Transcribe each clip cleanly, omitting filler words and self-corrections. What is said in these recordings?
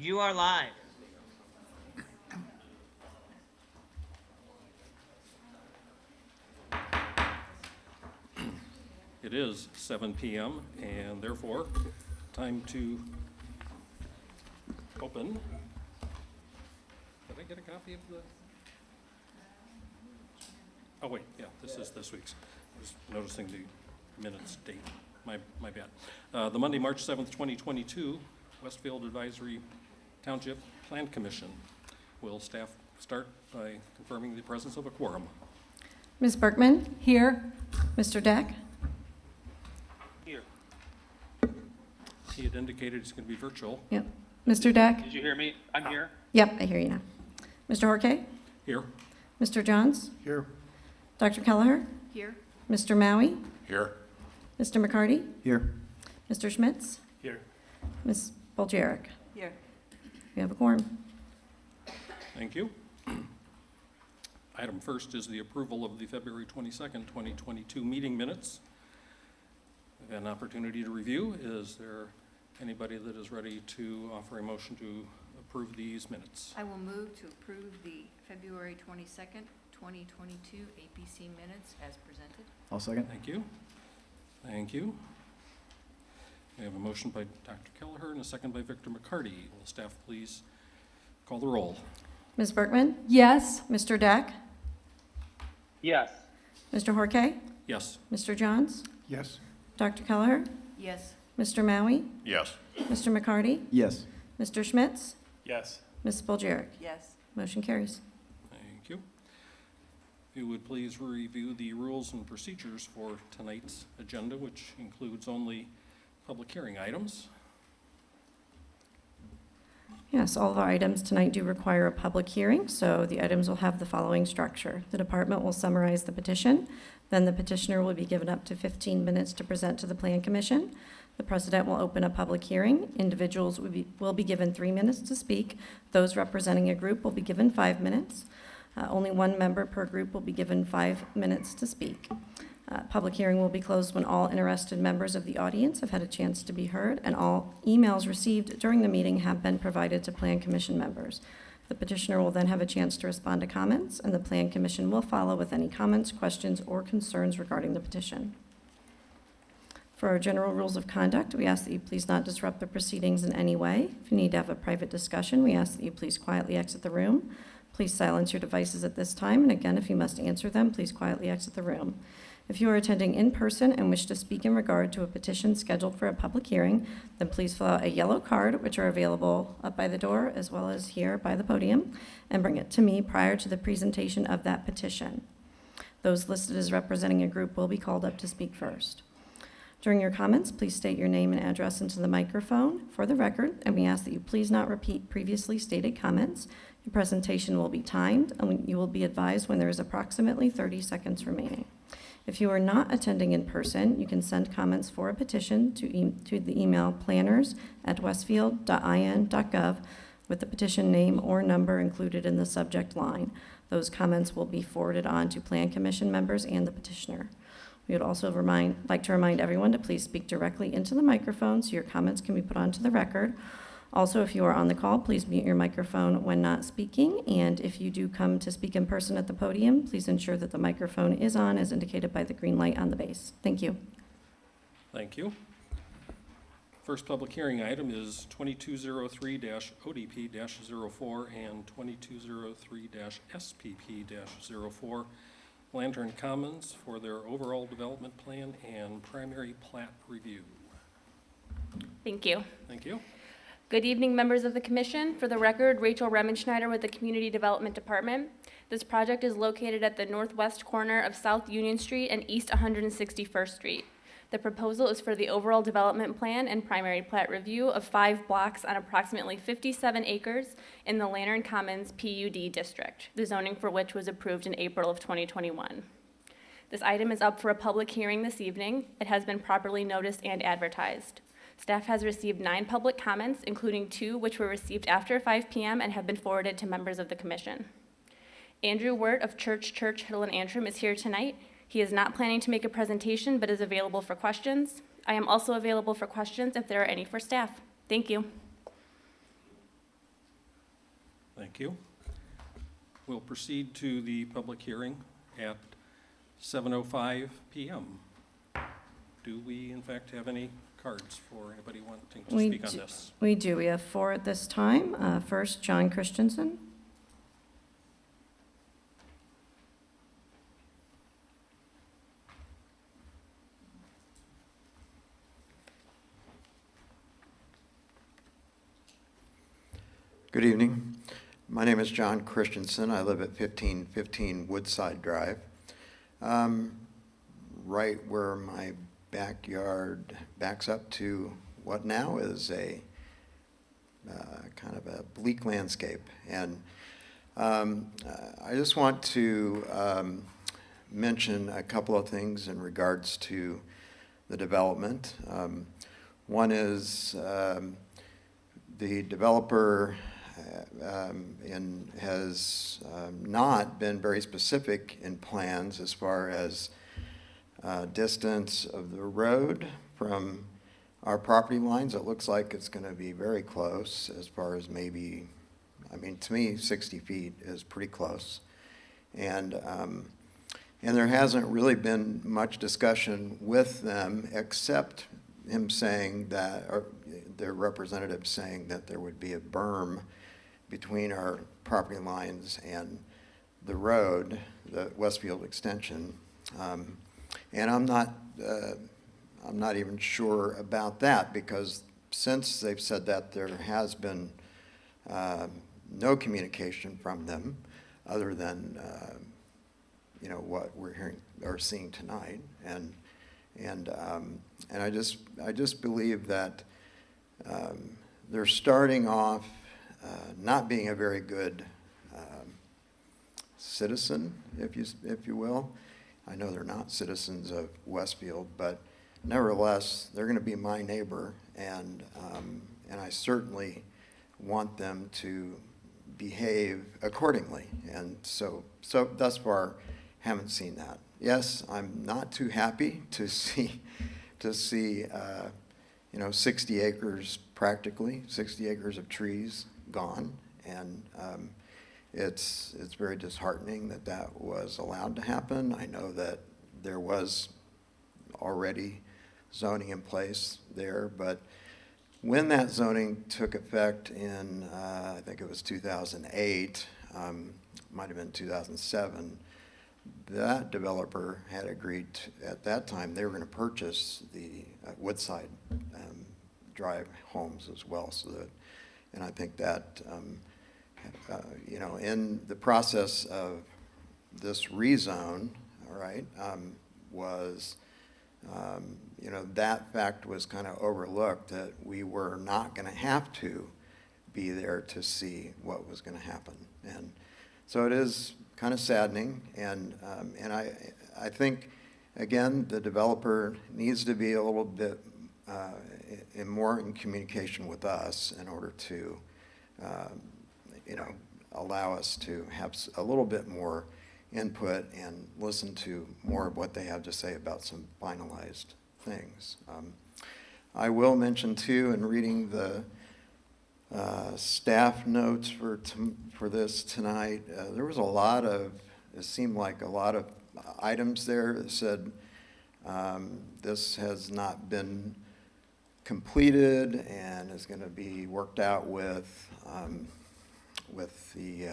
You are live. It is 7 p.m. and therefore time to open. Did I get a copy of the? Oh wait, yeah, this is this week's. I was noticing the minutes date. My bad. The Monday, March 7th, 2022, Westfield Advisory Township Plan Commission. Will staff start by confirming the presence of a quorum? Ms. Berkman? Here. Mr. Deck? Here. He had indicated it's going to be virtual. Yep. Mr. Deck? Did you hear me? I'm here. Yep, I hear you now. Mr. Horke? Here. Mr. Johns? Here. Dr. Kelleher? Here. Mr. Maui? Here. Mr. McCarty? Here. Mr. Schmitz? Here. Ms. Bolgieric? Here. We have a quorum. Thank you. Item first is the approval of the February 22nd, 2022 meeting minutes. We've had an opportunity to review. Is there anybody that is ready to offer a motion to approve these minutes? I will move to approve the February 22nd, 2022 APC minutes as presented. I'll second. Thank you. Thank you. We have a motion by Dr. Kelleher and a second by Victor McCarty. Will staff please call the roll? Ms. Berkman? Yes. Mr. Deck? Yes. Mr. Horke? Yes. Mr. Johns? Yes. Dr. Kelleher? Yes. Mr. Maui? Yes. Mr. McCarty? Yes. Mr. Schmitz? Yes. Ms. Bolgieric? Yes. Motion carries. Thank you. If you would please review the rules and procedures for tonight's agenda, which includes only public hearing items. Yes, all of our items tonight do require a public hearing, so the items will have the following structure. The department will summarize the petition, then the petitioner will be given up to 15 minutes to present to the Plan Commission. The president will open a public hearing. Individuals will be given 3 minutes to speak. Those representing a group will be given 5 minutes. Only one member per group will be given 5 minutes to speak. Public hearing will be closed when all interested members of the audience have had a chance to be heard, and all emails received during the meeting have been provided to Plan Commission members. The petitioner will then have a chance to respond to comments, and the Plan Commission will follow with any comments, questions, or concerns regarding the petition. For our general rules of conduct, we ask that you please not disrupt the proceedings in any way. If you need to have a private discussion, we ask that you please quietly exit the room. Please silence your devices at this time, and again, if you must answer them, please quietly exit the room. If you are attending in person and wish to speak in regard to a petition scheduled for a public hearing, then please fill out a yellow card, which are available up by the door as well as here by the podium, and bring it to me prior to the presentation of that petition. Those listed as representing a group will be called up to speak first. During your comments, please state your name and address into the microphone for the record, and we ask that you please not repeat previously stated comments. Your presentation will be timed, and you will be advised when there is approximately 30 seconds remaining. If you are not attending in person, you can send comments for a petition to the email planners@westfield.in.gov with the petition name or number included in the subject line. Those comments will be forwarded on to Plan Commission members and the petitioner. We would also like to remind everyone to please speak directly into the microphone so your comments can be put onto the record. Also, if you are on the call, please mute your microphone when not speaking. And if you do come to speak in person at the podium, please ensure that the microphone is on as indicated by the green light on the base. Thank you. Thank you. First public hearing item is 2203-ODP-04 and 2203-SPP-04, Lantern Commons for their overall development plan and primary plat review. Thank you. Thank you. Good evening, members of the commission. For the record, Rachel Remenschneider with the Community Development Department. This project is located at the northwest corner of South Union Street and East 161st Street. The proposal is for the overall development plan and primary plat review of 5 blocks on approximately 57 acres in the Lantern Commons PUD district, the zoning for which was approved in April of 2021. This item is up for a public hearing this evening. It has been properly noticed and advertised. Staff has received 9 public comments, including 2 which were received after 5 p.m. and have been forwarded to members of the commission. Andrew Wirt of Church, Hill and Antrim is here tonight. He is not planning to make a presentation, but is available for questions. I am also available for questions if there are any for staff. Thank you. Thank you. We'll proceed to the public hearing at 7:05 PM. Do we in fact have any cards for anybody wanting to We speak on do. this? We do. We have 4 at this time. First, John Christensen. Good evening. My name is John Christensen. I live at 1515 Woodside Drive. Right where my backyard backs up to what now is a kind of a bleak landscape. And I just want to mention a couple of things in regards to the development. One is the developer has not been very specific in plans as far as distance of the road from our property lines. It looks like it's going to be very close as far as maybe, I mean, to me, 60 feet is pretty close. And there hasn't really been much discussion with them except him saying that, or their representative saying that there would be a berm between our property lines and the road, the Westfield extension. And I'm not even sure about that, because since they've said that, there has been no communication from them other than what we're hearing or seeing tonight. And I just believe that they're starting off not being a very good citizen, if you will. I know they're not citizens of Westfield, but nevertheless, they're going to be my neighbor, and I certainly want them to behave accordingly. And so thus far, haven't seen that. Yes, I'm not too happy to see 60 acres, practically 60 acres of trees gone, and it's very disheartening that that was allowed to happen. I know that there was already zoning in place there, but when that zoning took effect in, I think it was 2008, might have been 2007, that developer had agreed to, at that time, they were going to purchase the Woodside Drive homes as well. So that, and I think that, in the process of this rezone, all right, was, that fact was kind of overlooked, that we were not going to have to be there to see what was going to happen. And so it is kind of saddening, and I think, again, the developer needs to be a little bit more in communication with us in order to, allow us to have a little bit more input and listen to more of what they have to say about some finalized things. I will mention too, in reading the staff notes for this tonight, there was it seemed like a lot of items there that said this has not been completed and is going to be worked out with the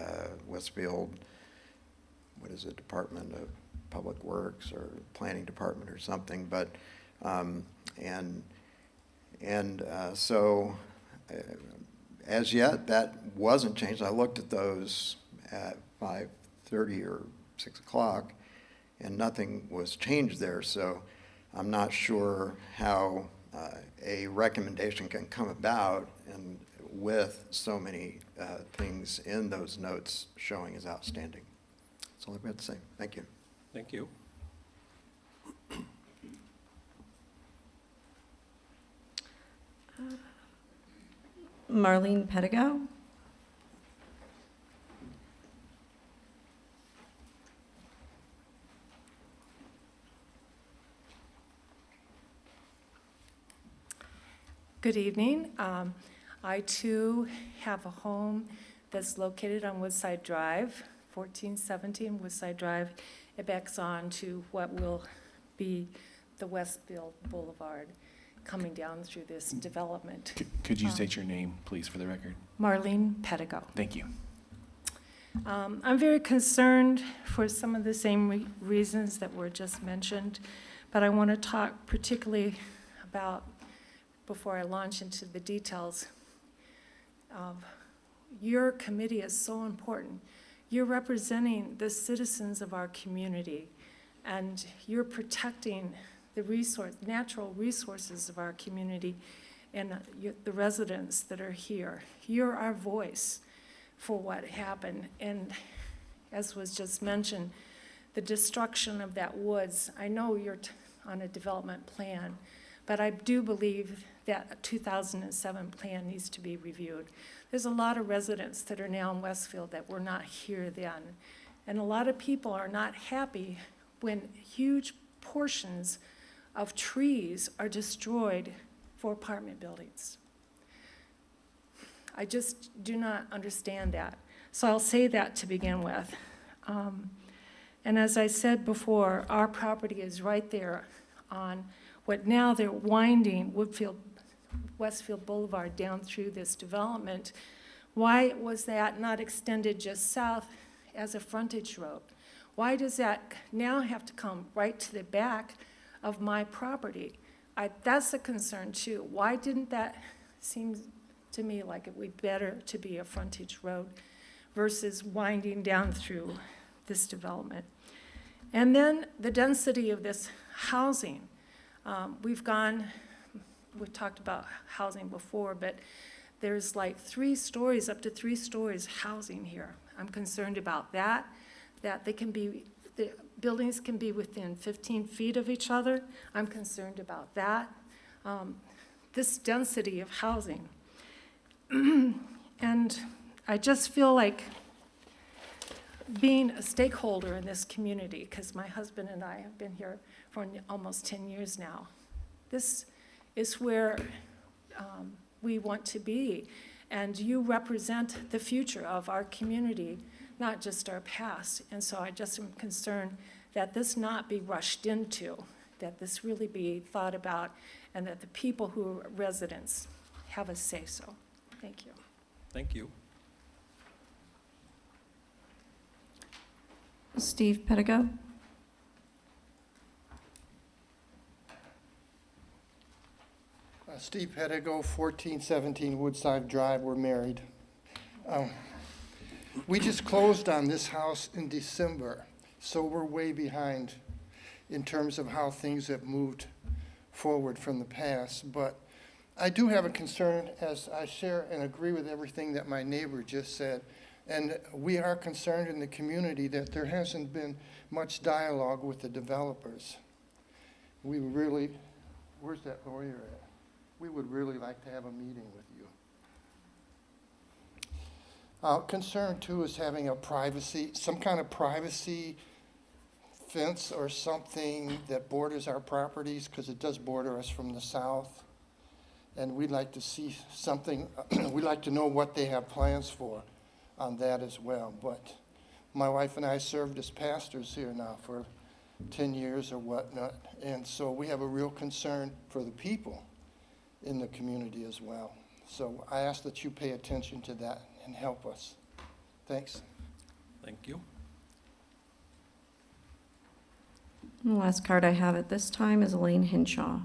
Westfield, what is it, Department of Public Works or Planning Department or something, but so as yet that wasn't changed. I looked at those at 5:30 or 6 o'clock, and nothing was changed there. So I'm not sure how a recommendation can come about and with so many things in those notes showing as outstanding. That's all I've got to say. Thank you. Thank you. Marlene Pedigo. Good evening. I too have a home that's located on Woodside Drive, 1417 Woodside Drive. It backs on to what will be the Westfield Boulevard coming down through this development. Could you state your name, please, for the record? Marlene Pedigo. Thank you. I'm very concerned for some of the same reasons that were just mentioned, but I want to talk particularly about, before I launch into the details, your committee is so important. You're representing the citizens of our community, and you're protecting the natural resources of our community and the residents that are here. You're our voice for what happened. And as was just mentioned, the destruction of that woods, I know you're on a development plan, but I do believe that a 2007 plan needs to be reviewed. There's a lot of residents that are now in Westfield that were not here then. And a lot of people are not happy when huge portions of trees are destroyed for apartment buildings. I just do not understand that. So I'll say that to begin with. And as I said before, our property is right there on what now they're winding Westfield Boulevard down through this development. Why was that not extended just south as a frontage road? Why does that now have to come right to the back of my property? That's a concern too. Why didn't that seem to me like it would be better to be a frontage road versus winding down through this development? And then the density of this housing. We've talked about housing before, but there's like 3 stories, up to 3 stories housing here. I'm concerned about that the buildings can be within 15 feet of each other. I'm concerned about that. This density of housing. And I just feel like being a stakeholder in this community, because my husband and I have been here for almost 10 years now. This is where we want to be. And you represent the future of our community, not just our past. And so I just am concerned that this not be rushed into, that this really be thought about, and that the people who are residents have a say-so. Thank you. Thank you. Steve Pedigo? Steve Pedigo, 1417 Woodside Drive. We're married. We just closed on this house in December, so we're way behind in terms of how things have moved forward from the past. But I do have a concern, as I share and agree with everything that my neighbor just said. And we are concerned in the community that there hasn't been much dialogue with the developers. We really, where's that lawyer at? We would really like to have a meeting with you. Concern too is having some kind of privacy fence or something that borders our properties, because it does border us from the south. And we'd like to see something, we'd like to know what they have plans for on that as well. But my wife and I served as pastors here now for 10 years or whatnot. And so we have a real concern for the people in the community as well. So I ask that you pay attention to that and help us. Thanks. Thank you. And the last card I have at this time is Elaine Hinshaw.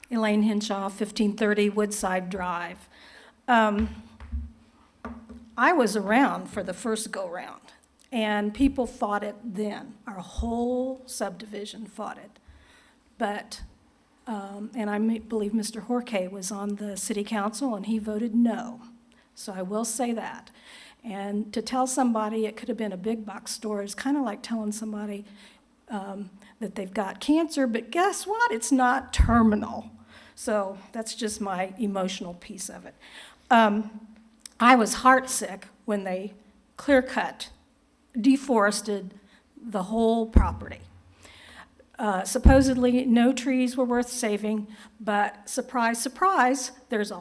Elaine Hinshaw, 1530 Woodside Drive. I was around for the first go-round, and people fought it then. Our whole subdivision fought it. But, and I believe Mr. Horkay was on the city council, and he voted no. So I will say that. And to tell somebody it could have been a big box store is kind of like telling somebody that they've got cancer, but guess what? It's not terminal. So that's just my emotional piece of it. I was heartsick when they clear-cut, deforested the whole property. Supposedly, no trees were worth saving, but surprise, surprise, there's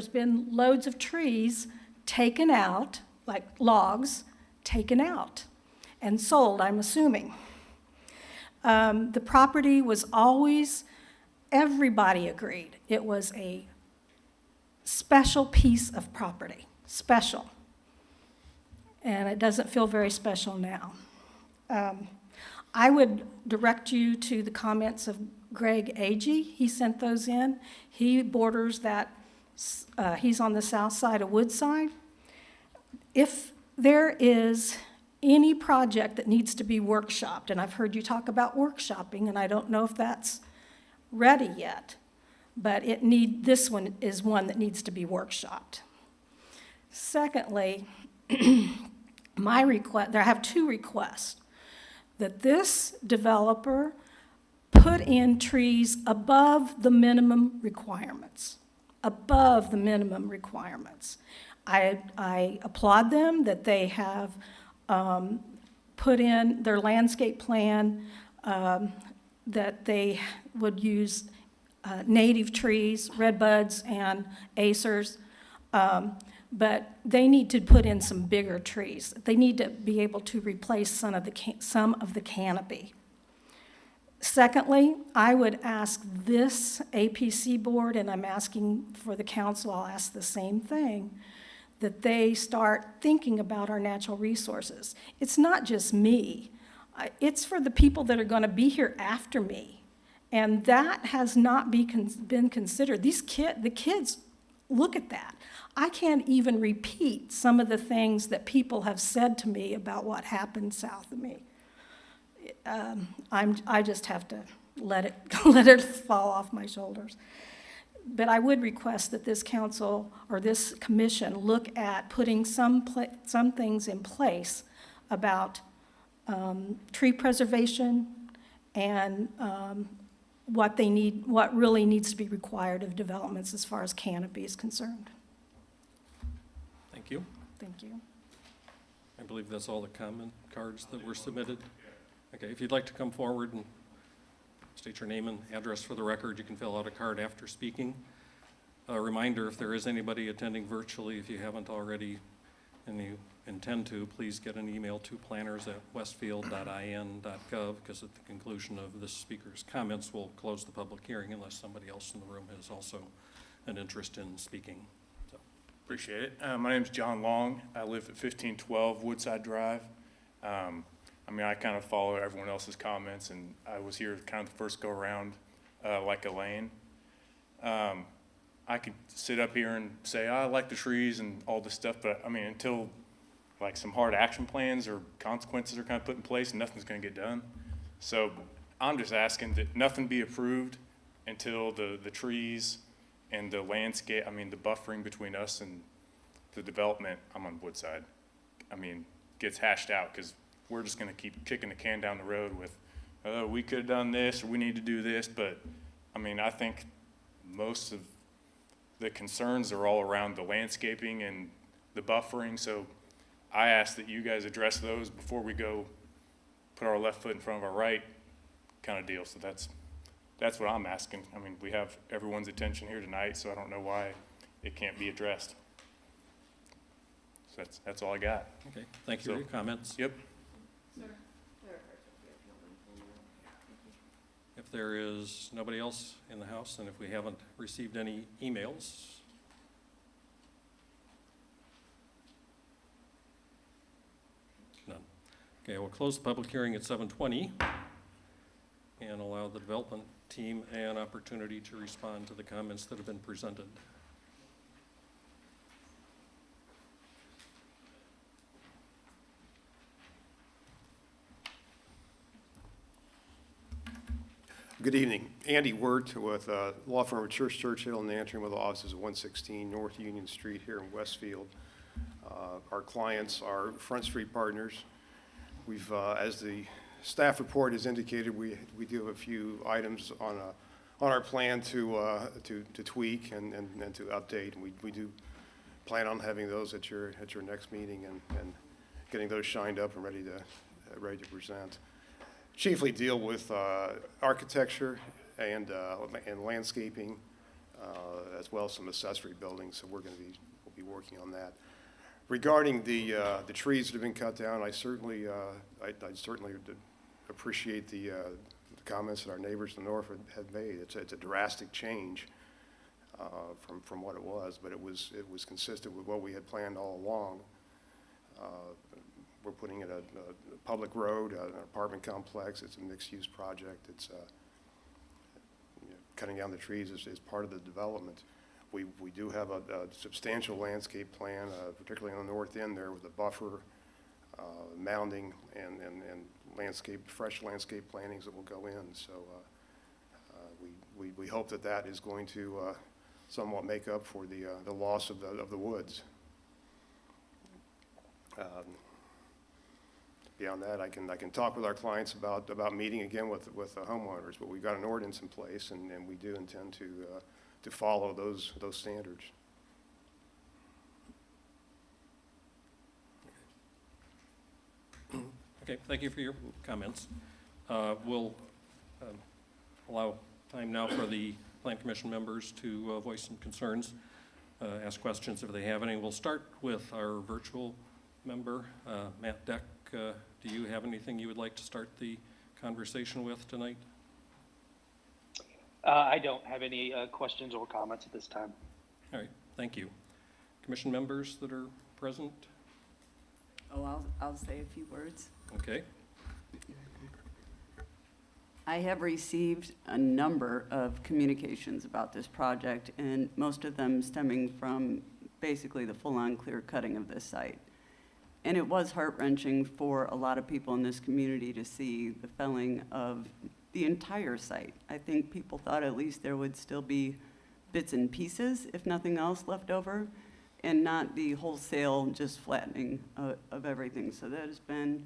been loads of trees taken out, like logs, taken out and sold, I'm assuming. The property was always, everybody agreed, it was a special piece of property, special. And it doesn't feel very special now. I would direct you to the comments of Greg Agee. He sent those in. He borders that, he's on the south side of Woodside. If there is any project that needs to be workshopped, and I've heard you talk about workshopping, and I don't know if that's ready yet, but this one is one that needs to be workshopped. Secondly, I have two requests. That this developer put in trees above the minimum requirements, above the minimum requirements. I applaud them that they have put in their landscape plan, that they would use native trees, redbuds and acers, but they need to put in some bigger trees. They need to be able to replace some of the canopy. Secondly, I would ask this APC board, and I'm asking for the council, I'll ask the same thing, that they start thinking about our natural resources. It's not just me. It's for the people that are going to be here after me. And that has not been considered. The kids, look at that. I can't even repeat some of the things that people have said to me about what happened south of me. I just have to let it fall off my shoulders. But I would request that this council or this commission look at putting some things in place about tree preservation and what really needs to be required of developments as far as canopy is concerned. Thank you. Thank you. I believe that's all the comment cards that were submitted. Okay, if you'd like to come forward and state your name and address for the record, you can fill out a card after speaking. A reminder, if there is anybody attending virtually, if you haven't already and you intend to, please get an email to planners@westfield.in.gov, because at the conclusion of this speaker's comments, we'll close the public hearing unless somebody else in the room has also an interest in speaking. So. Appreciate it. My name's John Long. I live at 1512 Woodside Drive. I kind of follow everyone else's comments, and I was here kind of the first go-around, like Elaine. I could sit up here and say, I like the trees and all this stuff, but until like some hard action plans or consequences are kind of put in place, nothing's going to get done. So I'm just asking that nothing be approved until the trees and the landscape, the buffering between us and the development, I'm on Woodside, gets hashed out, because we're just going to keep kicking the can down the road with, oh, we could have done this, or we need to do this. But I think most of the concerns are all around the landscaping and the buffering. So I ask that you guys address those before we go put our left foot in front of our right kind of deal. So that's what I'm asking. We have everyone's attention here tonight, so I don't know why it can't be addressed. So that's all I got. Okay, thank you for your comments. Yep. If there is nobody else in the house, and if we haven't received any emails, none. Okay, we'll close the public hearing at 7:20 and allow the development team an opportunity to respond to the comments that have been presented. Good evening. Andy Wirt with law firm of Churchill and Antrim, with offices at 116 North Union Street here in Westfield. Our clients are Front Street partners. We've, as the staff report has indicated, we do have a few items on our plan to tweak and to update. We do plan on having those at your next meeting and getting those shined up and ready to present. Chiefly deal with architecture and landscaping, as well as some accessory buildings, so we'll be working on that. Regarding the trees that have been cut down, I certainly appreciate the comments that our neighbors to the north have made. It's a drastic change from what it was, but it was consistent with what we had planned all along. We're putting in a public road, an apartment complex. It's a mixed-use project. It's cutting down the trees is part of the development. We do have a substantial landscape plan, particularly on the north end there with a buffer, mounding, and fresh landscape plantings that will go in. So we hope that is going to somewhat make up for the loss of the woods. Beyond that, I can talk with our clients about meeting again with the homeowners, but we've got an ordinance in place, and we do intend to follow those standards. Okay, thank you for your comments. We'll allow time now for the Plan Commission members to voice some concerns, ask questions if they have any. We'll start with our virtual member, Matt Deck. Do you have anything you would like to start the conversation with tonight? I don't have any questions or comments at this time. All right, thank you. Commission members that are present? Oh, I'll say a few words. Okay. I have received a number of communications about this project, and most of them stemming from basically the full-on clear cutting of this site. And it was heart-wrenching for a lot of people in this community to see the felling of the entire site. I think people thought at least there would still be bits and pieces, if nothing else, left over, and not the wholesale just flattening of everything. So that has been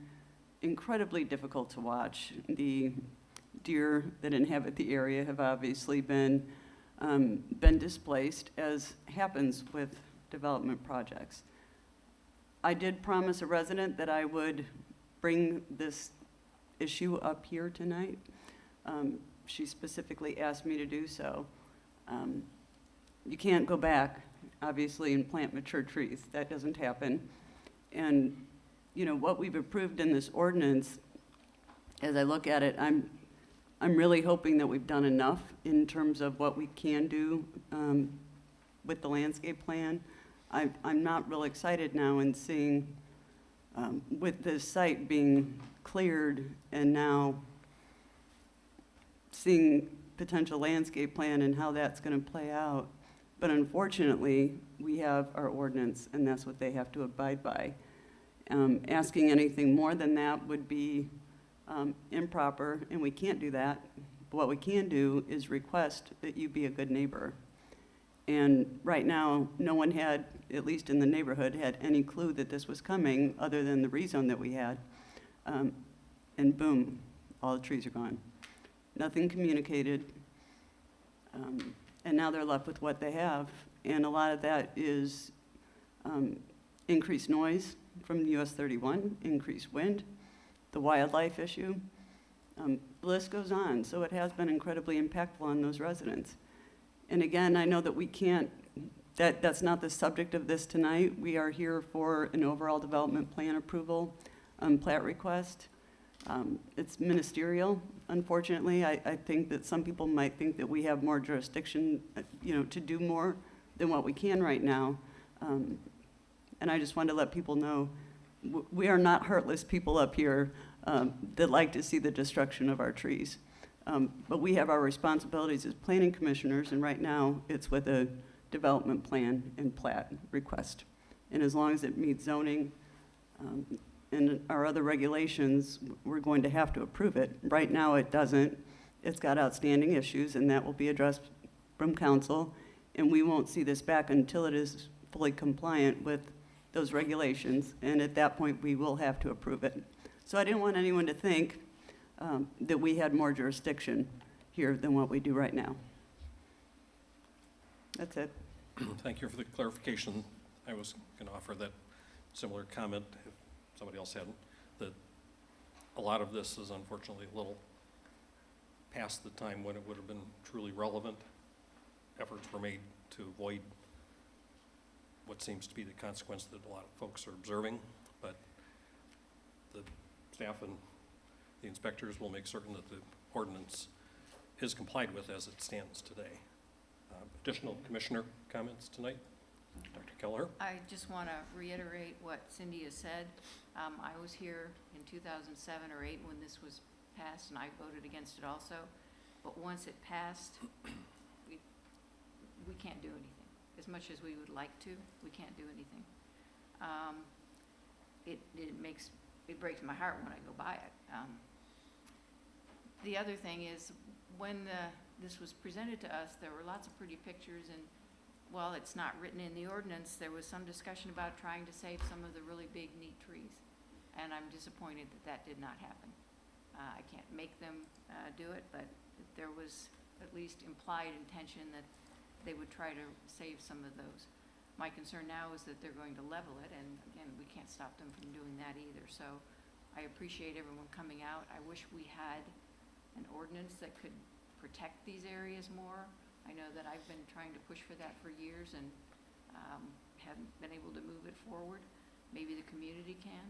incredibly difficult to watch. The deer that inhabit the area have obviously been displaced, as happens with development projects. I did promise a resident that I would bring this issue up here tonight. She specifically asked me to do so. You can't go back, obviously, and plant mature trees. That doesn't happen. And, you know, what we've approved in this ordinance, as I look at it, I'm really hoping that we've done enough in terms of what we can do with the landscape plan. I'm not real excited now in seeing, with this site being cleared and now seeing potential landscape plan and how that's going to play out. But unfortunately, we have our ordinance, and that's what they have to abide by. Asking anything more than that would be improper, and we can't do that. But what we can do is request that you be a good neighbor. And right now, no one had, at least in the neighborhood, had any clue that this was coming other than the rezone that we had. And boom, all the trees are gone. Nothing communicated. And now they're left with what they have. And a lot of that is increased noise from US 31, increased wind, the wildlife issue. The list goes on. So it has been incredibly impactful on those residents. And again, I know that we can't, that's not the subject of this tonight. We are here for an overall development plan approval, plat request. It's ministerial, unfortunately. I think that some people might think that we have more jurisdiction, to do more than what we can right now. And I just wanted to let people know, we are not heartless people up here that like to see the destruction of our trees. But we have our responsibilities as planning commissioners, and right now it's with a development plan and plat request. And as long as it meets zoning and our other regulations, we're going to have to approve it. Right now it doesn't. It's got outstanding issues, and that will be addressed from council. And we won't see this back until it is fully compliant with those regulations. And at that point, we will have to approve it. So I didn't want anyone to think that we had more jurisdiction here than what we do right now. That's it. Thank you for the clarification. I was going to offer that similar comment, if somebody else hadn't, that a lot of this is unfortunately a little past the time when it would have been truly relevant. Efforts were made to avoid what seems to be the consequence that a lot of folks are observing, but the staff and the inspectors will make certain that the ordinance is complied with as it stands today. Additional commissioner comments tonight? Dr. Keller? I just want to reiterate what Cindy has said. I was here in 2007 or 8 when this was passed, and I voted against it also. But once it passed, we can't do anything. As much as we would like to, we can't do anything. It breaks my heart when I go by it. The other thing is, when this was presented to us, there were lots of pretty pictures, and while it's not written in the ordinance, there was some discussion about trying to save some of the really big, neat trees. And I'm disappointed that that did not happen. I can't make them do it, but there was at least implied intention that they would try to save some of those. My concern now is that they're going to level it, and again, we can't stop them from doing that either. So I appreciate everyone coming out. I wish we had an ordinance that could protect these areas more. I know that I've been trying to push for that for years and haven't been able to move it forward. Maybe the community can.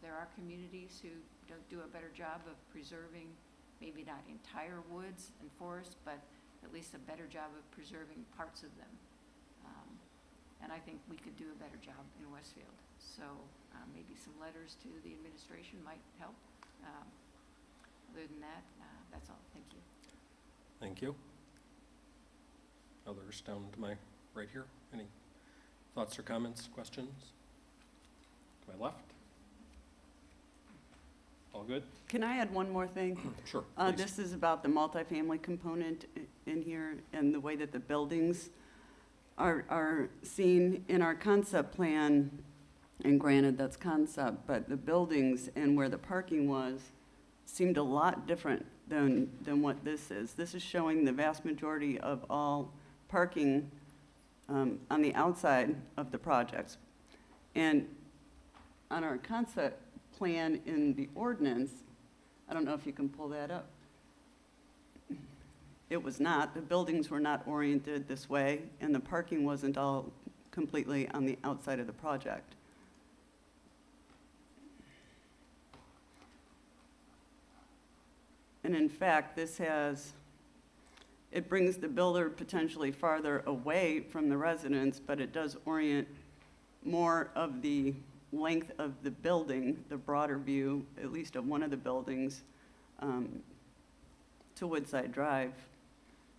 There are communities who don't do a better job of preserving, maybe not entire woods and forests, but at least a better job of preserving parts of them. And I think we could do a better job in Westfield. So maybe some letters to the administration might help. Other than that, that's all. Thank you. Thank you. Others down to my right here. Any thoughts or comments, questions? To my left? All good? Can I add one more thing? Sure, please. This is about the multifamily component in here and the way that the buildings are seen in our concept plan. And granted, that's concept, but the buildings and where the parking was seemed a lot different than what this is. This is showing the vast majority of all parking on the outside of the projects. And on our concept plan in the ordinance, I don't know if you can pull that up. It was not, the buildings were not oriented this way, and the parking wasn't all completely on the outside of the project. And in fact, it brings the builder potentially farther away from the residents, but it does orient more of the length of the building, the broader view, at least of one of the buildings, to Woodside Drive,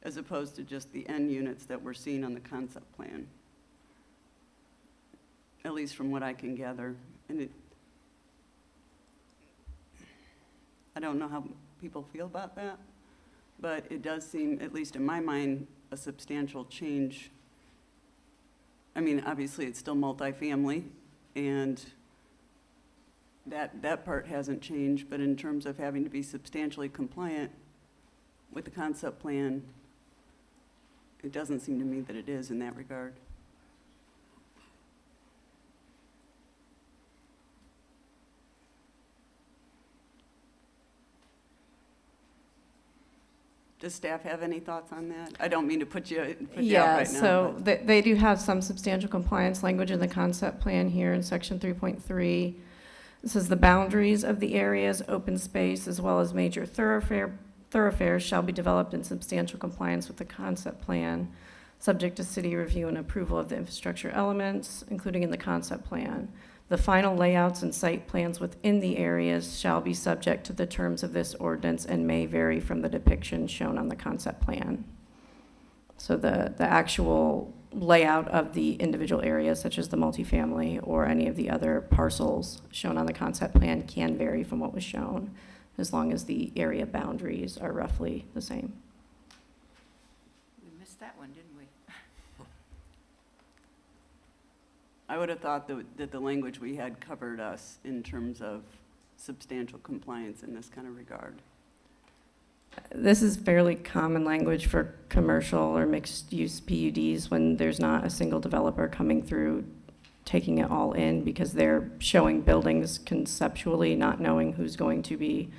as opposed to just the end units that we're seeing on the concept plan, at least from what I can gather. And I don't know how people feel about that, but it does seem, at least in my mind, a substantial change. I mean, obviously, it's still multifamily, and that part hasn't changed, but in terms of having to be substantially compliant with the concept plan, it doesn't seem to me that it is in that regard. Does staff have any thoughts on that? I don't mean to put you out right now. Yeah, so they do have some substantial compliance language in the concept plan here in section 3.3. This is the boundaries of the areas, open space, as well as major thoroughfares shall be developed in substantial compliance with the concept plan, subject to city review and approval of the infrastructure elements, including in the concept plan. The final layouts and site plans within the areas shall be subject to the terms of this ordinance and may vary from the depiction shown on the concept plan. So the actual layout of the individual areas, such as the multifamily or any of the other parcels shown on the concept plan, can vary from what was shown, as long as the area boundaries are roughly the same. We missed that one, didn't we? I would have thought that the language we had covered us in terms of substantial compliance in this kind of regard. This is fairly common language for commercial or mixed-use PUDs when there's not a single developer coming through taking it all in because they're showing buildings conceptually, not knowing who's going to be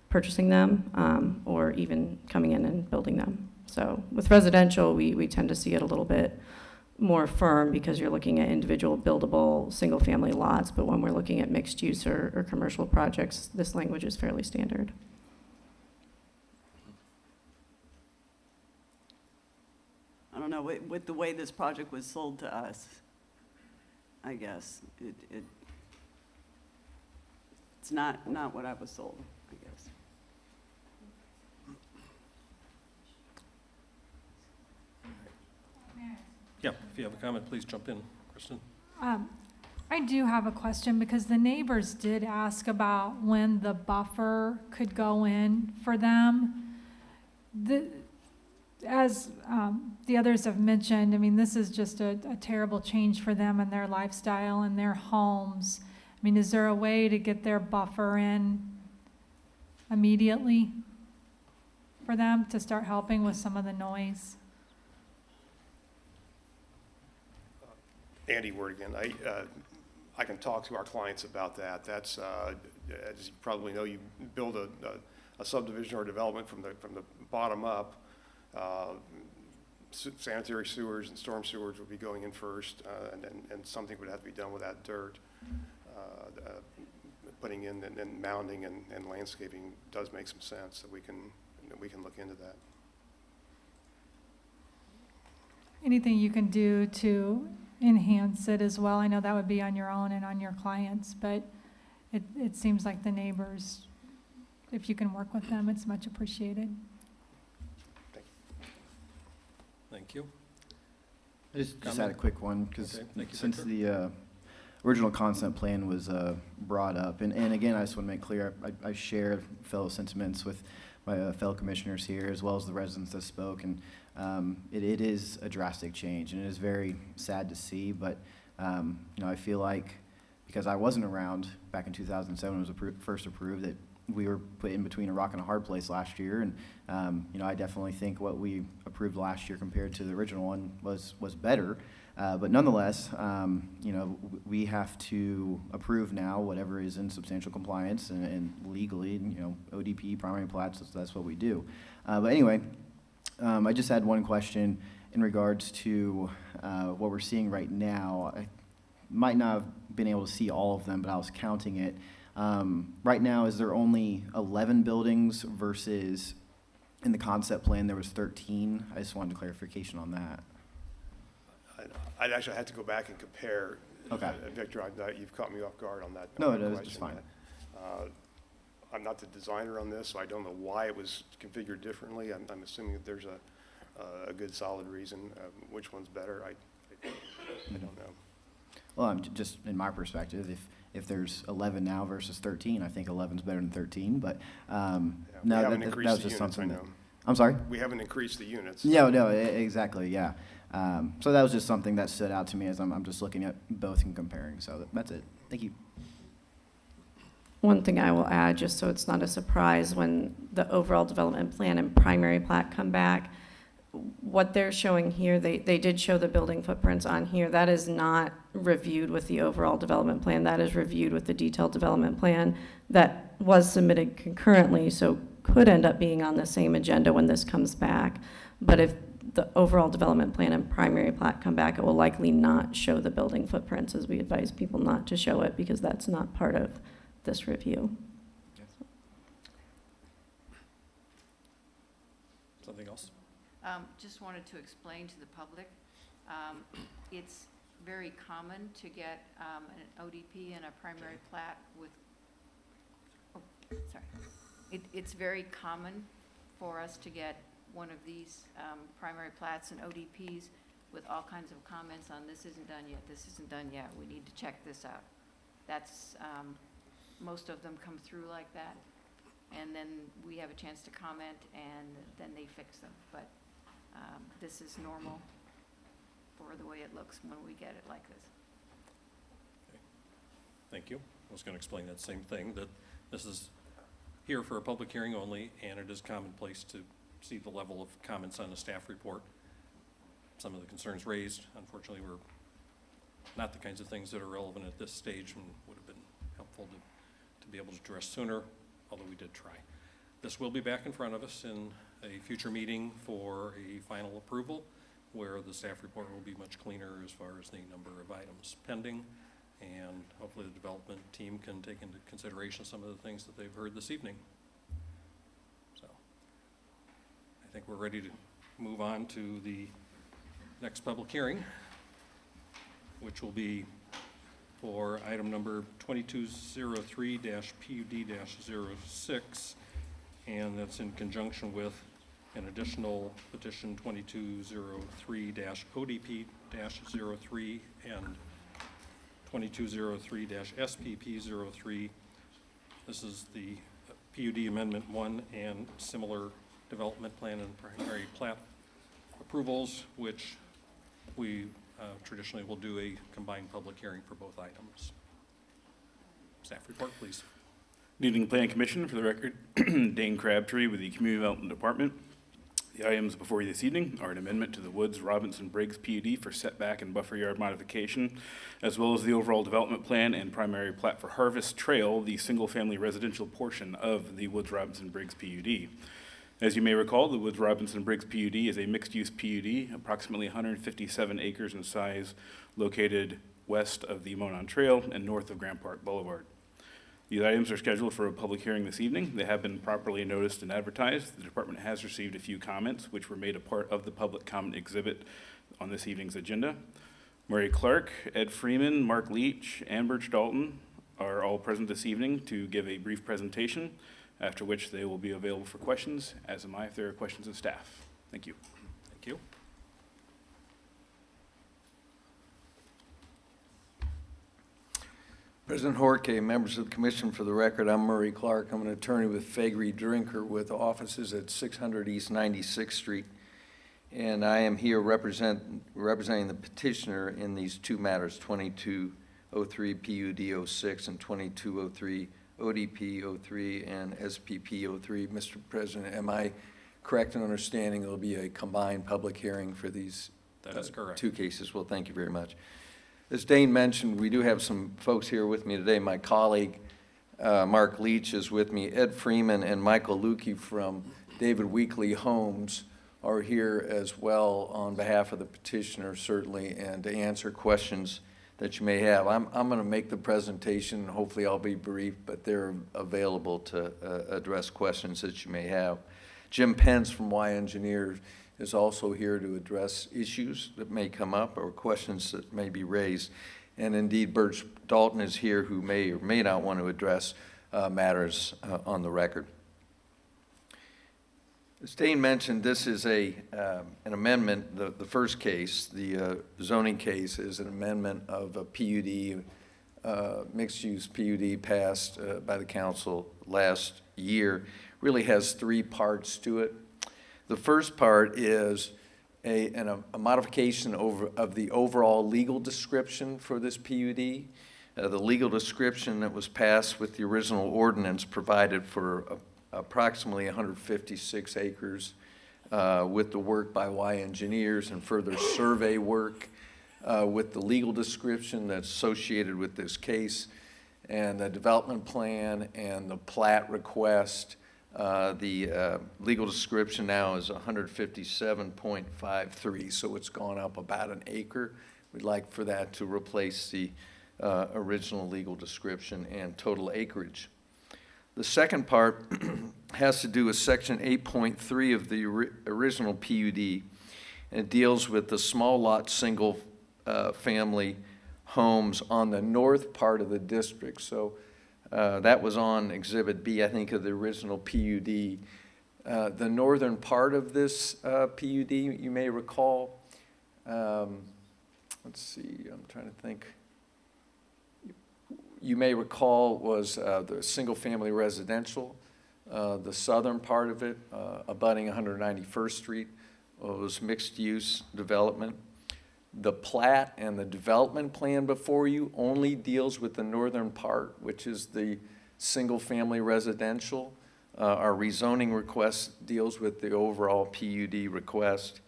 purchasing them or even coming in and building them. So with residential, we tend to see it a little bit more firm because you're looking at individual buildable single-family lots, but when we're looking at mixed use or commercial projects, this language is fairly standard. I don't know, with the way this project was sold to us, I guess, it's not what I was sold, I guess. Yeah, if you have a comment, please jump in, Kristen. I do have a question because the neighbors did ask about when the buffer could go in for them. As the others have mentioned, I mean, this is just a terrible change for them and their lifestyle and their homes. I mean, is there a way to get their buffer in immediately for them to start helping with some of the noise? Andy Word again. I can talk to our clients about that. That's, as you probably know, you build a subdivision or development from the bottom up. Sanitary sewers and storm sewers would be going in first, and something would have to be done with that dirt. Putting in and mounding and landscaping does make some sense, that we can look into that. Anything you can do to enhance it as well? I know that would be on your own and on your clients, but it seems like the neighbors, if you can work with them, it's much appreciated. Thank you. I just had a quick one, because Okay, thank you, since Victor. the original concept plan was brought up, and again, I just want to make clear, I share fellow sentiments with my fellow commissioners here, as well as the residents that spoke, and it is a drastic change, and it is very sad to see, but I feel like, because I wasn't around back in 2007 when it was first approved, that we were put in between a rock and a hard place last year, and I definitely think what we approved last year compared to the original one was better, but nonetheless, we have to approve now whatever is in substantial compliance and legally, ODP, primary plats, that's what we do. But anyway, I just had one question in regards to what we're seeing right now. I might not have been able to see all of them, but I was counting it. Right now, is there only 11 buildings versus in the concept plan there was 13? I just wanted clarification on that. I'd actually have to go back and compare. Okay. Victor, you've caught me off guard on that. No, on that it is question. just fine. I'm not the designer on this, so I don't know why it was configured differently. I'm assuming that there's a good solid reason. Which one's better, I don't know. Well, just in my perspective, if there's 11 now versus 13, I think 11's better than 13, but no, that was just something that, I'm sorry? We haven't increased the units. Yeah, no, exactly, yeah. So that was just something that stood out to me as I'm just looking at both and comparing, so that's it. Thank you. One thing I will add, just so it's not a surprise, when the overall development plan and primary plat come back, what they're showing here, they did show the building footprints on here. That is not reviewed with the overall development plan. That is reviewed with the detailed development plan that was submitted concurrently, so could end up being on the same agenda when this comes back. But if the overall development plan and primary plat come back, it will likely not show the building footprints, as we advise people not to show it because that's not part of this review. Something else? Just wanted to explain to the public, it's very common to get an ODP and a primary plat with, it's very common for us to get one of these primary plats and ODPs with all kinds of comments on this isn't done yet, this isn't done yet, we need to check this out. That's, most of them come through like that, and then we have a chance to comment, and then they fix them. But this is normal for the way it looks when we get it like this. Okay. Thank you. I was going to explain that same thing, that this is here for a public hearing only, and it is commonplace to see the level of comments on the staff report. Some of the concerns raised, unfortunately, were not the kinds of things that are relevant at this stage and would have been helpful to be able to address sooner, although we did try. This will be back in front of us in a future meeting for a final approval, where the staff report will be much cleaner as far as the number of items pending, and hopefully the development team can take into consideration some of the things that they've heard this evening. So I think we're ready to move on to the next public hearing, which will be for item number 2203-PUD-06, and that's in conjunction with an additional petition 2203-ODP-03 and 2203-SPP-03. This is the PUD Amendment 1 and similar development plan and primary plat approvals, which we traditionally will do a combined public hearing for both items. Staff report, please. Good evening, Planning Commission. For the record, Dane Crabtree with the Community Development Department. The items before you this evening are an amendment to the Woods Robinson Briggs PUD for setback and buffer yard modification, as well as the overall development plan and primary plat for Harvest Trail, the single-family residential portion of the Woods Robinson Briggs PUD. As you may recall, the Woods Robinson Briggs PUD is a mixed-use PUD, approximately 157 acres in size, located west of the Monon Trail and north of Grand Park Boulevard. These items are scheduled for a public hearing this evening. They have been properly noticed and advertised. The department has received a few comments, which were made a part of the public comment exhibit on this evening's agenda. Murray Clark, Ed Freeman, Mark Leach, and Birch Dalton are all present this evening to give a brief presentation, after which they will be available for questions, as am I if there are questions of staff. Thank you. Thank you. President Horke, members of the commission, for the record, I'm Murray Clark. I'm an attorney with Faegre Drinker with offices at 600 East 96th Street. And I am here representing the petitioner in these two matters, 2203 PUD 06 and 2203 ODP 03 and SPP 03. Mr. President, am I correct in understanding there'll be a combined public hearing for these That is correct. two cases? Well, thank you very much. As Dane mentioned, we do have some folks here with me today. My colleague, Mark Leach, is with me. Ed Freeman and Michael Lukey from David Weekly Homes are here as well on behalf of the petitioner, certainly, and to answer questions that you may have. I'm going to make the presentation. Hopefully I'll be brief, but they're available to address questions that you may have. Jim Pence from Y Engineers is also here to address issues that may come up or questions that may be raised. And indeed, Birch Dalton is here, who may or may not want to address matters on the record. As Dane mentioned, this is an amendment. The first case, the zoning case, is an amendment of a PUD, mixed-use PUD passed by the council last year. Really has three parts to it. The first part is a modification of the overall legal description for this PUD. The legal description that was passed with the original ordinance provided for approximately 156 acres with the work by Y Engineers and further survey work with the legal description that's associated with this case, and the development plan and the plat request. The legal description now is 157.53, so it's gone up about an acre. We'd like for that to replace the original legal description and total acreage. The second part has to do with section 8.3 of the original PUD, and it deals with the small lot single family homes on the north part of the district. So that was on Exhibit B, I think, of the original PUD. The northern part of this PUD, you may recall, let's see, I'm trying to think. You may recall was the single-family residential. The southern part of it, abutting 191st Street, was mixed-use development. The plat and the development plan before you only deals with the northern part, which is the single-family residential. Our rezoning request deals with the overall PUD request.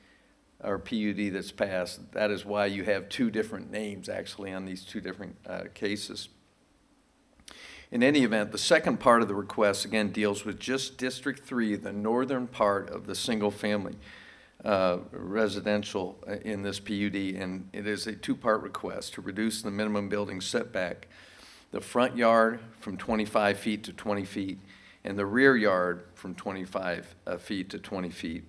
or PUD that's passed. That is why you have two different names actually on these two different cases. In any event, the second part of the request, again, deals with just District 3, the northern part of the single-family residential in this PUD, and it is a two-part request to reduce the minimum building setback, the front yard from 25 feet to 20 feet, and the rear yard from 25 feet to 20 feet.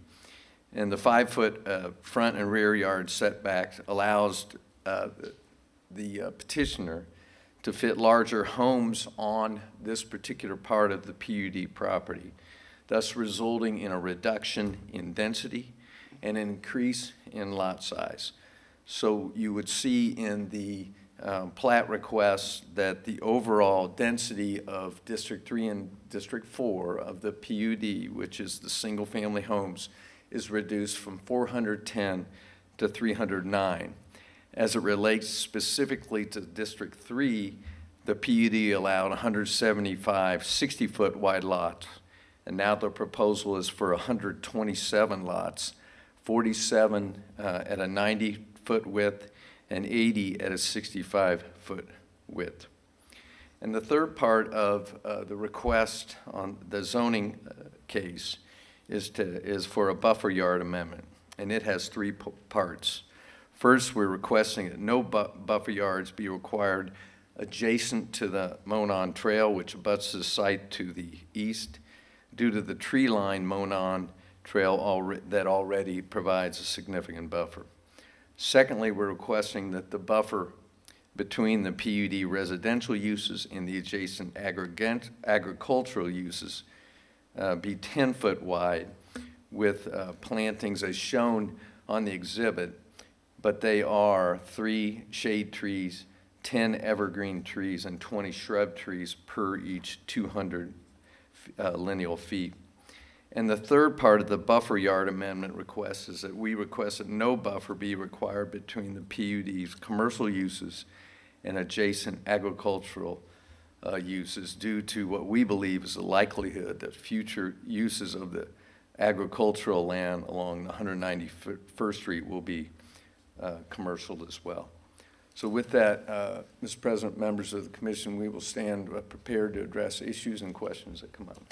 And the 5-foot front and rear yard setback allows the petitioner to fit larger homes on this particular part of the PUD property, thus resulting in a reduction in density and an increase in lot size. So you would see in the plat requests that the overall density of District 3 and District 4 of the PUD, which is the single-family homes, is reduced from 410 to 309. As it relates specifically to District 3, the PUD allowed 175 60-foot wide lots, and now the proposal is for 127 lots, 47 at a 90-foot width and 80 at a 65-foot width. And the third part of the request on the zoning case is for a buffer yard amendment, and it has three parts. First, we're requesting that no buffer yards be required adjacent to the Monon Trail, which abuts the site to the east, due to the tree-lined Monon Trail that already provides a significant buffer. Secondly, we're requesting that the buffer between the PUD residential uses and the adjacent agricultural uses be 10-foot wide with plantings as shown on the exhibit, but they are 3 shade trees, 10 evergreen trees, and 20 shrub trees per each 200 lineal feet. And the third part of the buffer yard amendment request is that we request that no buffer be required between the PUD's commercial uses and adjacent agricultural uses due to what we believe is the likelihood that future uses of the agricultural land along the 191st Street will be commercial as well. So with that, Mr. President, members of the commission, we will stand prepared to address issues and questions that come up.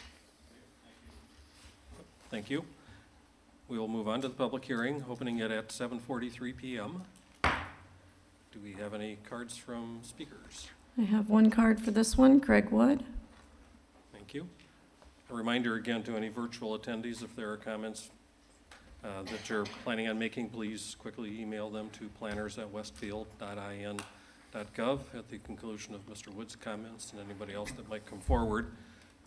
Thank you. We will move on to the public hearing, opening it at 7:43 p.m. Do we have any cards from speakers? I have one card for this one, Craig Wood. Thank you. A reminder again to any virtual attendees, if there are comments that you're planning on making, please quickly email them to planners@westfield.in.gov at the conclusion of Mr. Wood's comments, and anybody else that might come forward.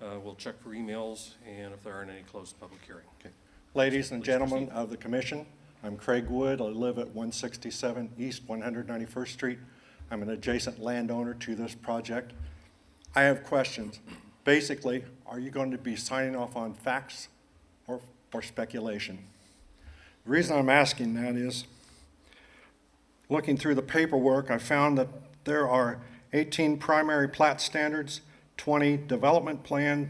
We'll check for emails, and if there aren't any, close the public hearing. Okay. Ladies and gentlemen of the commission, I'm Craig Wood. I live at 167 East 191st Street. I'm an adjacent landowner to this project. I have questions. Basically, are you going to be signing off on facts or speculation? The reason I'm asking that is, looking through the paperwork, I found that there are 18 primary plat standards, 20 development plans,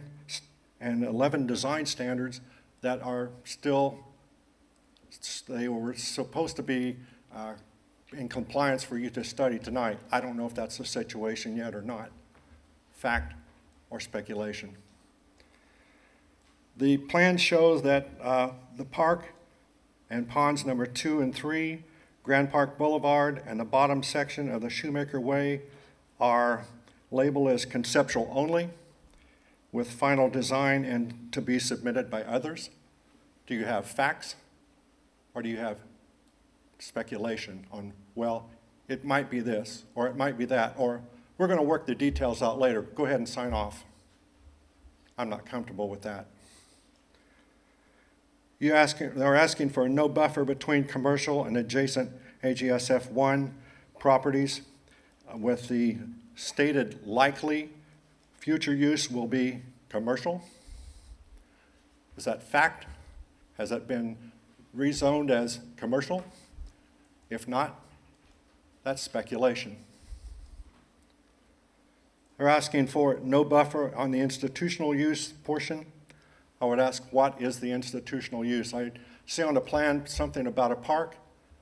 and 11 design standards that are still, they were supposed to be in compliance for you to study tonight. I don't know if that's the situation yet or not, fact or speculation. The plan shows that the park and ponds number 2 and 3, Grand Park Boulevard, and the bottom section of the Shoemaker Way are labeled as conceptual only, with final design and to be submitted by others. Do you have facts, or do you have speculation on, well, it might be this, or it might be that, or we're going to work the details out later. Go ahead and sign off. I'm not comfortable with that. They're asking for no buffer between commercial and adjacent AGSF 1 properties with the stated likely future use will be commercial. Is that fact? Has that been rezoned as commercial? If not, that's speculation. They're asking for no buffer on the institutional use portion. I would ask, what is the institutional use? I See on the plan something about a park.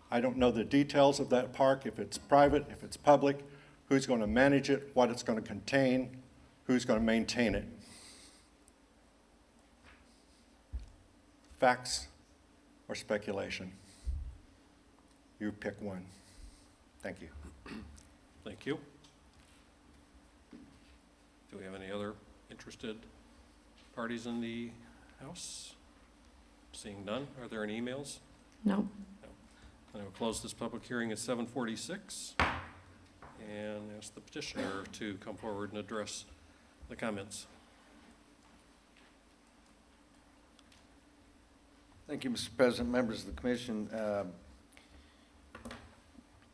I don't know the details of that park, if it's private, if it's public, who's going to manage it, what it's going to contain, who's going to maintain it. Facts or speculation? You pick one. Thank you. Thank you. Do we have any other interested parties in the House? Seeing none, are there any emails? No. No. Then I will close this public hearing at 7:46 and ask the petitioner to come forward and address the comments. Thank you, Mr. President, members of the commission.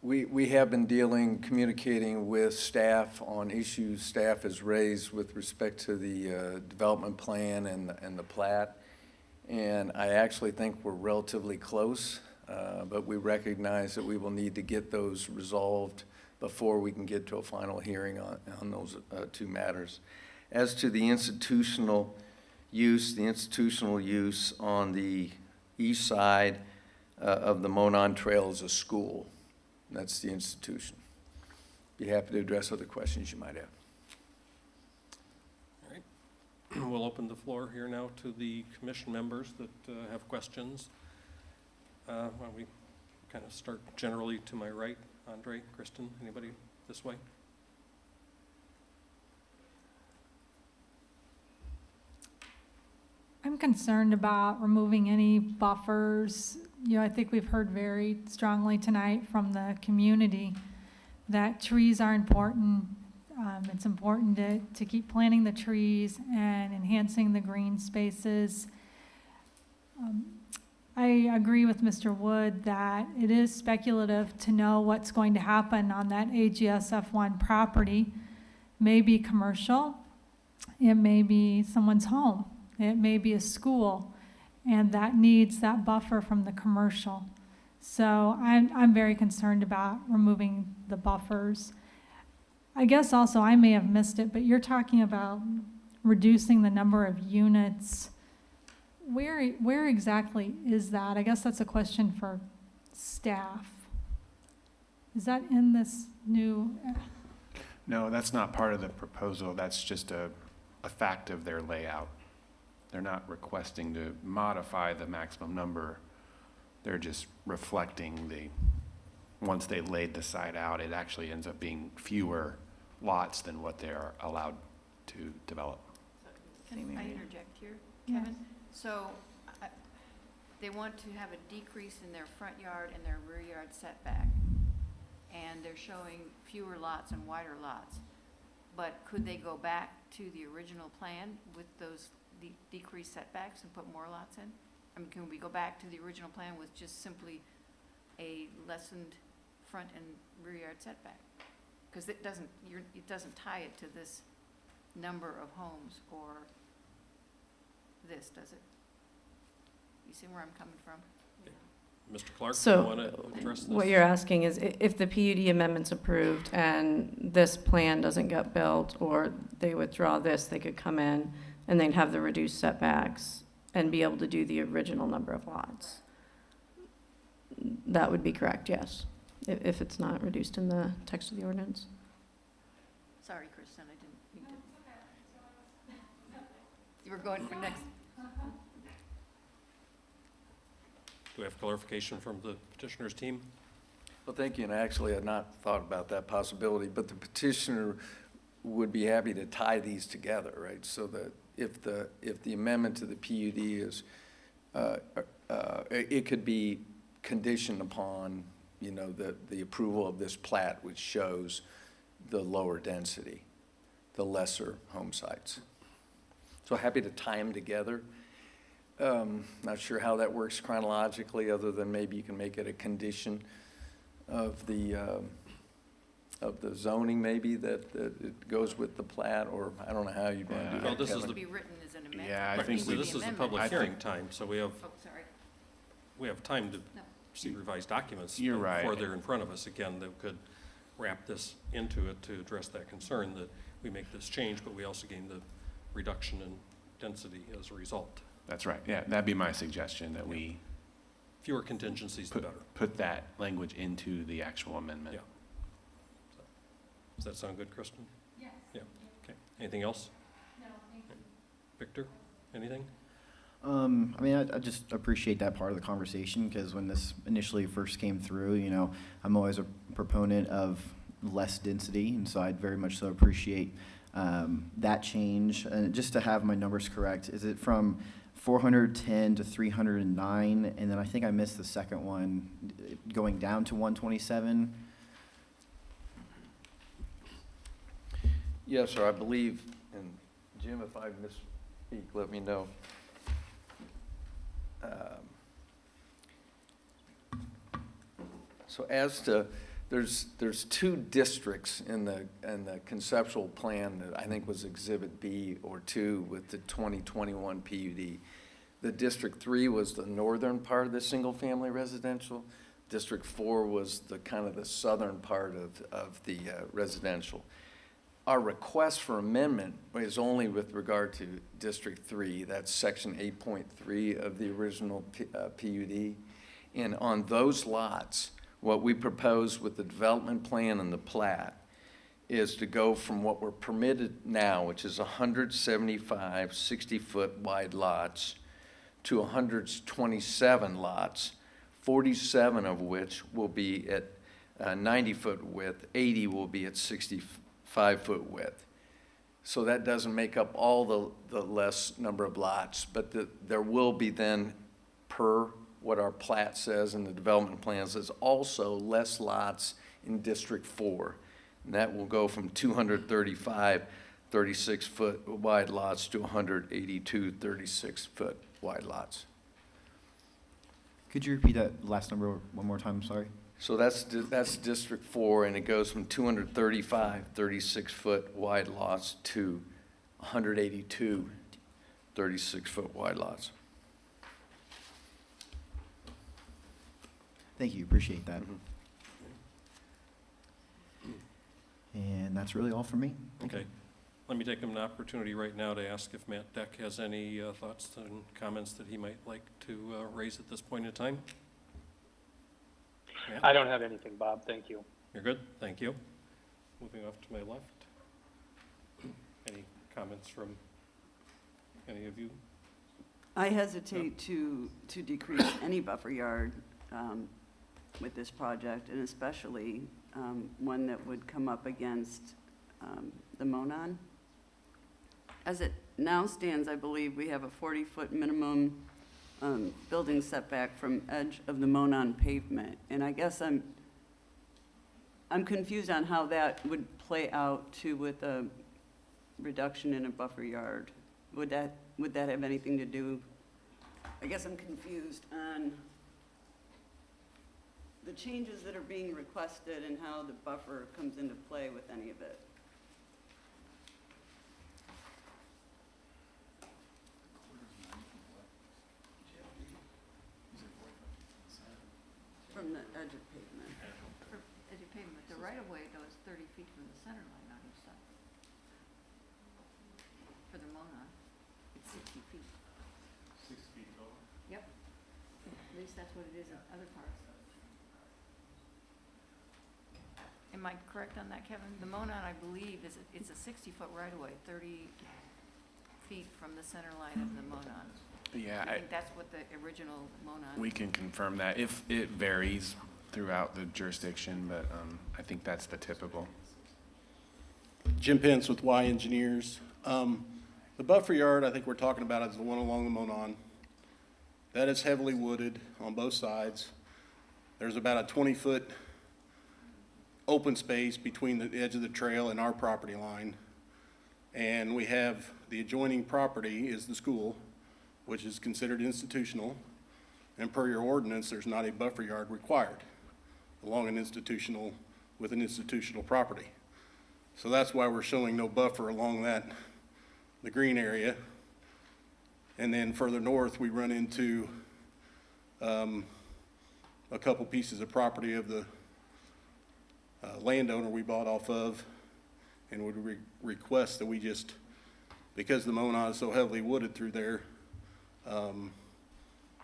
We have been communicating with staff on issues staff has raised with respect to the development plan and the plat. And I actually think we're relatively close, but we recognize that we will need to get those resolved before we can get to a final hearing on those two matters. As to the institutional use on the east side of the Monon Trail is a school. That's the institution. Be happy to address other questions you might have. All right. We'll open the floor here now to the commission members that have questions. Why don't we kind of start generally to my right? Andre, Kristen, anybody this way? I'm concerned about removing any buffers. You know, I think we've heard very strongly tonight from the community that trees are important. It's important to keep planting the trees and enhancing the green spaces. I agree with Mr. Wood that it is speculative to know what's going to happen on that AGSF1 property. It may be commercial, it may be someone's home, it may be a school, and that needs that buffer from the commercial. So I'm very concerned about removing the buffers. I guess also I may have missed it, but you're talking about reducing the number of units. Where exactly is that? I guess that's a question for staff. Is that in this new? No, that's not part of the proposal. That's just a fact of their layout. They're not requesting to modify the maximum number. They're just reflecting once they laid the site out, it actually ends up being fewer lots than what they're allowed to develop. Can I interject here, Kevin? So they want to have a decrease in their front yard and their rear yard setback, and they're showing fewer lots and wider lots. But could they go back to the original plan with those decreased setbacks and put more lots in? I mean, can we go back to the original plan with just simply a lessened front and rear yard setback? Because it doesn't tie it to this number of homes or this, does it? You see where I'm coming from? Mr. Clark, do you So want to address this? what you're asking is if the PUD amendment's approved and this plan doesn't get built, or they withdraw this, they could come in and they'd have the reduced setbacks and be able to do the original number of lots. That would be correct, yes, if it's not reduced in the text of the ordinance. Sorry, Kristen, I didn't mean to. You were going for next. Do we have clarification from the petitioner's team? Well, thank you, and I actually had not thought about that possibility, but the petitioner would be happy to tie these together, right? So that if the amendment to the PUD is, it could be conditioned upon, you know, the approval of this plat, which shows the lower density, the lesser home sites. So happy to tie them together. Not sure how that works chronologically, other than maybe you can make it a condition of the zoning, maybe that it goes with the plat, or I don't know how you'd want to do Well, that. this is Kevin. To be written as an amendment. Yeah, I Right, think so this is the public hearing time, so we have Oh, sorry. time to No. see revised documents. You're right. Before they're in front of us again, that could wrap this into it to address that concern that we make this change, but we also gain the reduction in density as a result. That's right. Yeah, that'd be my suggestion, that we fewer contingencies, the better. Put that language into the actual amendment. Yeah. Does that sound good, Kristen? Yes. Yeah, okay. Anything else? No, thank you. Victor, anything? I mean, I just appreciate that part of the conversation, because when this initially first came through, you know, I'm always a proponent of less density, and so I'd very much so appreciate that change. And just to have my numbers correct, is it from 410 to 309, and then I think I missed the second one, going down to 127? Yes, sir, I believe, and Jim, if I misspeak, let me know. So as to, there's two districts in the conceptual plan that I think was Exhibit B or 2 with the 2021 PUD. The District 3 was the northern part of the single-family residential. District 4 was the kind of the southern part of the residential. Our request for amendment is only with regard to District 3. That's Section 8.3 of the original PUD. And on those lots, what we propose with the development plan and the plat is to go from what we're permitted now, which is 175 60-foot wide lots, to 127 lots, 47 of which will be at 90-foot width, 80 will be at 65-foot width. So that doesn't make up all the less number of lots, but there will be then, per what our plat says and the development plan says, also less lots in District 4. And that will go from 235 36-foot wide lots to 182 36-foot wide lots. Could you repeat that last number one more time? Sorry. So that's District 4, and it goes from 235 36-foot wide lots to 182 36-foot wide lots. Thank you, appreciate that. And that's really all for me. Okay. Let me take an opportunity right now to ask if Matt Deck has any thoughts and comments that he might like to raise at this point in time. Matt? I don't have anything, Bob. Thank you. You're good? Thank you. Moving off to my left. Any comments from any of you? I hesitate to decrease any buffer yard with this project, and especially one that would come up against the Monon. As it now stands, I believe we have a 40-foot minimum building setback from edge of the Monon pavement, and I guess I'm confused on how that would play out too with a reduction in a buffer yard. Would that have anything to do? I guess I'm confused on the changes that are being requested and how the buffer comes into play with any of it. From the edge of pavement. Edge of pavement, the right-of-way goes 30 feet from the center line on each side. For the Monon, it's 60 feet. 6 feet total? Yep. At least that's what it is in other parts. Am I correct on that, Kevin? The Monon, I believe, it's a 60-foot right-of-way, 30 feet from the center line of the Monon. Yeah, I think that's what the original Monon. we can confirm that. If it varies throughout the jurisdiction, but I think that's the typical. Jim Pence with Y Engineers. The buffer yard I think we're talking about is the one along the Monon. That is heavily wooded on both sides. There's about a 20-foot open space between the edge of the trail and our property line. And we have the adjoining property is the school, which is considered institutional. And per your ordinance, there's not a buffer yard required along an institutional, with an institutional property. So that's why we're showing no buffer along the green area. And then further north, we run into a couple pieces of property of the landowner we bought off of, and would request that we just, because the Monon is so heavily wooded through there,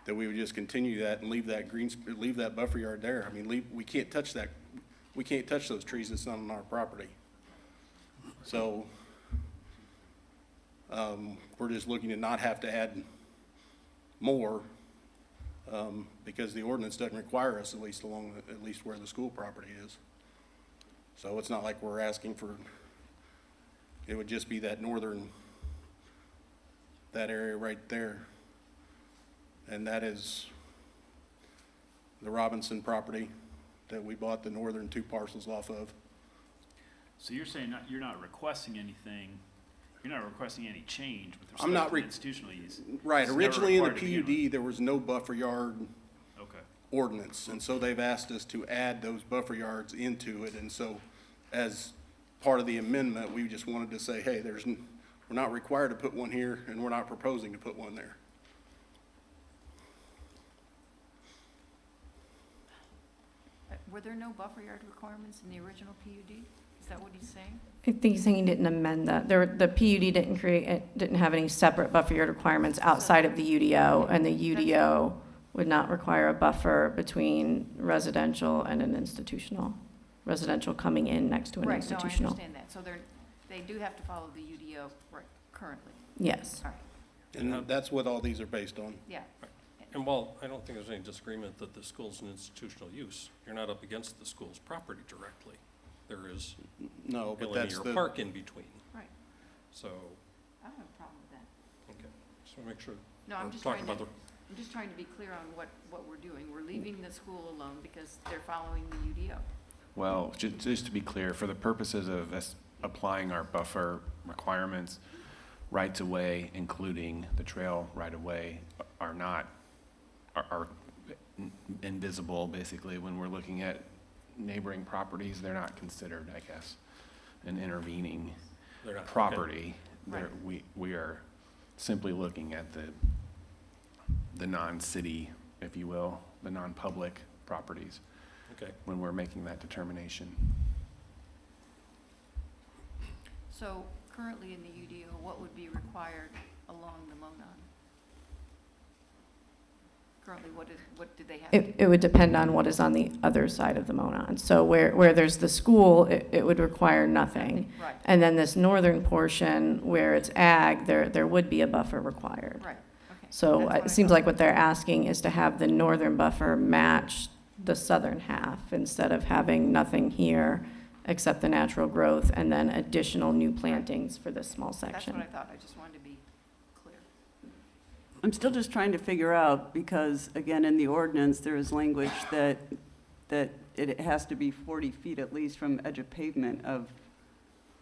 that we would just continue that and leave that buffer yard there. I mean, we can't touch that, we can't touch those trees, it's not on our property. So, we're just looking to not have to add more, because the ordinance doesn't require us, at least where the school property is. So it's not like we're asking for, it would just be that area right there. And that is the Robinson property that we bought the northern 2 parcels off of. So you're saying you're not requesting anything, you're not requesting any change with I'm not respect to institutional use? Right, It's never originally in the required to begin PUD, there was no buffer yard Okay. ordinance, and so they've asked us to add those buffer yards into it, and so as part of the amendment, we just wanted to say, hey, we're not required to put one here, and we're not proposing to put one there. Were there no buffer yard requirements in the original PUD? Is that what he's saying? I think he's saying he didn't amend that. The PUD didn't have any separate buffer yard requirements outside of the UDO, and the UDO would not require a buffer between residential and an institutional. Residential coming in next to an institutional. Right, no, I understand that. So they do have to follow the UDO currently? Yes. All right, And that's what all these are based on. yeah. And while I don't think there's any disagreement that the school's an institutional use, you're not up against the school's property directly. There is No, a but that's linear park in between. Right. So, I don't have a problem with that. okay, just want to make sure. No, I'm we're just talking trying to, about I'm just trying to be clear on what we're doing. We're leaving the school alone because they're following the UDO. Well, just to be clear, for the purposes of us applying our buffer requirements, rights-of-way, including the trail right-of-way, are invisible, basically, when we're looking at neighboring properties. They're not considered, I guess, an intervening They're not, okay. property. Right. We are simply looking at the non-city, if you will, the non-public properties Okay. when we're making that determination. So currently in the UDO, what would be required along the Monon? Currently, what do they have? It would depend on what is on the other side of the Monon. So where there's the school, it would require nothing. Right. And then this northern portion where it's ag, there would be a buffer required. Right, okay. So That's what I it seems thought. like what they're asking is to have the northern buffer match the southern half instead of having nothing here except the natural growth and then additional new plantings for this small That's section. what I thought. I just wanted to be clear. I'm still just trying to figure out, because again, in the ordinance, there is language that it has to be 40 feet at least from edge of pavement of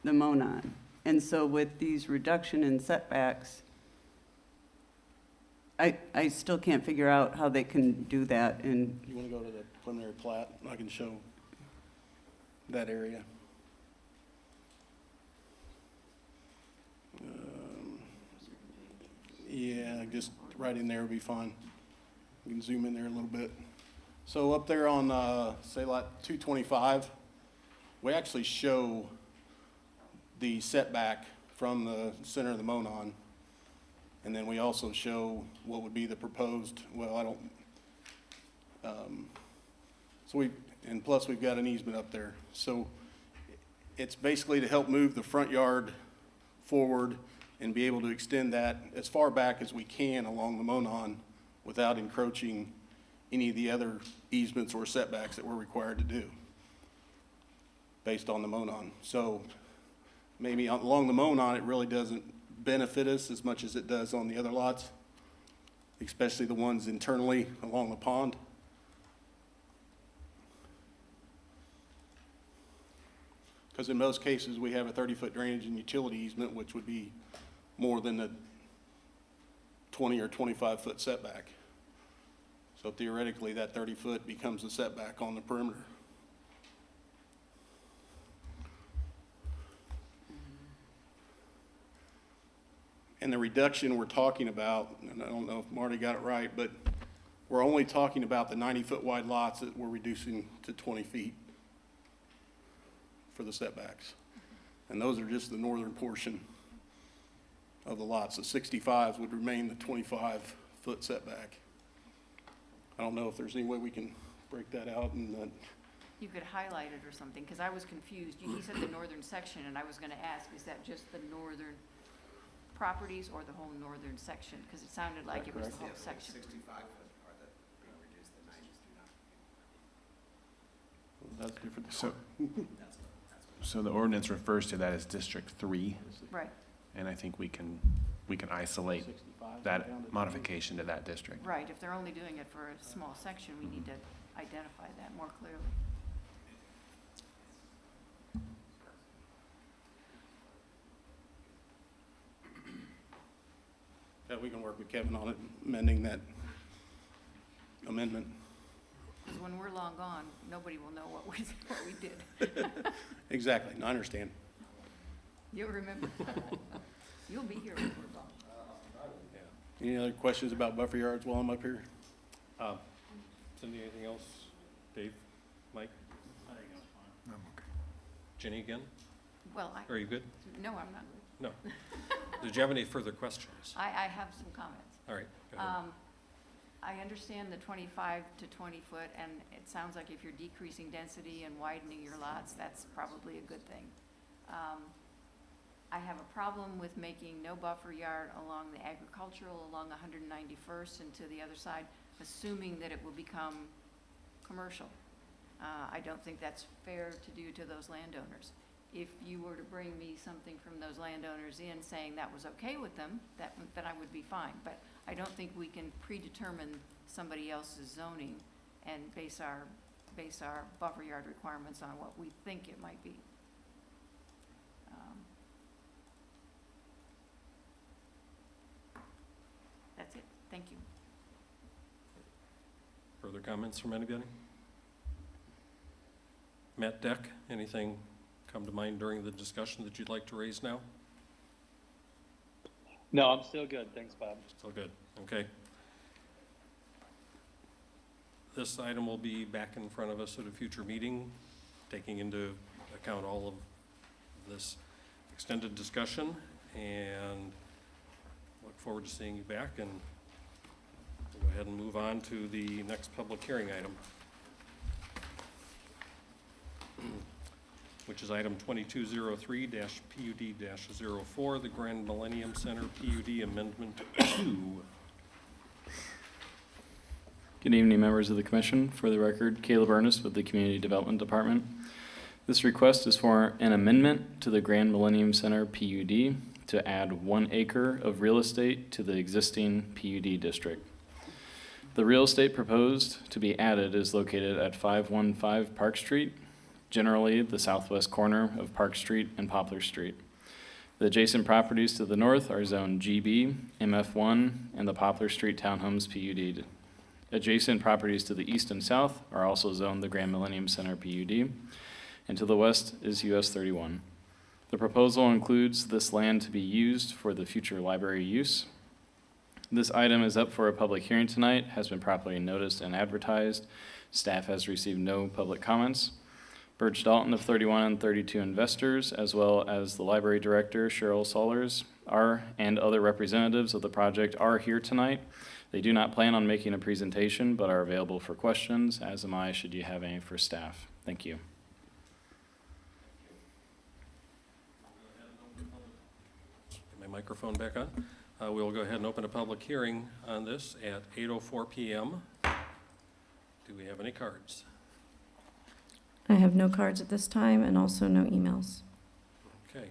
the Monon. And so with these reduction in setbacks, I still can't figure out how they can do that. And You want to go to the preliminary plat? I can show that area. Yeah, just right in there would be fine. You can zoom in there a little bit. So up there on, say lot 225, we actually show the setback from the center of the Monon. And then we also show what would be the proposed, and plus we've got an easement up there. So it's basically to help move the front yard forward and be able to extend that as far back as we can along the Monon without encroaching any of the other easements or setbacks that we're required to do based on the Monon. So maybe along the Monon, it really doesn't benefit us as much as it does on the other lots, especially the ones internally along the pond. Because in most cases, we have a 30-foot drainage and utility easement, which would be more than the 20 or 25-foot setback. So theoretically, that 30-foot becomes a setback on the perimeter. And the reduction we're talking about, and I don't know if Marty got it right, but we're only talking about the 90-foot wide lots that we're reducing to 20 feet for the setbacks. And those are just the northern portion of the lots. The 65s would remain the 25-foot setback. I don't know if there's any way we can break that out and You could highlight it or something, because I was confused. He said the northern section, and I was gonna ask, is that just the northern properties or the whole northern section? Because it sounded like it was the whole section. that's different. So the ordinance refers to that as District 3, Right, and I think we can isolate 65 down that to modification to that district. right. If they're only doing it for a small section, we need to identify that more clearly. Yeah, we can work with Kevin on it, amending that amendment. Because when we're long gone, nobody will know what we did. Exactly, I understand. You'll remember. You'll be here when we're gone. Any other questions about buffer yards while I'm up here? Cindy, anything else? Dave? Mike? I think that's fine. Jenny again? Well, Are you good? no, I'm not. No. Did you have any further questions? I have some comments. All right, go ahead. I understand the 25 to 20 foot, and it sounds like if you're decreasing density and widening your lots, that's probably a good thing. I have a problem with making no buffer yard along the agricultural, along 191st and to the other side, assuming that it will become commercial. I don't think that's fair to do to those landowners. If you were to bring me something from those landowners in saying that was okay with them, then I would be fine. But I don't think we can predetermine somebody else's zoning and base our buffer yard requirements on what we think it might be. That's it. Thank you. Further comments from anybody? Matt Deck, anything come to mind during the discussion that you'd like to raise now? No, I'm still good. Thanks, Bob. Still good, okay. This item will be back in front of us at a future meeting, taking into account all of this extended discussion, and look forward to seeing you back, and we'll go ahead and move on to the next public hearing item, which is item 2203-PUD-04, the Grand Millennium Center PUD Amendment 2. Good evening, members of the commission. For the record, Caleb Ernest with the Community Development Department. This request is for an amendment to the Grand Millennium Center PUD to add 1 acre of real estate to the existing PUD district. The real estate proposed to be added is located at 515 Park Street, generally the southwest corner of Park Street and Poplar Street. The adjacent properties to the north are Zone GB, MF1, and the Poplar Street Townhomes PUD. Adjacent properties to the east and south are also zoned the Grand Millennium Center PUD, and to the west is US 31. The proposal includes this land to be used for the future library use. This item is up for a public hearing tonight, has been properly noticed and advertised. Staff has received no public comments. Birch Dalton of 31 and 32 Investors, as well as the library director, Cheryl Sollers, and other representatives of the project are here tonight. They do not plan on making a presentation, but are available for questions, as am I, should you have any for staff. Thank you. Get my microphone back on. We'll go ahead and open a public hearing on this at 8:04 p.m. Do we have any cards? I have no cards at this time and also no emails. Okay.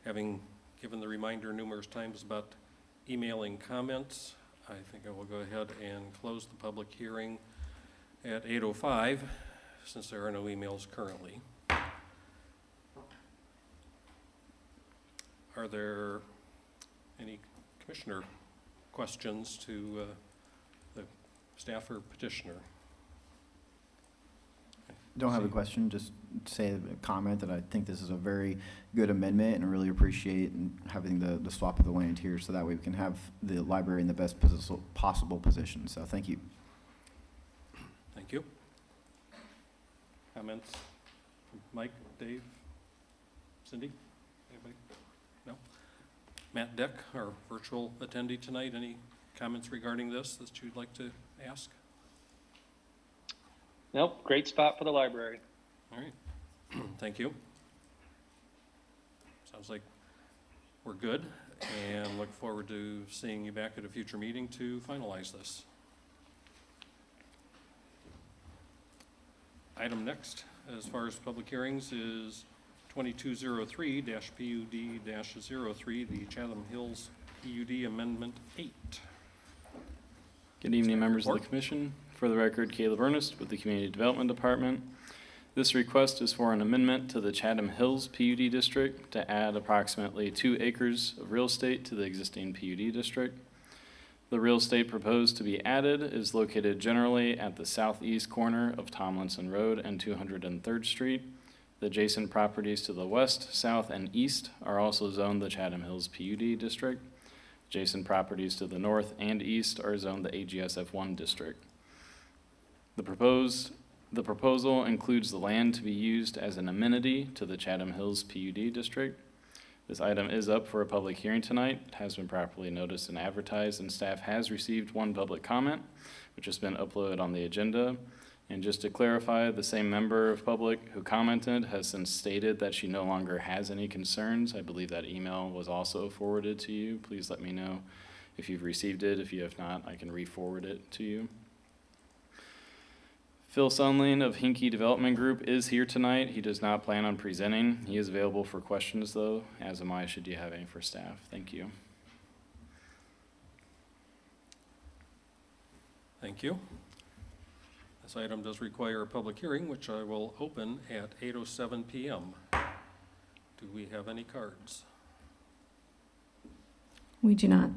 Having given the reminder numerous times about emailing comments, I think I will go ahead and close the public hearing at 8:05, since there are no emails currently. Are there any commissioner questions to the staff or petitioner? Don't have a question, just say a comment that I think this is a very good amendment and I really appreciate having the swap of the land here so that way we can have the library in the best possible position. So thank you. Thank you. Comments? Mike, Dave, Cindy? Anybody? No? Matt Deck, our virtual attendee tonight, any comments regarding this that you'd like to ask? Nope, great spot for the library. All right, thank you. Sounds like we're good, and look forward to seeing you back at a future meeting to finalize this. Item next, as far as public hearings, is 2203-PUD-03, the Chatham Hills PUD Amendment 8. Good evening, members of the commission. For the record, Caleb Ernest with the Community Development Department. This request is for an amendment to the Chatham Hills PUD district to add approximately 2 acres of real estate to the existing PUD district. The real estate proposed to be added is located generally at the southeast corner of Tomlinson Road and 203rd Street. The adjacent properties to the west, south, and east are also zoned the Chatham Hills PUD district. Adjacent properties to the north and east are zoned the AGSF1 district. The proposal includes the land to be used as an amenity to the Chatham Hills PUD district. This item is up for a public hearing tonight, has been properly noticed and advertised, and staff has received 1 public comment, which has been uploaded on the agenda. And just to clarify, the same member of public who commented has since stated that she no longer has any concerns. I believe that email was also forwarded to you. Please let me know if you've received it. If you have not, I can re-forward it to you. Phil Sunling of Hinkie Development Group is here tonight. He does not plan on presenting. He is available for questions, though, as am I, should you have any for staff. Thank you. Thank you. This item does require a public hearing, which I will open at 8:07 p.m. Do we have any cards? We do not.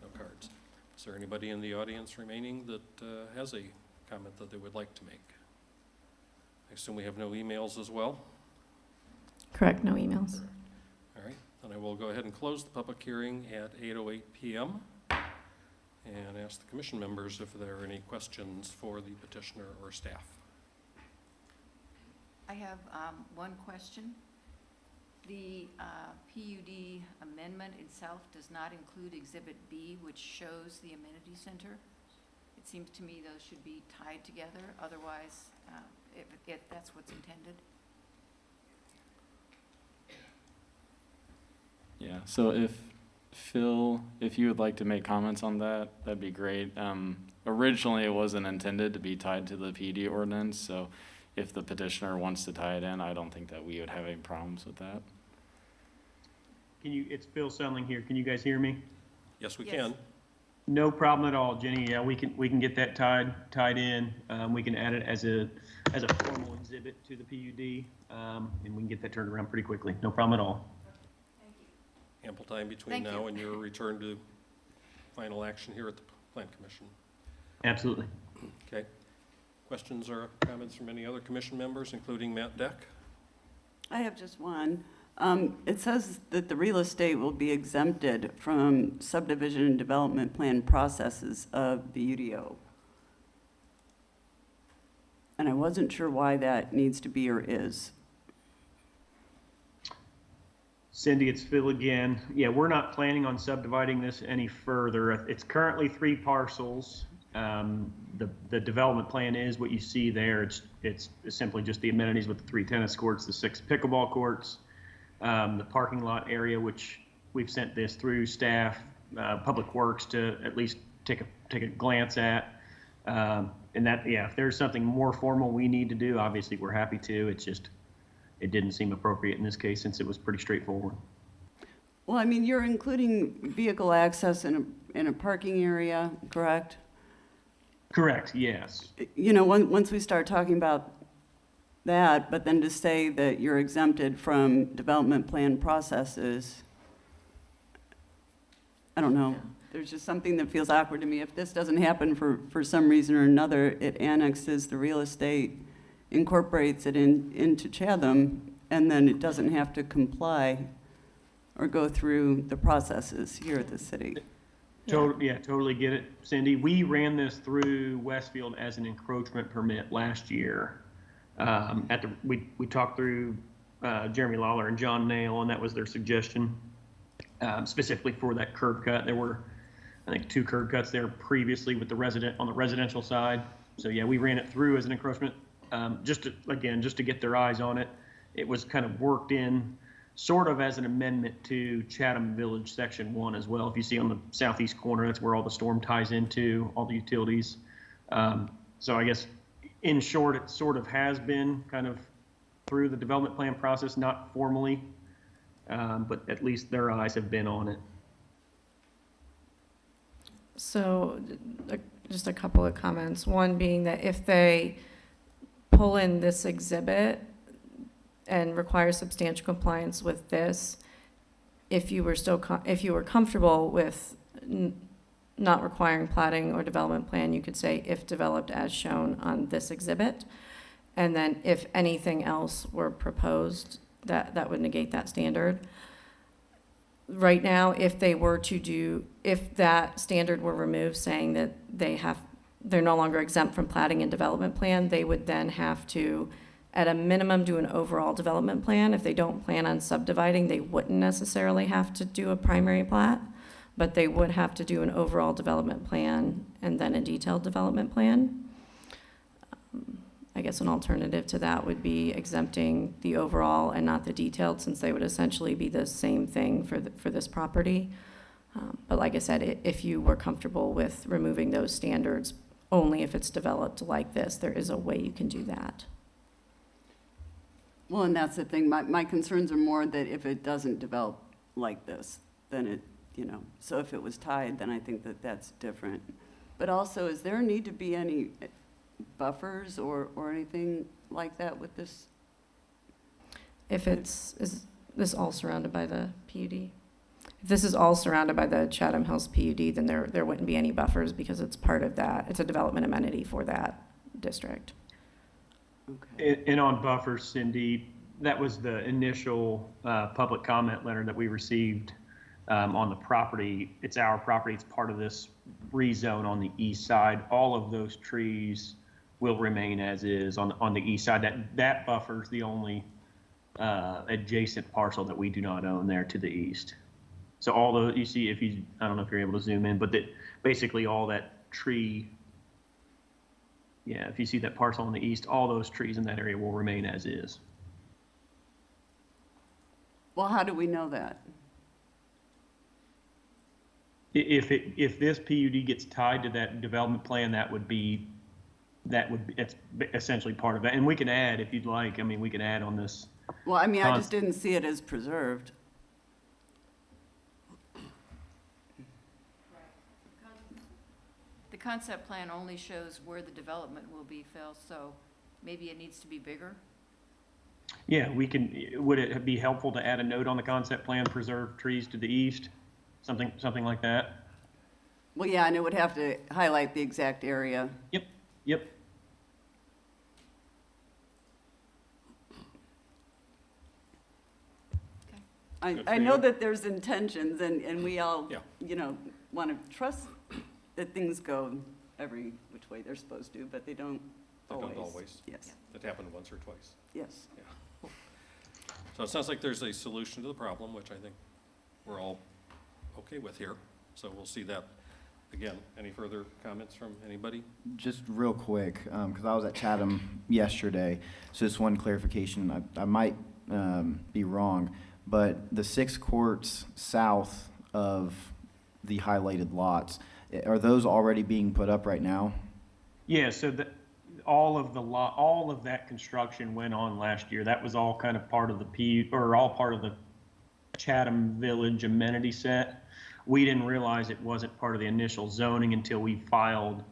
No cards. Is there anybody in the audience remaining that has a comment that they would like to make? I assume we have no emails as well? Correct, no emails. All right, then I will go ahead and close the public hearing at 8:08 p.m. and ask the commission members if there are any questions for the petitioner or staff. I have one question. The PUD amendment itself does not include Exhibit B, which shows the amenity center. It seems to me those should be tied together, otherwise, if that's what's intended. Yeah, so if Phil, if you would like to make comments on that, that'd be great. Originally, it wasn't intended to be tied to the PUD ordinance, so if the petitioner wants to tie it in, I don't think that we would have any problems with that. It's Phil Sunling here. Can you guys hear me? Yes, we can. No problem at all, Jenny. Yeah, we can get that tied in. We can add it as a formal exhibit to the PUD, and we can get that turned around pretty quickly. No problem at all. Ample time between now and your return to final action here at the Plan Commission. Absolutely. Okay. Questions or comments from any other commission members, including Matt Deck? I have just one. It says that the real estate will be exempted from subdivision and development plan processes of the UDO. And I wasn't sure why that needs to be or is. Cindy, it's Phil again. Yeah, we're not planning on subdividing this any further. It's currently 3 parcels. The development plan is what you see there. It's simply just the amenities with the 3 tennis courts, the 6 pickleball courts, the parking lot area, which we've sent this through staff, Public Works to at least take a glance at. And that, yeah, if there's something more formal we need to do, obviously we're happy to. It's just, it didn't seem appropriate in this case since it was pretty straightforward. Well, I mean, you're including vehicle access in a parking area, correct? Correct, yes. You know, once we start talking about that, but then to say that you're exempted from development plan processes, I don't know. There's just something that feels awkward to me. If this doesn't happen for some reason or another, it annexes the real estate, incorporates it into Chatham, and then it doesn't have to comply or go through the processes here at the city. Yeah, totally get it, Cindy. We ran this through Westfield as an encroachment permit last year. We talked through Jeremy Lawler and John Nail, and that was their suggestion, specifically for that curb cut. There were I think 2 curb cuts there previously with on the residential side. So yeah, we ran it through as an encroachment, just to get their eyes on it. It was kind of worked in sort of as an amendment to Chatham Village Section 1 as well. If you see on the southeast corner, that's where all the storm ties into, all the utilities. So I guess in short, it sort of has been kind of through the development plan process, not formally, but at least their eyes have been on it. So just a couple of comments. One being that if they pull in this exhibit and require substantial compliance with this, if you were comfortable with not requiring plating or development plan, you could say if developed as shown on this exhibit. And then if anything else were proposed, that would negate that standard. Right now, if that standard were removed, saying that they're no longer exempt from plating and development plan, they would then have to, at a minimum, do an overall development plan. If they don't plan on subdividing, they wouldn't necessarily have to do a primary plat, but they would have to do an overall development plan and then a detailed development plan. I guess an alternative to that would be exempting the overall and not the detailed, since they would essentially be the same thing for this property. But like I said, if you were comfortable with removing those standards, only if it's developed like this, there is a way you can do that. Well, and that's the thing. My concerns are more that if it doesn't develop like this, then it, so if it was tied, then I think that that's different. But also, is there a need to be any buffers or anything like that with this? If is this all surrounded by the PUD? If this is all surrounded by the Chatham Hills PUD, then there wouldn't be any buffers because it's part of that. It's a development amenity for that district. Okay. And on buffers, Cindy, that was the initial public comment letter that we received on the property. It's our property. It's part of this rezone on the east side. All of those trees will remain as is on the east side. That buffer's the only adjacent parcel that we do not own there to the east. So all those you see, I don't know if you're able to zoom in, but basically all that tree. Yeah, if you see that parcel on the east, all those trees in that area will remain as is. Well, how do we know that? If this PUD gets tied to that development plan, it's essentially part of it. And we can add, if you'd like, we can add on this. Well, I just didn't see it as preserved. The concept plan only shows where the development will be, Phil, so maybe it needs to be bigger. Yeah, would it be helpful to add a note on the concept plan, preserve trees to the east? Something like that? Well, yeah, and it would have to highlight the exact area. Yep. I know that there's intentions and we all, want to trust that things go every which way they're supposed to, but they don't always. They don't always. Yes. That happened once or twice. Yes. Yeah. So it sounds like there's a solution to the problem, which I think we're all okay with here. So we'll see that. Again, any further comments from anybody? Just real quick, because I was at Chatham yesterday, so just one clarification. I might be wrong, but the 6 courts south of the highlighted lots, are those already being put up right now? Yeah, so all of that construction went on last year. That was all kind of part of all part of the Chatham Village amenity set. We didn't realize it wasn't part of the initial zoning until we filed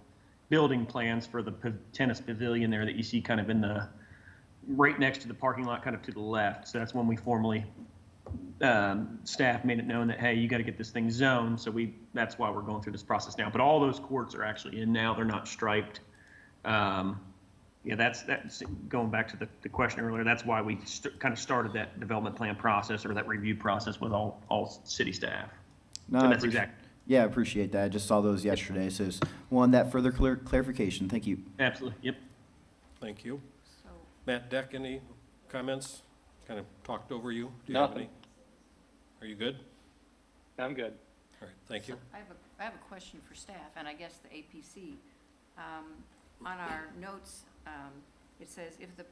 building plans for the tennis pavilion there that you see kind of right next to the parking lot, kind of to the left. So that's when we formally, staff made it known that, hey, you got to get this thing zoned. So that's why we're going through this process now. But all those courts are actually in now. They're not striped. That's going back to the question earlier. That's why we kind of started that development plan process or that review process with all city staff. No, So that's exact. Yeah, I appreciate that. I just saw those yesterday, so just wanted that further clarification. Thank you. Absolutely. Yep. Thank you. So, Matt Deck, any comments? Kind of talked over you. Do you have any? Are you good? I'm good. All right, thank you. I have a question for staff, and I guess the APC. On our notes, it says, if the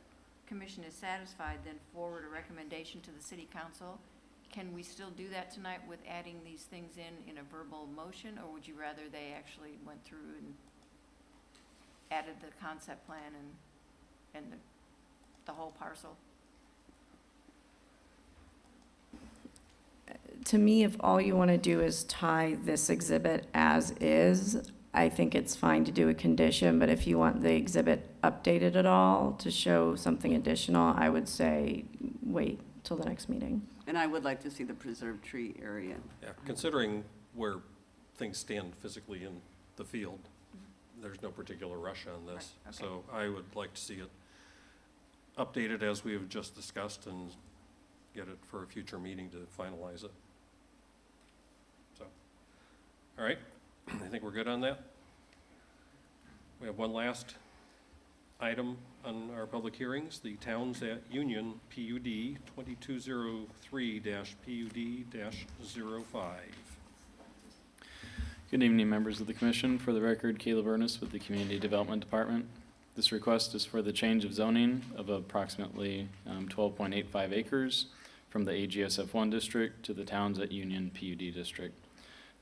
commission is satisfied, then forward a recommendation to the city council. Can we still do that tonight with adding these things in a verbal motion, or would you rather they actually went through and added the concept plan and the whole parcel? To me, if all you want to do is tie this exhibit as is, I think it's fine to do a condition, but if you want the exhibit updated at all to show something additional, I would say wait till the next meeting. And I would like to see the preserved tree area. Yeah, considering where things stand physically in the field, there's no particular rush on this. Right, okay. So I would like to see it updated as we have just discussed and get it for a future meeting to finalize it. So, all right, I think we're good on that. We have one last item on our public hearings, the Towns at Union PUD 2203-PUD-05. Good evening, members of the commission. For the record, Caleb Ernest with the Community Development Department. This request is for the change of zoning of approximately 12.85 acres from the AGSF1 district to the Towns at Union PUD district.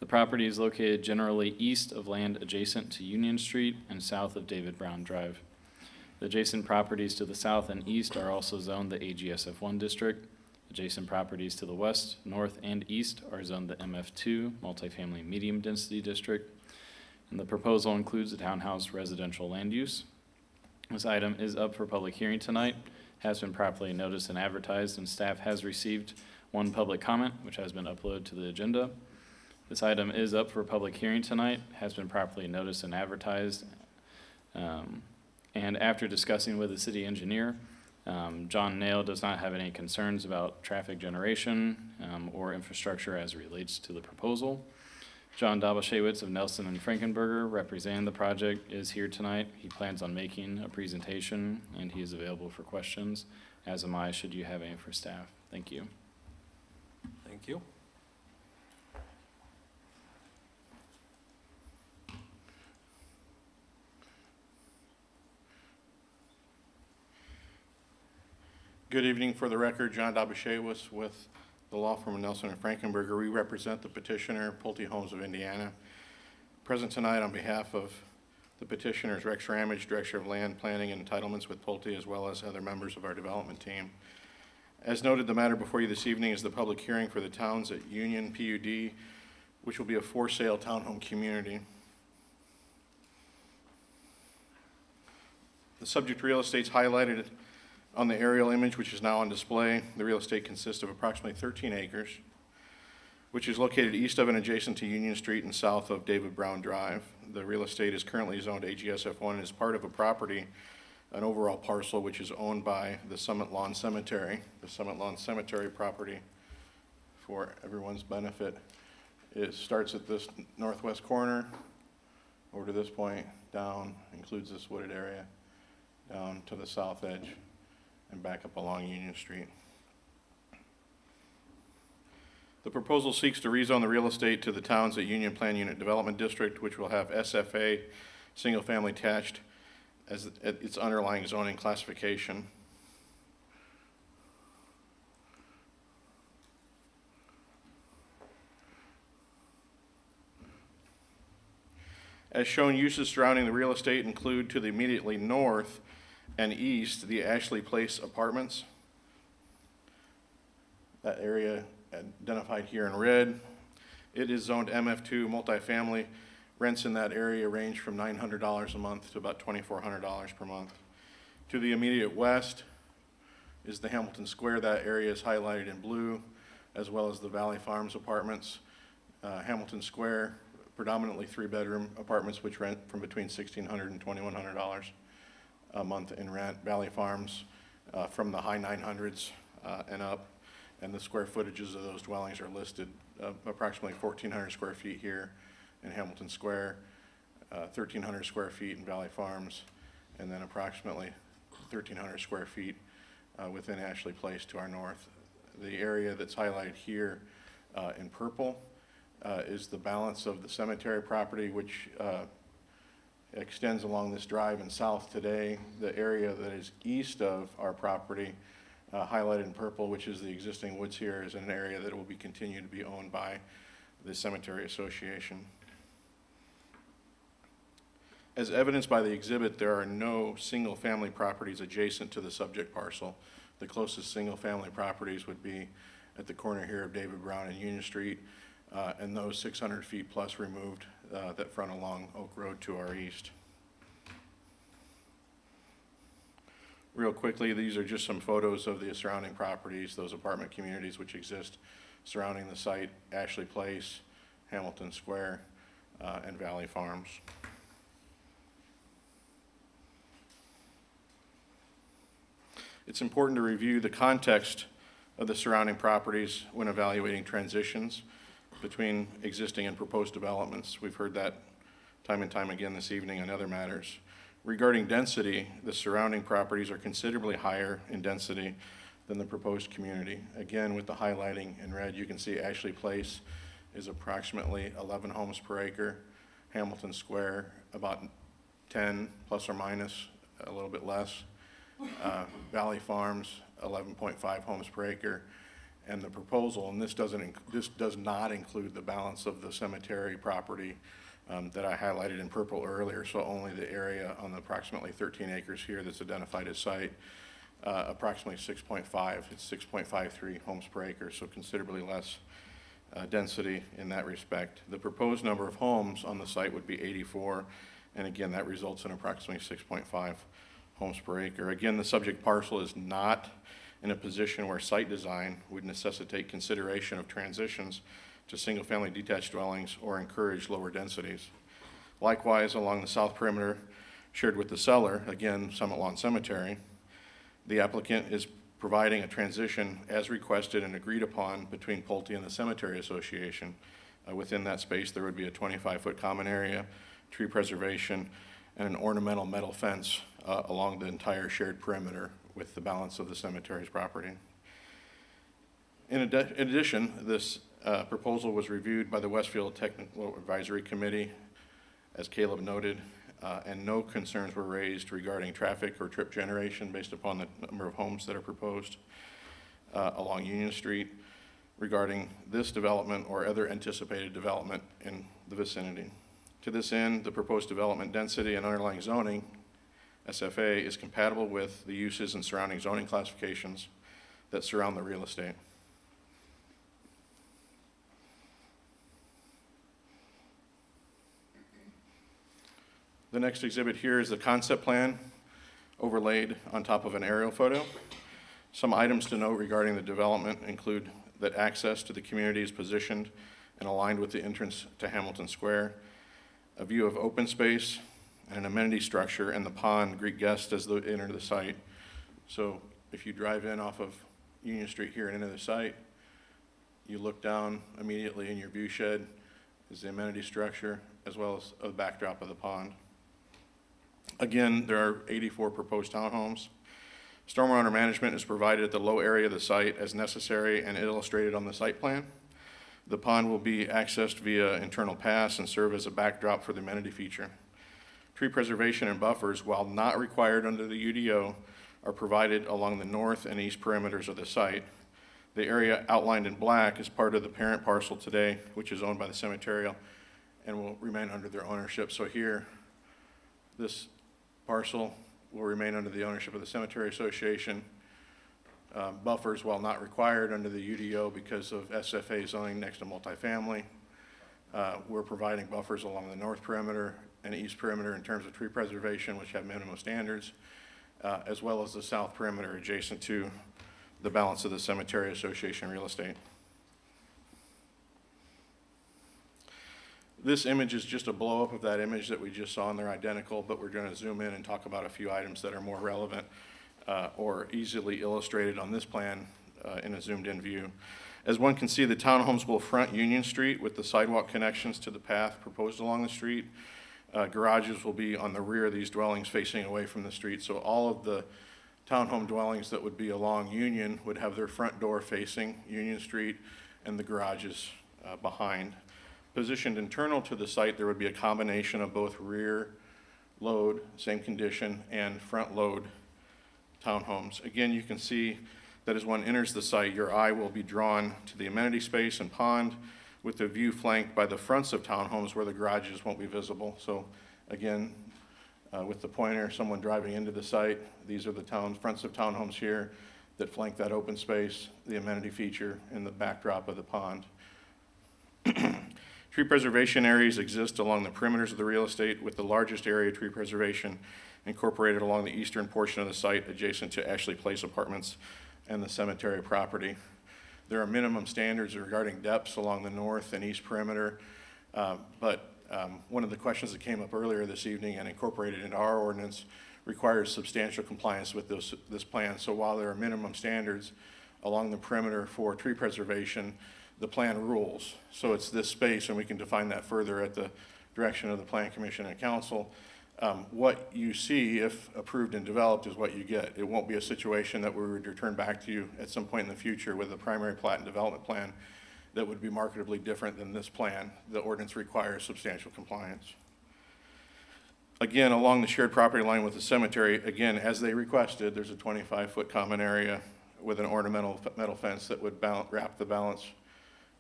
The property is located generally east of land adjacent to Union Street and south of David Brown Drive. The adjacent properties to the south and east are also zoned the AGSF1 district. Adjacent properties to the west, north, and east are zoned the MF2 multifamily medium density district. And the proposal includes a townhouse residential land use. This item is up for public hearing tonight, has been properly noticed and advertised, and staff has received one public comment, which has been uploaded to the agenda. This item is up for public hearing tonight, has been properly noticed and advertised. And after discussing with the city engineer, John Nail does not have any concerns about traffic generation or infrastructure as it relates to the proposal. John Dobashewitz of Nelson and Frankenberger, representing the project, is here tonight. He plans on making a presentation, and he is available for questions, as am I, should you have any for staff. Thank you. Thank you. Good evening. For the record, John Dobashewitz with the law firm of Nelson and Frankenberger. We represent the petitioner, Pulte Homes of Indiana. Present tonight on behalf of the petitioners, Rex Ramage, Director of Land Planning and Entitlements with Pulte, as well as other members of our development team. As noted, the matter before you this evening is the public hearing for the Towns at Union PUD, which will be a for-sale townhome community. The subject real estate is highlighted on the aerial image, which is now on display. The real estate consists of approximately 13 acres, which is located east of and adjacent to Union Street and south of David Brown Drive. The real estate is currently zoned AGSF1 and is part of a property, an overall parcel, which is owned by the Summit Lawn Cemetery. The Summit Lawn Cemetery property, for everyone's benefit, it starts at this northwest corner, over to this point, down, includes this wooded area, down to the south edge, and back up along Union Street. The proposal seeks to rezone the real estate to the Towns at Union Plan Unit Development District, which will have SFA, single family attached, as its underlying zoning classification. As shown, uses surrounding the real estate include to the immediately north and east, the Ashley Place Apartments. That area identified here in red. It is zoned MF2 multifamily. Rents in that area range from $900 a month to about $2,400 per month. To the immediate west is the Hamilton Square. That area is highlighted in blue, as well as the Valley Farms Apartments. Hamilton Square, predominantly 3-bedroom apartments, which rent from between $1,600 and $2,100 a month in rent. Valley Farms from the high 900s and up, and the square footages of those dwellings are listed approximately 1,400 square feet here in Hamilton Square, 1,300 square feet in Valley Farms, and then approximately 1,300 square feet within Ashley Place to our north. The area that's highlighted here in purple is the balance of the cemetery property, which extends along this drive and south today. The area that is east of our property, highlighted in purple, which is the existing woods here, is an area that will be continued to be owned by the Cemetery Association. As evidenced by the exhibit, there are no single-family properties adjacent to the subject parcel. The closest single-family properties would be at the corner here of David Brown and Union Street, and those 600 feet plus removed that front along Oak Road to our east. Real quickly, these are just some photos of the surrounding properties, those apartment communities which exist surrounding the site: Ashley Place, Hamilton Square, and Valley Farms. It's important to review the context of the surrounding properties when evaluating transitions between existing and proposed developments. We've heard that time and time again this evening on other matters. Regarding density, the surrounding properties are considerably higher in density than the proposed community. Again, with the highlighting in red, you can see Ashley Place is approximately 11 homes per acre. Hamilton Square, about 10 plus or minus, a little bit less. Valley Farms, 11.5 homes per acre. And the proposal, and this does not include the balance of the cemetery property that I highlighted in purple earlier, so only the area on the approximately 13 acres here that's identified as site, approximately 6.5. It's 6.53 homes per acre, so considerably less density in that respect. The proposed number of homes on the site would be 84, and again, that results in approximately 6.5 homes per acre. Again, the subject parcel is not in a position where site design would necessitate consideration of transitions to single-family detached dwellings or encourage lower densities. Likewise, along the south perimeter shared with the seller, again, Summit Lawn Cemetery, the applicant is providing a transition as requested and agreed upon between Pulte and the Cemetery Association. Within that space, there would be a 25-foot common area, tree preservation, and an ornamental metal fence along the entire shared perimeter with the balance of the cemetery's property. In addition, this proposal was reviewed by the Westfield Technical Advisory Committee, as Caleb noted, and no concerns were raised regarding traffic or trip generation based upon the number of homes that are proposed along Union Street regarding this development or other anticipated development in the vicinity. To this end, the proposed development density and underlying zoning, SFA, is compatible with the uses and surrounding zoning classifications that surround the real estate. The next exhibit here is the concept plan overlaid on top of an aerial photo. Some items to note regarding the development include that access to the community is positioned and aligned with the entrance to Hamilton Square, a view of open space, and an amenity structure, and the pond greet guests as they enter the site. So if you drive in off of Union Street here and into the site, you look down immediately in your view shed is the amenity structure as well as a backdrop of the pond. Again, there are 84 proposed townhomes. Stormwater management is provided at the low area of the site as necessary and illustrated on the site plan. The pond will be accessed via internal paths and serve as a backdrop for the amenity feature. Tree preservation and buffers, while not required under the UDO, are provided along the north and east perimeters of the site. The area outlined in black is part of the parent parcel today, which is owned by the cemetery and will remain under their ownership. So here, this parcel will remain under the ownership of the Cemetery Association. Buffers, while not required under the UDO because of SFA zoning next to multifamily, we're providing buffers along the north perimeter and east perimeter in terms of tree preservation, which have minimum standards, as well as the south perimeter adjacent to the balance of the Cemetery Association real estate. This image is just a blow-up of that image that we just saw, and they're identical, but we're going to zoom in and talk about a few items that are more relevant or easily illustrated on this plan in a zoomed-in view. As one can see, the townhomes will front Union Street with the sidewalk connections to the path proposed along the street. Garages will be on the rear of these dwellings facing away from the street, so all of the townhome dwellings that would be along Union would have their front door facing Union Street and the garages behind. Positioned internal to the site, there would be a combination of both rear load, same condition, and front load townhomes. Again, you can see that as one enters the site, your eye will be drawn to the amenity space and pond, with the view flanked by the fronts of townhomes where the garages won't be visible. So again, with the pointer, someone driving into the site, these are the fronts of townhomes here that flank that open space, the amenity feature, and the backdrop of the pond. Tree preservation areas exist along the perimeters of the real estate, with the largest area tree preservation incorporated along the eastern portion of the site adjacent to Ashley Place Apartments and the cemetery property. There are minimum standards regarding depths along the north and east perimeter, but one of the questions that came up earlier this evening and incorporated into our ordinance requires substantial compliance with this plan. So while there are minimum standards along the perimeter for tree preservation, the plan rules. So it's this space, and we can define that further at the direction of the Plan Commission and Council. What you see, if approved and developed, is what you get. It won't be a situation that we would return back to you at some point in the future with a primary plat and development plan that would be marketably different than this plan. The ordinance requires substantial compliance. Again, along the shared property line with the cemetery, again, as they requested, there's a 25-foot common area with an ornamental metal fence that would wrap the balance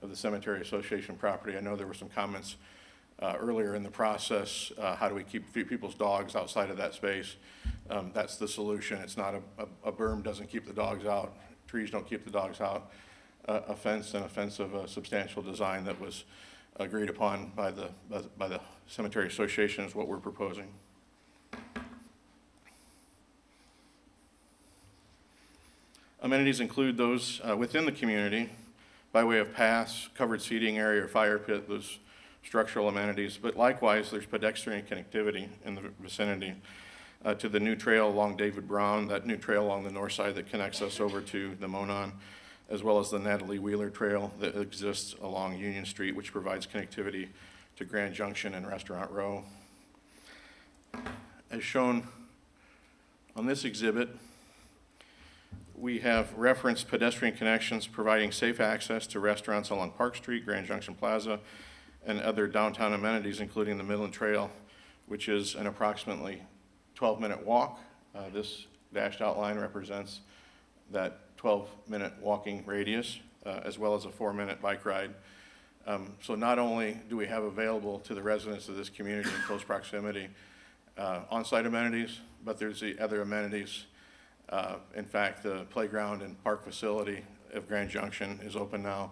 of the Cemetery Association property. I know there were some comments earlier in the process, how do we keep people's dogs outside of that space? That's the solution. It's not a berm doesn't keep the dogs out. Trees don't keep the dogs out. A fence, and a fence of a substantial design that was agreed upon by the Cemetery Association is what we're proposing. Amenities include those within the community by way of paths, covered seating area, or fire pit, those structural amenities, but likewise there's pedestrian connectivity in the vicinity to the new trail along David Brown, that new trail along the north side that connects us over to the Monon, as well as the Natalie Wheeler Trail that exists along Union Street, which provides connectivity to Grand Junction and Restaurant Row. As shown on this exhibit, we have referenced pedestrian connections providing safe access to restaurants along Park Street, Grand Junction Plaza, and other downtown amenities, including the Midland Trail, which is an approximately 12-minute walk. This dashed outline represents that 12-minute walking radius, as well as a 4-minute bike ride. So not only do we have available to the residents of this community in close proximity on-site amenities, but there's the other amenities. In fact, the playground and park facility of Grand Junction is open now,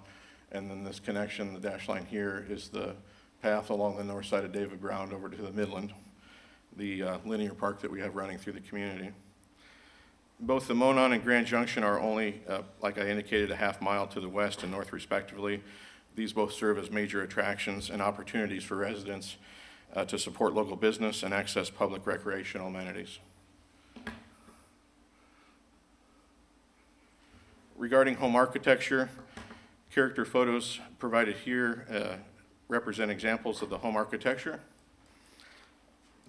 and then this connection, the dash line here, is the path along the north side of David Brown over to the Midland, the linear park that we have running through the community. Both the Monon and Grand Junction are only, like I indicated, a half mile to the west and north respectively. These both serve as major attractions and opportunities for residents to support local business and access public recreational amenities. Regarding home architecture, character photos provided here represent examples of the home architecture.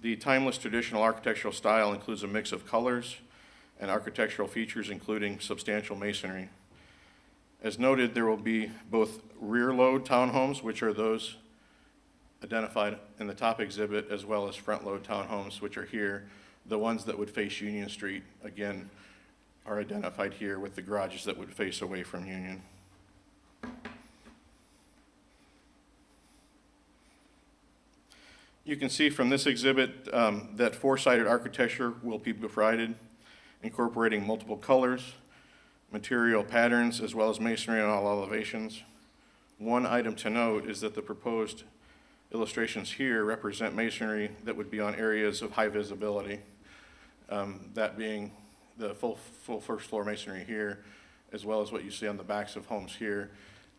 The timeless traditional architectural style includes a mix of colors and architectural features, including substantial masonry. As noted, there will be both rear load townhomes, which are those identified in the top exhibit, as well as front load townhomes, which are here. The ones that would face Union Street, again, are identified here with the garages that would face away from Union. You can see from this exhibit that four-sided architecture will be provided, incorporating multiple colors, material patterns, as well as masonry on all elevations. One item to note is that the proposed illustrations here represent masonry that would be on areas of high visibility, that being the full first floor masonry here, as well as what you see on the backs of homes here.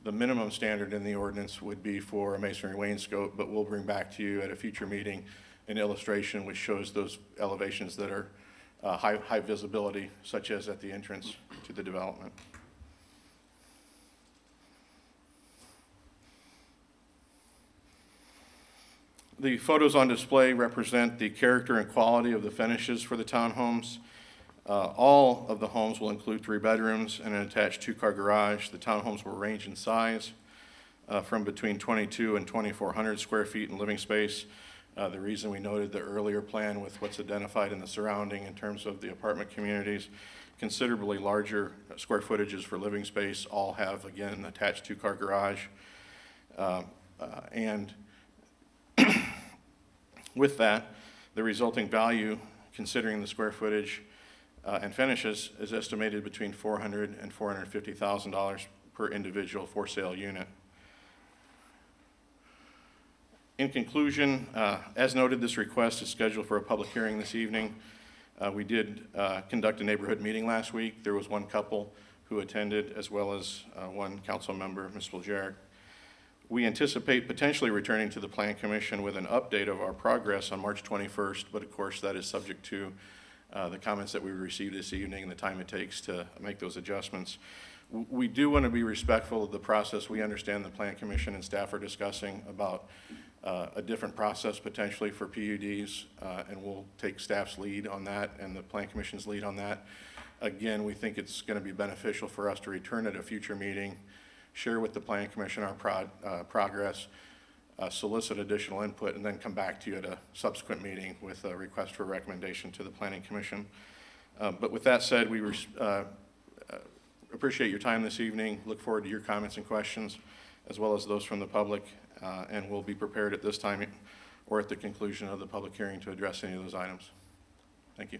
The minimum standard in the ordinance would be for a masonry wainscot, but we'll bring back to you at a future meeting an illustration which shows those elevations that are high visibility, such as at the entrance to the development. The photos on display represent the character and quality of the finishes for the townhomes. All of the homes will include 3 bedrooms and an attached 2-car garage. The townhomes will range in size from between 22 and 2,400 square feet in living space. The reason we noted the earlier plan with what's identified in the surrounding in terms of the apartment communities, considerably larger square footages for living space, all have, again, attached two-car garage. And with that, the resulting value, considering the square footage and finishes, is estimated between $400,000 and $450,000 per individual for sale unit. In conclusion, as noted, this request is scheduled for a public hearing this evening. We did conduct a neighborhood meeting last week. There was one couple who attended, as well as one council member, Ms. Buljarek. We anticipate potentially returning to the Plan Commission with an update of our progress on March 21st, but of course that is subject to the comments that we received this evening and the time it takes to make those adjustments. We do want to be respectful of the process. We understand the Plan Commission and staff are discussing about a different process potentially for PUDs, and we'll take staff's lead on that and the Plan Commission's lead on that. Again, we think it's going to be beneficial for us to return at a future meeting, share with the Plan Commission our progress, solicit additional input, and then come back to you at a subsequent meeting with a request for recommendation to the Planning Commission. But with that said, we appreciate your time this evening, look forward to your comments and questions, as well as those from the public, and we'll be prepared at this time or at the conclusion of the public hearing to address any of those items. Thank you.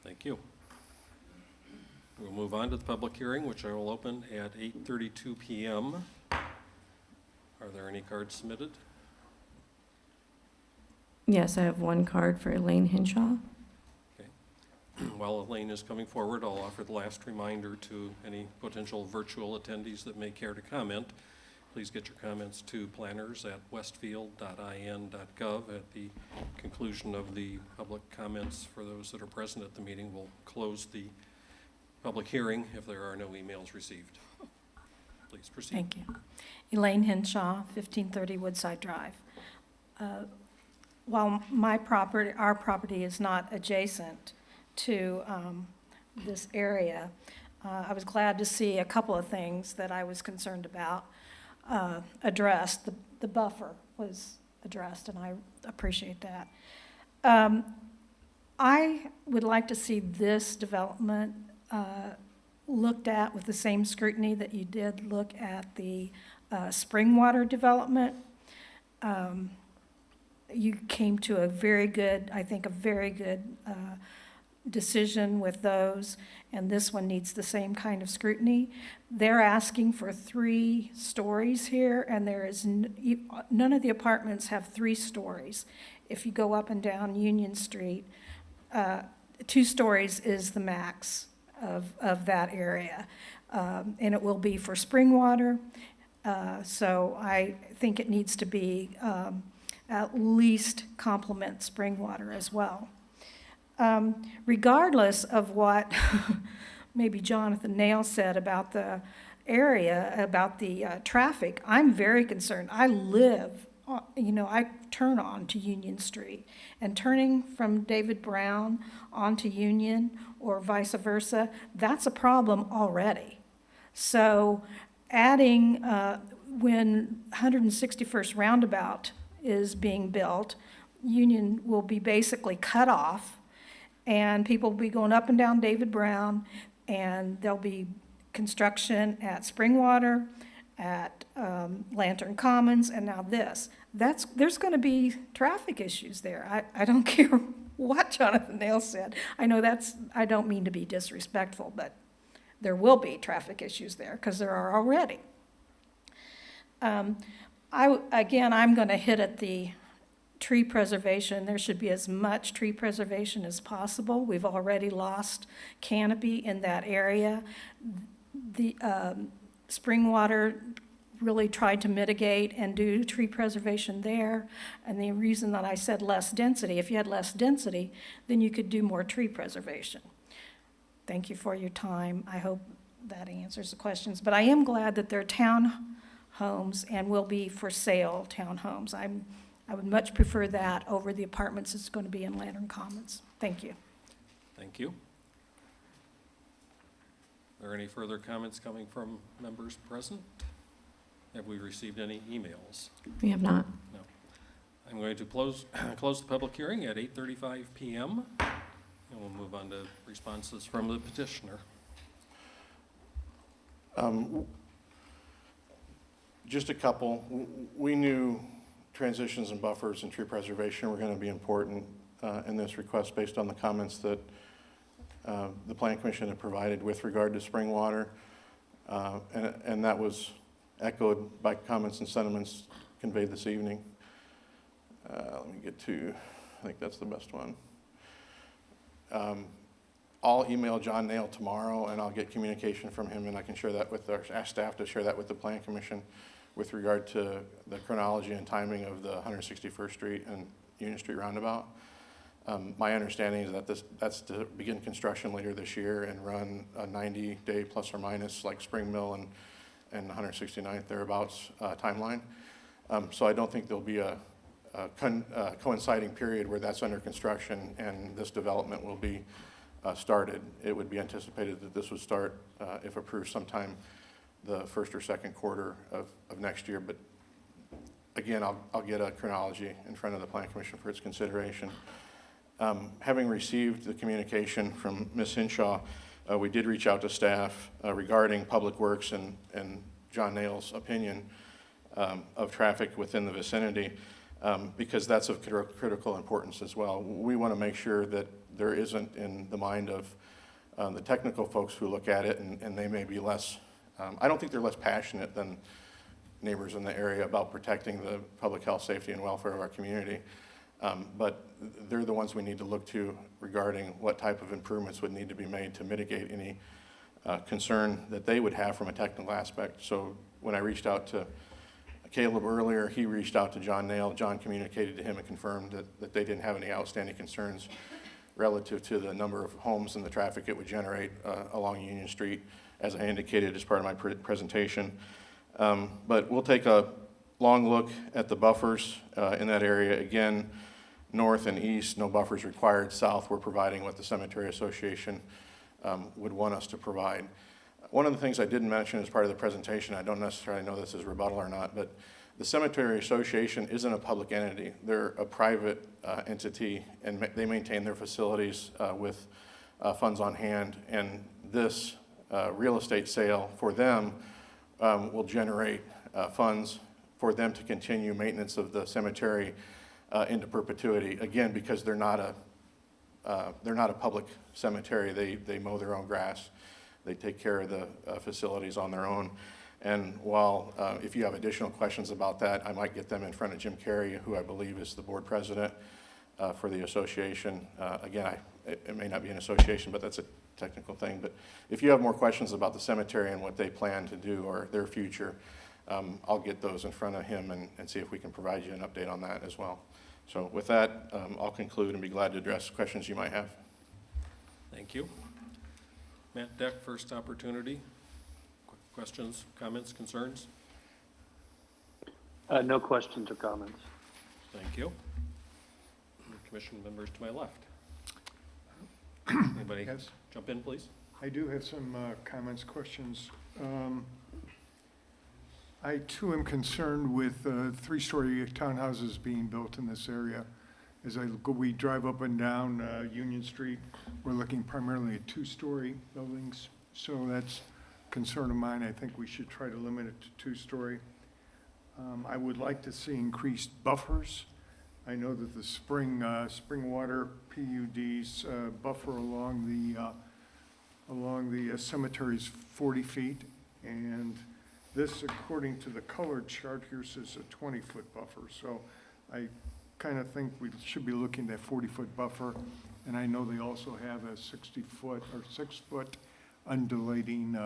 Thank you. We'll move on to the public hearing, which I will open at 8:32 p.m. Are there any cards submitted? Yes, I have one card for Elaine Hinshaw. Okay. While Elaine is coming forward, I'll offer the last reminder to any potential virtual attendees that may care to comment. Please get your comments to planners@westfield.in.gov. At the conclusion of the public comments for those that are present at the meeting, we'll close the public hearing if there are no emails received. Please proceed. Thank you. Elaine Henshaw, 1530 Woodside Drive. While our property is not adjacent to this area, I was glad to see a couple of things that I was concerned about addressed. The buffer was addressed, and I appreciate that. I would like to see this development looked at with the same scrutiny that you did look at the Springwater development. You came to a very good decision with those, and this one needs the same kind of scrutiny. They're asking for 3 stories here, and there is none of the apartments have 3 stories. If you go up and down Union Street, 2 stories is the max of that area, and it will be for Springwater. So I think it needs to be at least complement Springwater as well. Regardless of what maybe Jonathan Nail said about the area, about the traffic, I'm very concerned. I live, I turn on to Union Street, and turning from David Brown onto Union or vice versa, that's a problem already. So adding, when 161st Roundabout is being built, Union will be basically cut off, and people will be going up and down David Brown, and there'll be construction at Springwater, at Lantern Commons, and now this. There's going to be traffic issues there. I don't care what Jonathan Nail said. I don't mean to be disrespectful, but there will be traffic issues there because there are already. I'm going to hit at the tree preservation. There should be as much tree preservation as possible. We've already lost canopy in that area. The Springwater really tried to mitigate and do tree preservation there. And the reason that I said less density, if you had less density, then you could do more tree preservation. Thank you for your time. I hope that answers the questions. But I am glad that they're townhomes and will be for sale townhomes. I would much prefer that over the apartments that's going to be in Lantern Commons. Thank you. Thank you. Are there any further comments coming from members present? Have we received any emails? We have not. No. I'm going to close the public hearing at 8:35 PM, and we'll move on to responses from the petitioner. Just a couple. We knew transitions and buffers and tree preservation were going to be important in this request based on the comments that the Plan Commission had provided with regard to spring water. And that was echoed by comments and sentiments conveyed this evening. Let me get to, I think that's the best one. I'll email John Nail tomorrow, and I'll get communication from him, and I can share that with ask staff to share that with the Plan Commission with regard to the chronology and timing of the 161st Street and Union Street roundabout. My understanding is that that's to begin construction later this year and run a 90-day plus or minus, like Spring Mill and 169th thereabouts timeline. So I don't think there'll be a coinciding period where that's under construction and this development will be started. It would be anticipated that this would start, if approved, sometime the first or second quarter of next year. But again, I'll get a chronology in front of the Plan Commission for its consideration. Having received the communication from Ms. Hinshaw, we did reach out to staff regarding Public Works and John Nail's opinion of traffic within the vicinity, because that's of critical importance as well. We want to make sure that there isn't in the mind of the technical folks who look at it, and they may be less, I don't think they're less passionate than neighbors in the area about protecting the public health, safety, and welfare of our community. But they're the ones we need to look to regarding what type of improvements would need to be made to mitigate any concern that they would have from a technical aspect. So when I reached out to Caleb earlier, he reached out to John Nail. John communicated to him and confirmed that they didn't have any outstanding concerns relative to the number of homes and the traffic it would generate along Union Street, as I indicated as part of my presentation. But we'll take a long look at the buffers in that area. Again, north and east, no buffers required. South, we're providing what the Cemetery Association would want us to provide. One of the things I didn't mention as part of the presentation, I don't necessarily know this is rebuttal or not, but the Cemetery Association isn't a public entity. They're a private entity, and they maintain their facilities with funds on hand. And this real estate sale for them will generate funds for them to continue maintenance of the cemetery into perpetuity. Again, because they're not a public cemetery. They mow their own grass. They take care of the facilities on their own. And while if you have additional questions about that, I might get them in front of Jim Carey, who I believe is the board president for the association. Again, it may not be an association, but that's a technical thing. But if you have more questions about the cemetery and what they plan to do or their future, I'll get those in front of him and see if we can provide you an update on that as well. So with that, I'll conclude and be glad to address questions you might have. Thank you. Matt Deck, first opportunity. Questions, comments, concerns? No questions or comments. Thank you. Commission members to my left. Anybody Yes. jump in, please? I do have some comments, questions. I too am concerned with three-story townhouses being built in this area. As we drive up and down Union Street, we're looking primarily at two-story buildings. So that's a concern of mine. I think we should try to limit it to two-story. I would like to see increased buffers. I know that the spring water PUDs buffer along the cemeteries 40 feet, and this, according to the colored chart here, says a 20-foot buffer. So I kind of think we should be looking at 40-foot buffer, and I know they also have a 60-foot or 6-foot undulating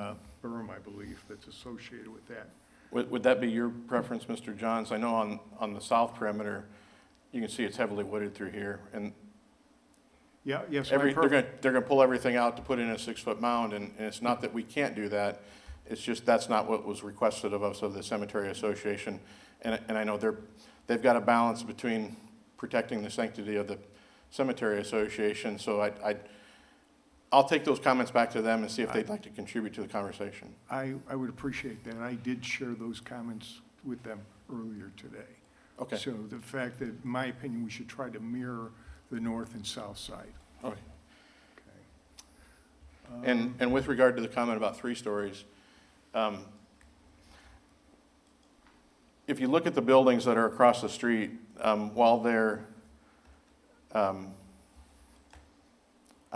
berm, I believe, that's associated with that. Would that be your preference, Mr. Johns? I know on the south perimeter, you can see it's heavily wooded through here, and yeah, yes, they're going to pull everything out to put in a 6-foot mound, and it's not that we can't do that. It's just that's not what was requested of us of the Cemetery Association, and I know they've got a balance between protecting the sanctity of the Cemetery Association. So I'll take those comments back to them and see if they'd like to contribute to the conversation. I would appreciate that. I did share those comments with them earlier today. Okay. So the fact that, in my opinion, we should try to mirror the north and south side. Okay. Okay. And with regard to the comment about 3 stories, if you look at the buildings that are across the street, while they're, I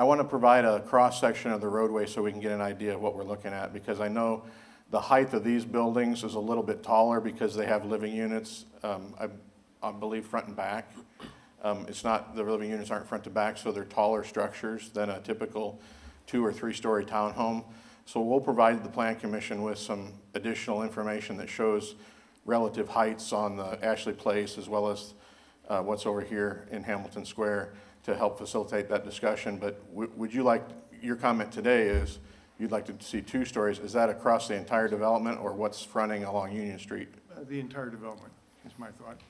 want to provide a cross-section of the roadway so we can get an idea of what we're looking at, because I know the height of these buildings is a little bit taller because they have living units, I believe front and back. It's not, the living units aren't front to back, so they're taller structures than a typical 2 or 3 story townhome. So we'll provide the Plan Commission with some additional information that shows relative heights on the Ashley Place as well as what's over here in Hamilton Square to help facilitate that discussion. But would you like, your comment today is you'd like to see 2 stories. Is that across the entire development or what's fronting along Union Street? The entire development is my thought.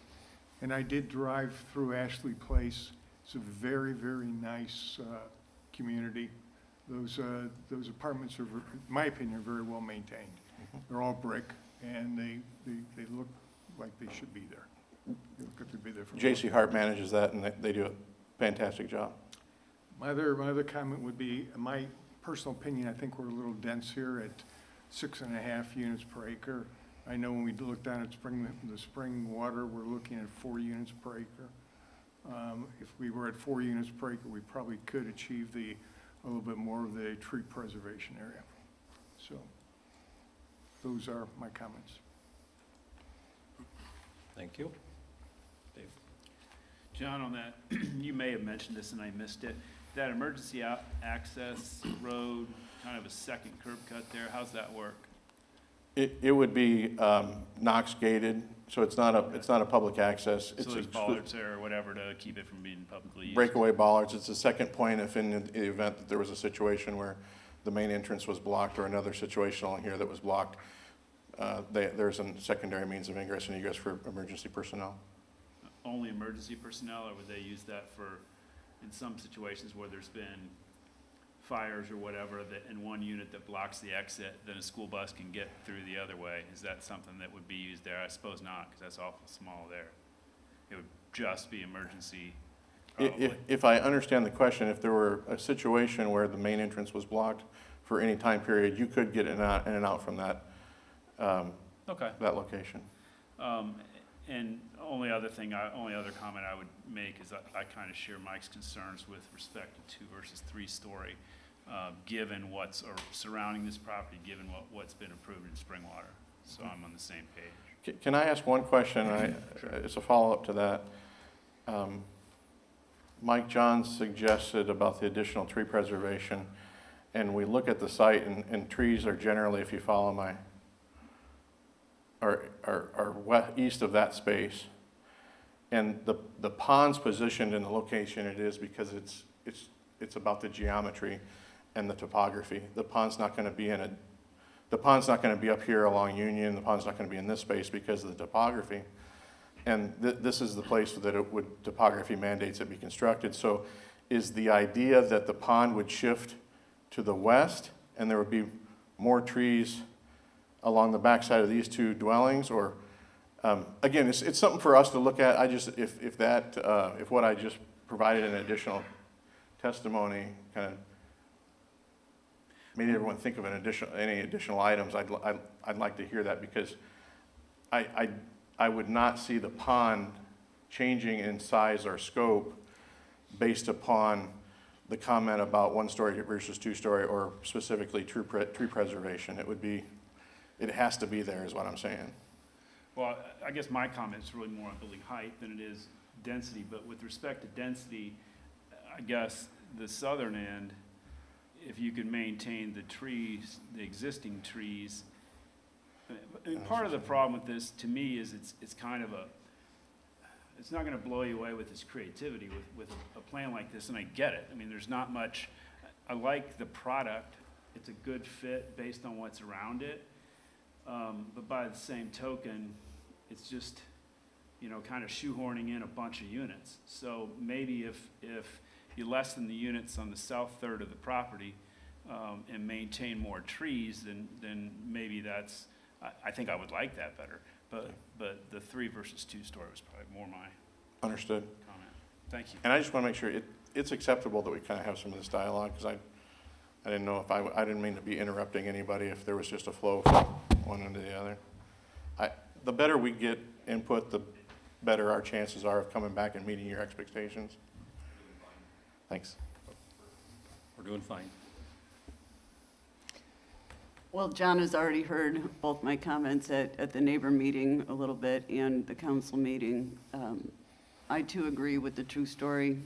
And I did drive through Ashley Place. It's a very, very nice community. Those apartments are, in my opinion, very well maintained. They're all brick, and they look like they should be there. They look like they'd be there for a J.C. Hart manages that, and they do a fantastic job. My other comment would be, in my personal opinion, I think we're a little dense here at 6.5 units per acre. I know when we look down at the spring water, we're looking at 4 units per acre. If we were at 4 units per acre, we probably could achieve a little bit more of the tree preservation area. So those are my comments. Thank you. Dave? John, on that, you may have mentioned this and I missed it. That emergency access road, kind of a second curb cut there, how's that work? It would be Knox gated, so it's not a public access. So there's bollards there or whatever to keep it from being publicly used? Breakaway bollards. It's a second point if in the event that there was a situation where the main entrance was blocked or another situation along here that was blocked, there's a secondary means of ingress and egress for emergency personnel. Only emergency personnel, or would they use that for, in some situations where there's been fires or whatever, that in one unit that blocks the exit, then a school bus can get through the other way? Is that something that would be used there? I suppose not, because that's awful small there. It would just be emergency, probably. If I understand the question, if there were a situation where the main entrance was blocked for any time period, you could get in and out from that, that location. And only other comment I would make is I kind of share Mike's concerns with respect to 2 versus 3 story, given what's surrounding this property, given what's been approved in Springwater. So I'm on the same page. Can I ask one question? Sure. It's a follow-up to that. Mike Johns suggested about the additional tree preservation, and we look at the site, and trees are generally, if you follow my, are east of that space. And the pond's positioned in the location it is because it's about the geometry and the topography. The pond's not going to be up here along Union. The pond's not going to be in this space because of the topography. And this is the place that topography mandates it be constructed. So is the idea that the pond would shift to the west and there would be more trees along the backside of these 2 dwellings? Or, again, it's something for us to look at. If what I just provided an additional testimony kind of made everyone think of any additional items, I'd like to hear that, because I would not see the pond changing in size or scope based upon the comment about 1 story versus 2 story, or specifically tree preservation. It has to be there is what I'm saying. Well, I guess my comment is really more on building height than it is density, but with respect to density, I guess the southern end, if you could maintain the trees, the existing trees, and part of the problem with this, to me, is it's kind of it's not going to blow you away with its creativity with a plan like this, and I get it. I mean, there's not much. I like the product. It's a good fit based on what's around it. But by the same token, it's just, kind of shoehorning in a bunch of units. So maybe if you lessen the units on the south third of the property, and maintain more trees, then maybe that's, I think I would like that better. But the 3 versus 2 story was probably more my Understood. comment. Thank you. And I just want to make sure it's acceptable that we kind of have some of this dialogue, because I didn't know if I didn't mean to be interrupting anybody if there was just a flow from one into the other. The better we get input, the better our chances are of coming back and meeting your expectations. Thanks. We're doing fine. Well, John has already heard both my comments at the neighbor meeting a little bit and the council meeting. I too agree with the true story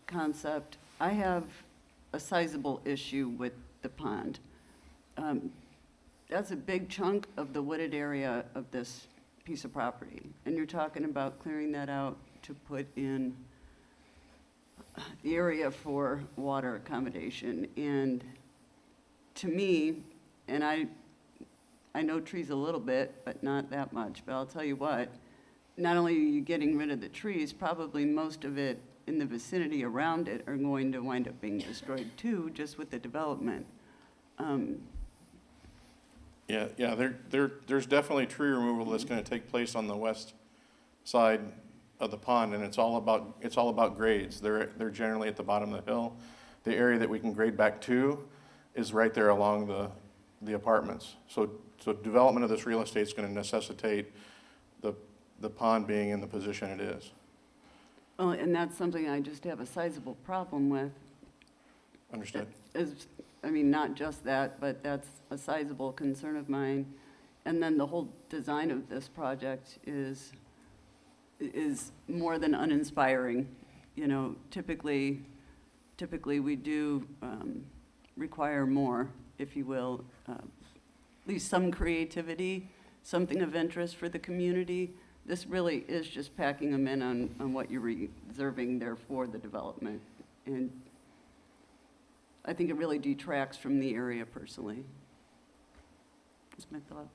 concept. I have a sizable issue with the pond. That's a big chunk of the wooded area of this piece of property. And you're talking about clearing that out to put in the area for water accommodation. And to me, and I know trees a little bit, but not that much, but I'll tell you what, not only are you getting rid of the trees, probably most of it in the vicinity around it are going to wind up being destroyed too, just with the development. There's definitely tree removal that's going to take place on the west side of the pond, and it's all about grades. They're generally at the bottom of the hill. The area that we can grade back to is right there along the apartments. So development of this real estate is going to necessitate the pond being in the position it is. Well, and that's something I just have a sizable problem with. Understood. I mean, not just that, but that's a sizable concern of mine. And then the whole design of this project is more than uninspiring. You know, typically we do require more, if you will, at least some creativity, something of interest for the community. This really is just packing them in on what you're reserving there for the development. And I think it really detracts from the area personally. That's my thought.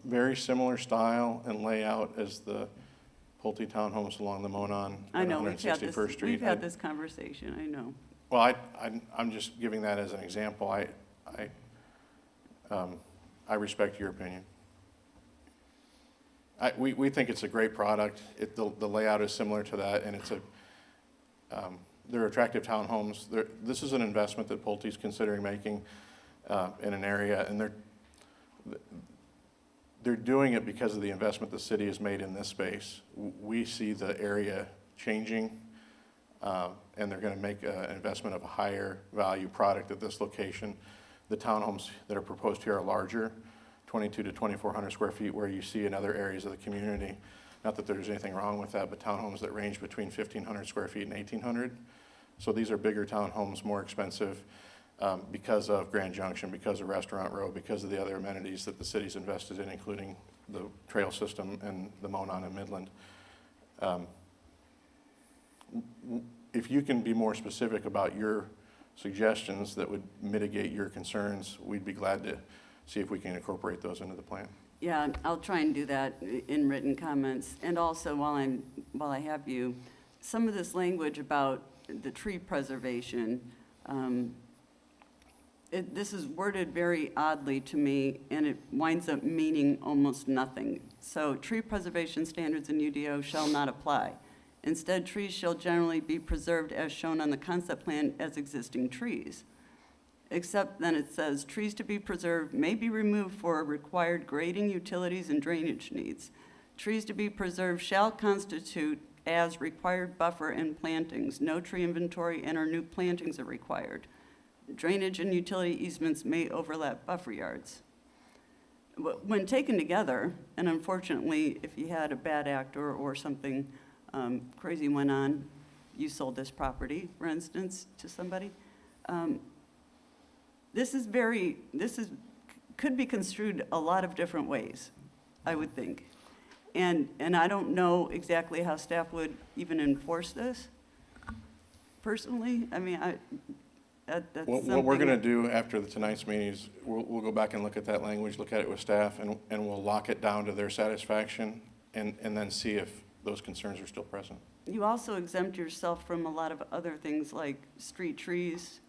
Very similar style and layout as the Pulte townhomes along the Monon I and know, 161st Street. we've had this conversation, I know. Well, I'm just giving that as an example. I respect your opinion. We think it's a great product. The layout is similar to that, and they're attractive townhomes. This is an investment that Pulte's considering making in an area, and they're doing it because of the investment the city has made in this space. We see the area changing, and they're going to make an investment of a higher value product at this location. The townhomes that are proposed here are larger, 2,200 to 2,400 square feet, where you see in other areas of the community. Not that there's anything wrong with that, but townhomes that range between 1,500 square feet and 1,800. So these are bigger townhomes, more expensive because of Grand Junction, because of Restaurant Row, because of the other amenities that the city's invested in, including the trail system and the Monon and Midland. If you can be more specific about your suggestions that would mitigate your concerns, we'd be glad to see if we can incorporate those into the plan. Yeah, I'll try and do that in written comments. And also, while I have you, some of this language about the tree preservation, this is worded very oddly to me, and it winds up meaning almost nothing. So tree preservation standards in UDO shall not apply. Instead, trees shall generally be preserved as shown on the concept plan as existing trees. Except then it says, trees to be preserved may be removed for required grading, utilities, and drainage needs. Trees to be preserved shall constitute as required buffer and plantings. No tree inventory and or new plantings are required. Drainage and utility easements may overlap buffer yards. When taken together, and unfortunately, if you had a bad actor or something crazy went on, you sold this property, for instance, to somebody, could be construed a lot of different ways, I would think. And I don't know exactly how staff would even enforce this, personally. I mean, that's what we're going to do after tonight's meeting is we'll go back and look at that language, look at it with staff, and we'll lock it down to their satisfaction, and then see if those concerns are still present. You also exempt yourself from a lot of other things like street trees.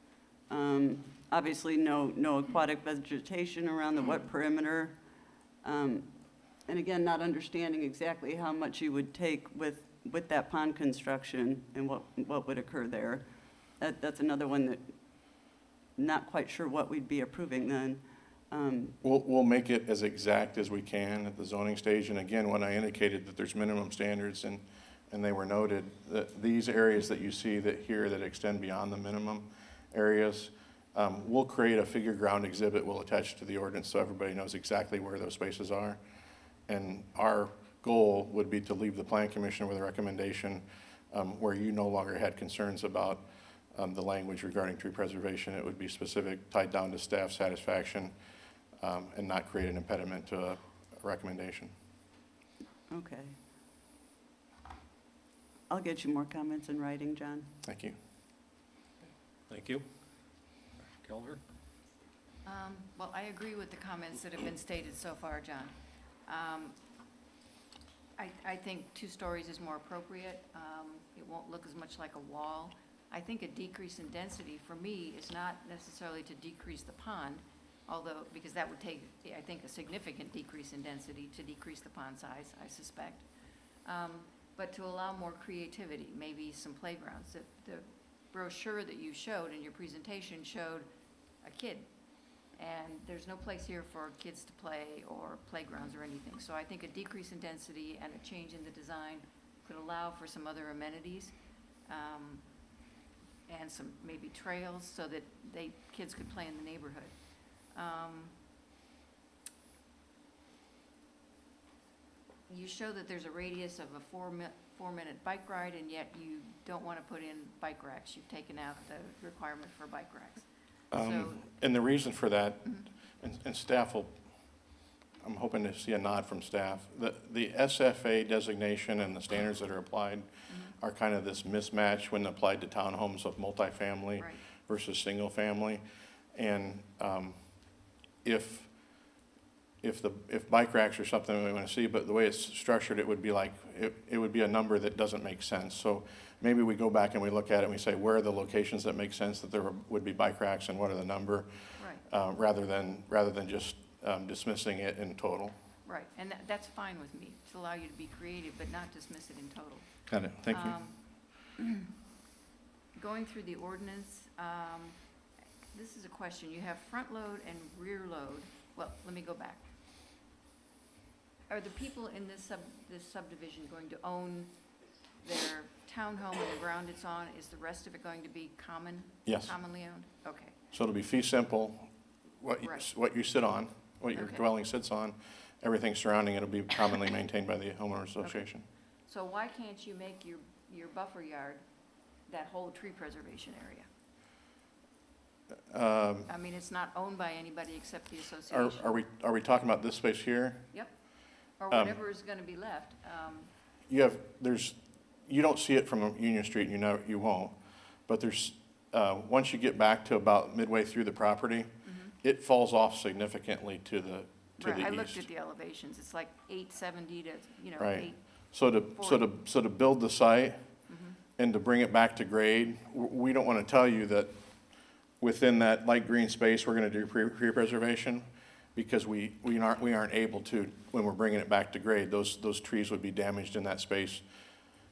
Obviously, no aquatic vegetation around the wet perimeter. And again, not understanding exactly how much you would take with that pond construction and what would occur there. That's another one that not quite sure what we'd be approving then. We'll make it as exact as we can at the zoning stage. And again, when I indicated that there's minimum standards and they were noted, that these areas that you see that extend beyond the minimum areas, we'll create a figure ground exhibit we'll attach to the ordinance so everybody knows exactly where those spaces are. And our goal would be to leave the plan commission with a recommendation where you no longer had concerns about the language regarding tree preservation. It would be specific, tied down to staff satisfaction, and not create an impediment to a recommendation. Okay. I'll get you more comments in writing, John. Thank you. Thank you. Kelver? Well, I agree with the comments that have been stated so far, John. I think 2 stories is more appropriate. It won't look as much like a wall. I think a decrease in density, for me, is not necessarily to decrease the pond, although, because that would take, I think, a significant decrease in density to decrease the pond size, I suspect. But to allow more creativity, maybe some playgrounds. The brochure that you showed in your presentation showed a kid, and there's no place here for kids to play or playgrounds or anything. So I think a decrease in density and a change in the design could allow for some other amenities, and some maybe trails so that kids could play in the neighborhood. You show that there's a radius of a 4-minute bike ride, and yet you don't want to put in bike racks. You've taken out the requirement for bike racks. And the reason for that, and staff will, I'm hoping to see a nod from staff. The SFA designation and the standards that are applied are kind of this mismatch when applied to townhomes of multifamily versus single family. And if bike racks are something we want to see, but the way it's structured, it would be like, it would be a number that doesn't make sense. So maybe we go back and we look at it and we say, where are the locations that make sense that there would be bike racks and what are the number? Right. Rather than just dismissing it in total. Right, and that's fine with me, to allow you to be creative, but not dismiss it in total. Got it, thank you. Going through the ordinance, this is a question. You have front load and rear load. Well, let me go back. Are the people in this subdivision going to own their townhome and the ground it's on? Is the rest of it going to be Yes. commonly owned? Okay. So it'll be fee simple, what you sit on, what your Okay. dwelling sits on, everything surrounding it will be commonly maintained by the homeowners association. So why can't you make your buffer yard that whole tree preservation area? I mean, it's not owned by anybody except the association. Are we talking about this space here? Yep, or whatever is gonna be left. You don't see it from Union Street, and you won't, but there's, once you get back to about midway through the property, it falls off significantly to the Right, I east. looked at the elevations, it's like 870 to, Right. 840. So to build the site and to bring it back to grade, we don't want to tell you that within that light green space, we're going to do pre-preservation, because we aren't able to, when we're bringing it back to grade, those trees would be damaged in that space.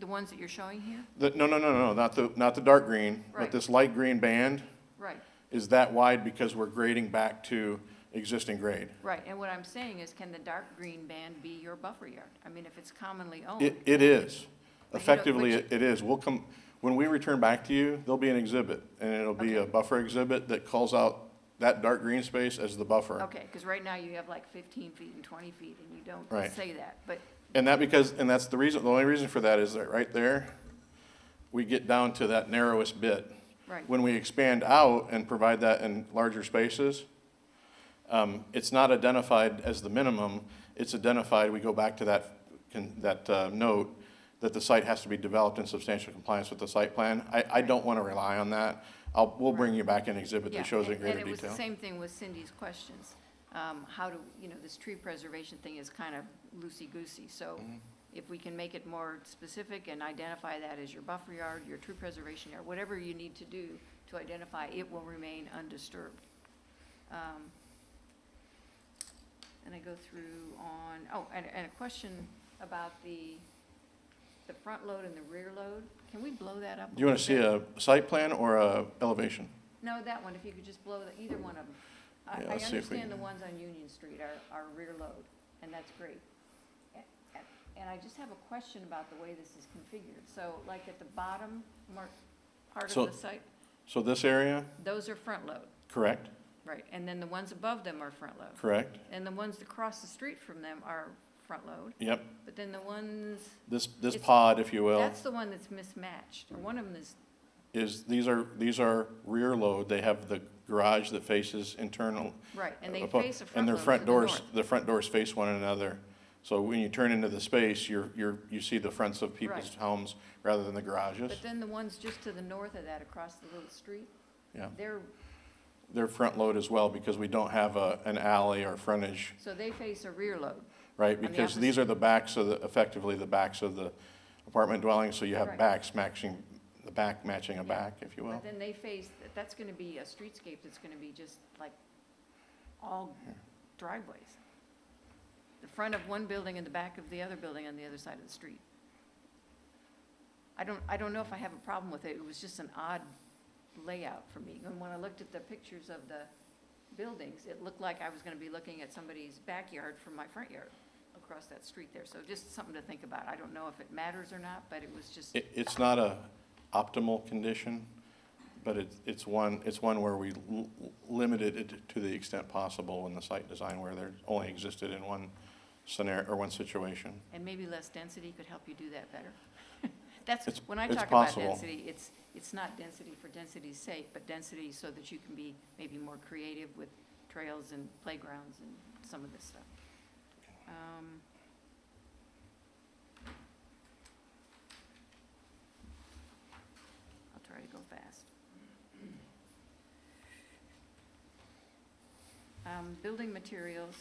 The ones that you're showing here? No, not the dark green, but Right. this light green band Right, is that wide because we're grading back to existing grade. right, and what I'm saying is, can the dark green band be your buffer yard? I mean, if it's commonly owned. It is. But you know, Effectively, it is. When we return back to you, there'll be an exhibit, and it'll be a buffer exhibit that calls out that dark green space as the buffer. Okay, because right now you have like 15 feet and 20 feet, and you don't Right. say that, but, And that's the reason, the only reason for that is that right there, we get down to that narrowest bit. right. When we expand out and provide that in larger spaces, it's not identified as the minimum, it's identified, we go back to that note, that the site has to be developed in substantial compliance with the site plan. I don't want to rely on that. We'll bring you back an exhibit Yeah, that shows it in and greater it was the detail. same thing with Cindy's questions. How do, this tree preservation thing is kind of loosey-goosey, so if we can make it more specific and identify that as your buffer yard, your tree preservation yard, whatever you need to do to identify, it will remain undisturbed. And I go through on, oh, and a question about the front load and the rear load. Can we blow that up? Do you want to see a site plan or a elevation? No, that one, if you could just blow either one of them. I Yeah, let's see if we understand the can- ones on Union Street are rear load, and that's great. And I just have a question about the way this is configured. So like at the bottom part So- of the site, So this area, those are front load, correct, right? And then the ones above them are front load. correct, And the ones across the street from them are front load. yep. But then the ones, This It's- pod, if you will, that's the one that's mismatched. Or one of them is, these are rear load. They have the garage that faces internal. right, and they Apo- face a front And their load front to the doors, north. the front doors face one another. So when you turn into the space, you see the fronts of people's Right. homes rather than the garages. But then the ones just to the north of that, across the little street, Yeah, they're, front load as well because we don't have an alley or frontage, so they face a rear load. right? On the Because these are the backs of effectively the backs of the apartment dwellings, so you have Right. backs matching, the back matching a back, if you will. But then they face, that's gonna be a streetscape that's gonna be just like all driveways. The front of one building and the back of the other building on the other side of the street. I don't know if I have a problem with it. It was just an odd layout for me. And when I looked at the pictures of the buildings, it looked like I was gonna be looking at somebody's backyard from my front yard across that street there. So just something to think about. I don't know if it matters or not, but it was just, It's not a optimal condition, but it's one where we limited it to the extent possible in the site design where there only existed in one scenario or one situation. and maybe less density could help you do that better. That's, It's- when I it's talk about possible. density, it's not density for density's sake, but density so that you can be maybe more creative with trails and playgrounds and some of this stuff. I'll try to go fast. Building materials,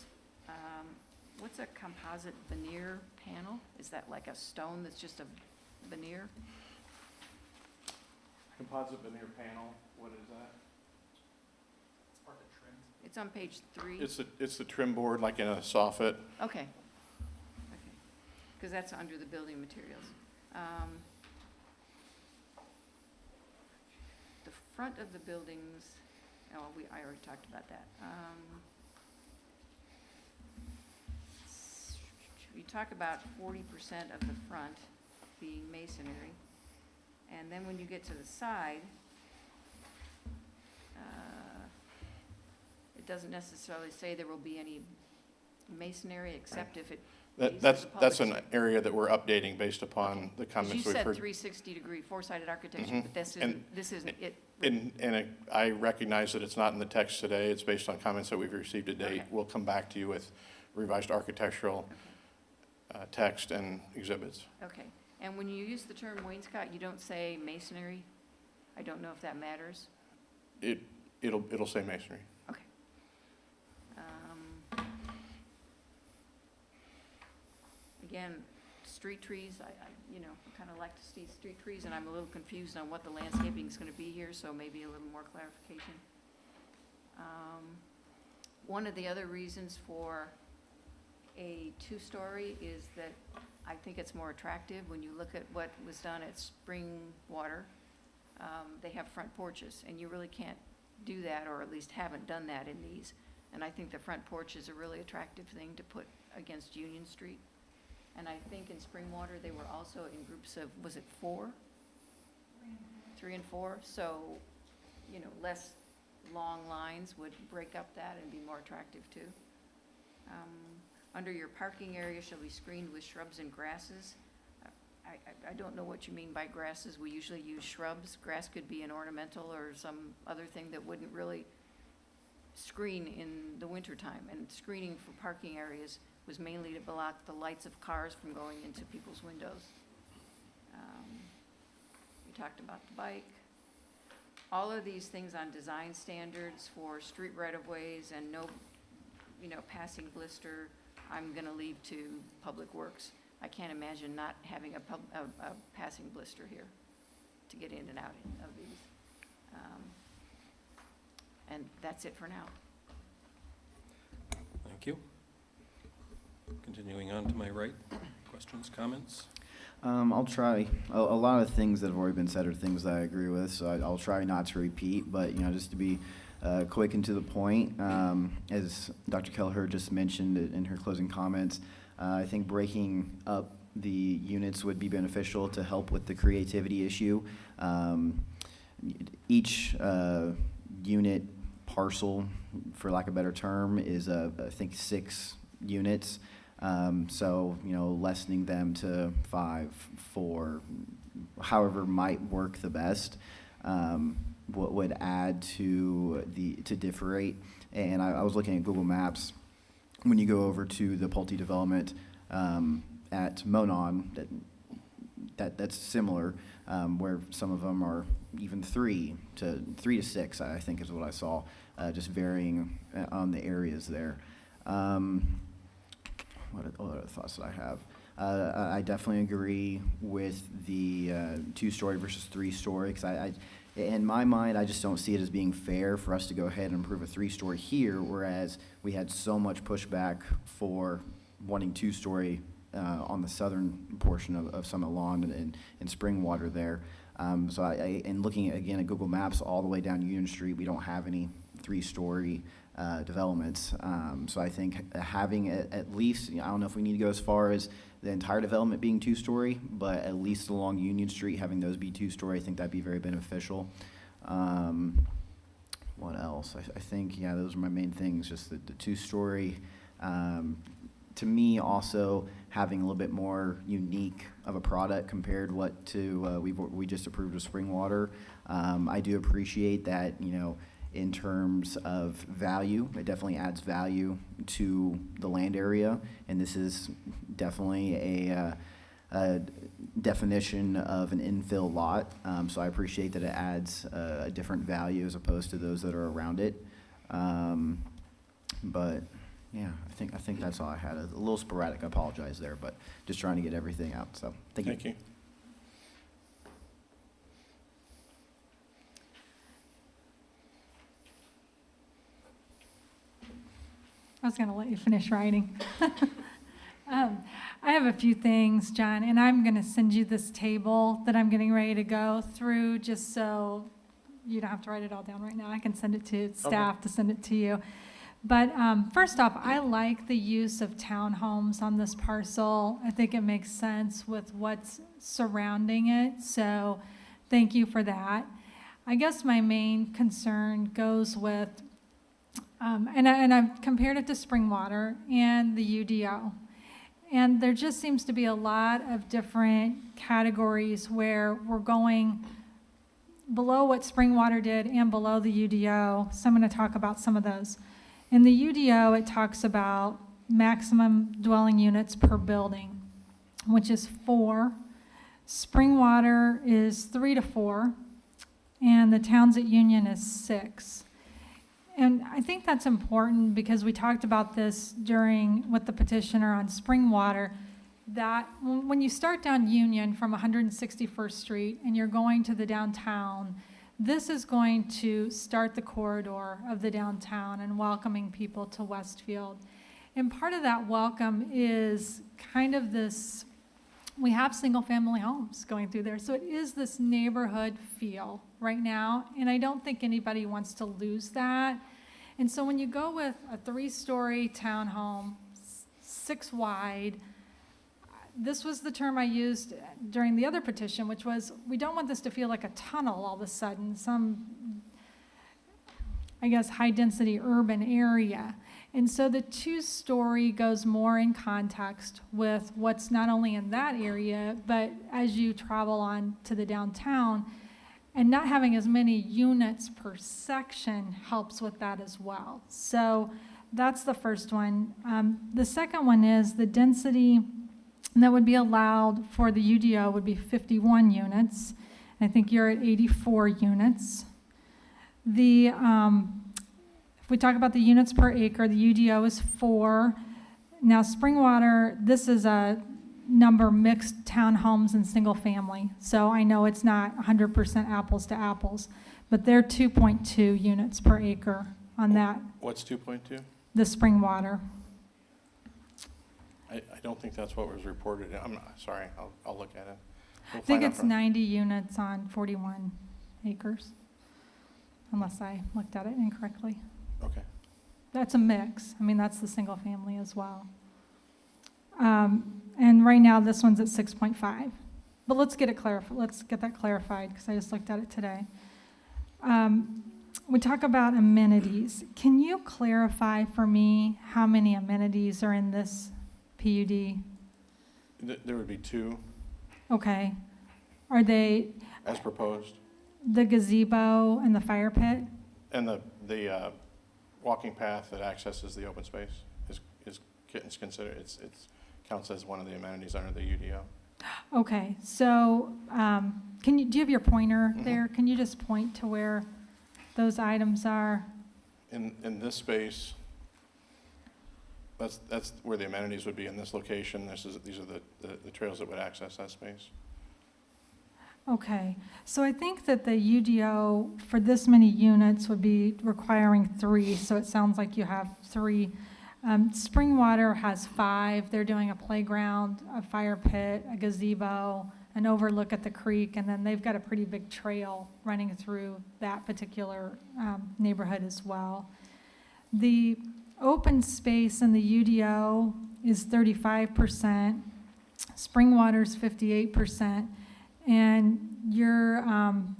what's a composite veneer panel? Is that like a stone that's just a veneer? Composite veneer panel, what is that? It's on page 3. It's the trim board like in a soffit. Okay. Because that's under the building materials. The front of the buildings, oh, I already talked about that. You talk about 40% of the front being masonry. And then when you get to the side, it doesn't necessarily say there will be any masonry except if it pleases the That's public. an area that we're updating based upon the 'Cause comments you we've said heard. 360-degree four-sided architecture, Mhm. but this And- isn't it. And I recognize that it's not in the text today, it's based on comments that we've received to date. Okay. We'll come back to you with revised architectural text and exhibits. Okay, and when you use the term wainscot, you don't say masonry? I don't know if that matters. It'll say masonry. Okay. Again, street trees, I kind of like to see street trees, and I'm a little confused on what the landscaping is going to be here, so maybe a little more clarification. One of the other reasons for a two-story is that I think it's more attractive when you look at what was done at Spring Water. They have front porches, and you really can't do that, or at least haven't done that in these. And I think the front porch is a really attractive thing to put against Union Street. And I think in Springwater, they were also in groups of, was it 4? 3 and 4, so, less long lines would break up that and be more attractive too. Under your parking area shall be screened with shrubs and grasses. I don't know what you mean by grasses. We usually use shrubs. Grass could be an ornamental or some other thing that wouldn't really screen in the wintertime. And screening for parking areas was mainly to block the lights of cars from going into people's windows. We talked about the bike. All of these things on design standards for street right-of-ways and no, passing blister, I'm gonna leave to Public Works. I can't imagine not having a passing blister here to get in and out of these. And that's it for now. Thank you. Continuing on to my right, questions, comments? I'll try. A lot of things that have already been said are things that I agree with, so I'll try not to repeat, but, just to be quick and to the point, as Dr. Kelleher just mentioned in her closing comments, I think breaking up the units would be beneficial to help with the creativity issue. Each unit parcel, for lack of a better term, is I think 6 units. So, lessening them to 5, 4, however might work the best, what would add to differentiate. And I was looking at Google Maps. When you go over to the Pulte development at Monon, that's similar, where some of them are even 3 to 6, I think is what I saw, just varying on the areas there. What other thoughts that I have? I definitely agree with the 2-story versus 3-story, because in my mind, I just don't see it as being fair for us to go ahead and approve a 3-story here, whereas we had so much pushback for wanting 2-story on the southern portion of Summit Lawn and Springwater there. So and looking again at Google Maps all the way down Union Street, we don't have any 3-story developments. So I think having at least, I don't know if we need to go as far as the entire development being 2-story, but at least along Union Street, having those be 2-story, I think that'd be very beneficial. What else? I think, those are my main things, just the 2-story. To me, also having a little bit more unique of a product compared to we just approved with Springwater. I do appreciate that, in terms of value, it definitely adds value to the land area, and this is definitely a definition of an infill lot, so I appreciate that it adds a different value as opposed to those that are around it. But yeah, I think that's all I had. A little sporadic, I apologize there, but just trying to get everything out, so thank you. Thank you. I was going to let you finish writing. I have a few things, John, and I'm going to send you this table that I'm getting ready to go through just so you don't have to write it all down right now. I can send it to staff to send it to you. But first off, I like the use of townhomes on this parcel. I think it makes sense with what's surrounding it, so thank you for that. I guess my main concern goes with and I've compared it to Springwater and the UDO. And there just seems to be a lot of different categories where we're going below what Springwater did and below the UDO. So I'm going to talk about some of those. In the UDO, it talks about maximum dwelling units per building, which is 4. Springwater is 3 to 4, and the Towns at Union is 6. And I think that's important because we talked about this with the petitioner on Springwater, that when you start down Union from 161st Street and you're going to the downtown, this is going to start the corridor of the downtown and welcoming people to Westfield. And part of that welcome is kind of this, we have single-family homes going through there, so it is this neighborhood feel right now, and I don't think anybody wants to lose that. And so when you go with a 3-story townhome, 6 wide, this was the term I used during the other petition, which was, we don't want this to feel like a tunnel all of a sudden, some, I guess, high-density urban area. And so the 2-story goes more in context with what's not only in that area, but as you travel on to the downtown, and not having as many units per section helps with that as well. So that's the first one. The second one is the density that would be allowed for the UDO would be 51 units. I think you're at 84 units. If we talk about the units per acre, the UDO is 4. Now Springwater, this is number mixed townhomes and single family. So I know it's not 100% apples to apples, but they're 2.2 units per acre on that, What's 2.2? the spring water. I don't think that's what was reported. I'm not, sorry, I'll look at it. We'll I think find out it's from- 90 units on 41 acres, unless I looked at it incorrectly. Okay. That's a mix. I mean, that's the single family as well. And right now, this one's at 6.5. But let's get it clarified. Let's get that clarified because I just looked at it today. We talk about amenities. Can you clarify for me how many amenities are in this PUD? There would be 2 Okay. Are they as proposed, the gazebo and the fire pit? and the walking path that accesses the open space is considered, it's counts as one of the amenities under the UDO. Okay, so do you have your pointer there? Can you just point to where those items are? In this space, that's where the amenities would be in this location. These are the trails that would access that space. Okay, so I think that the UDO for this many units would be requiring 3, so it sounds like you have 3. Springwater has 5. They're doing a playground, a fire pit, a gazebo, an overlook at the creek, and then they've got a pretty big trail running through that particular neighborhood as well. The open space in the UDO is 35%, Springwater's 58%, and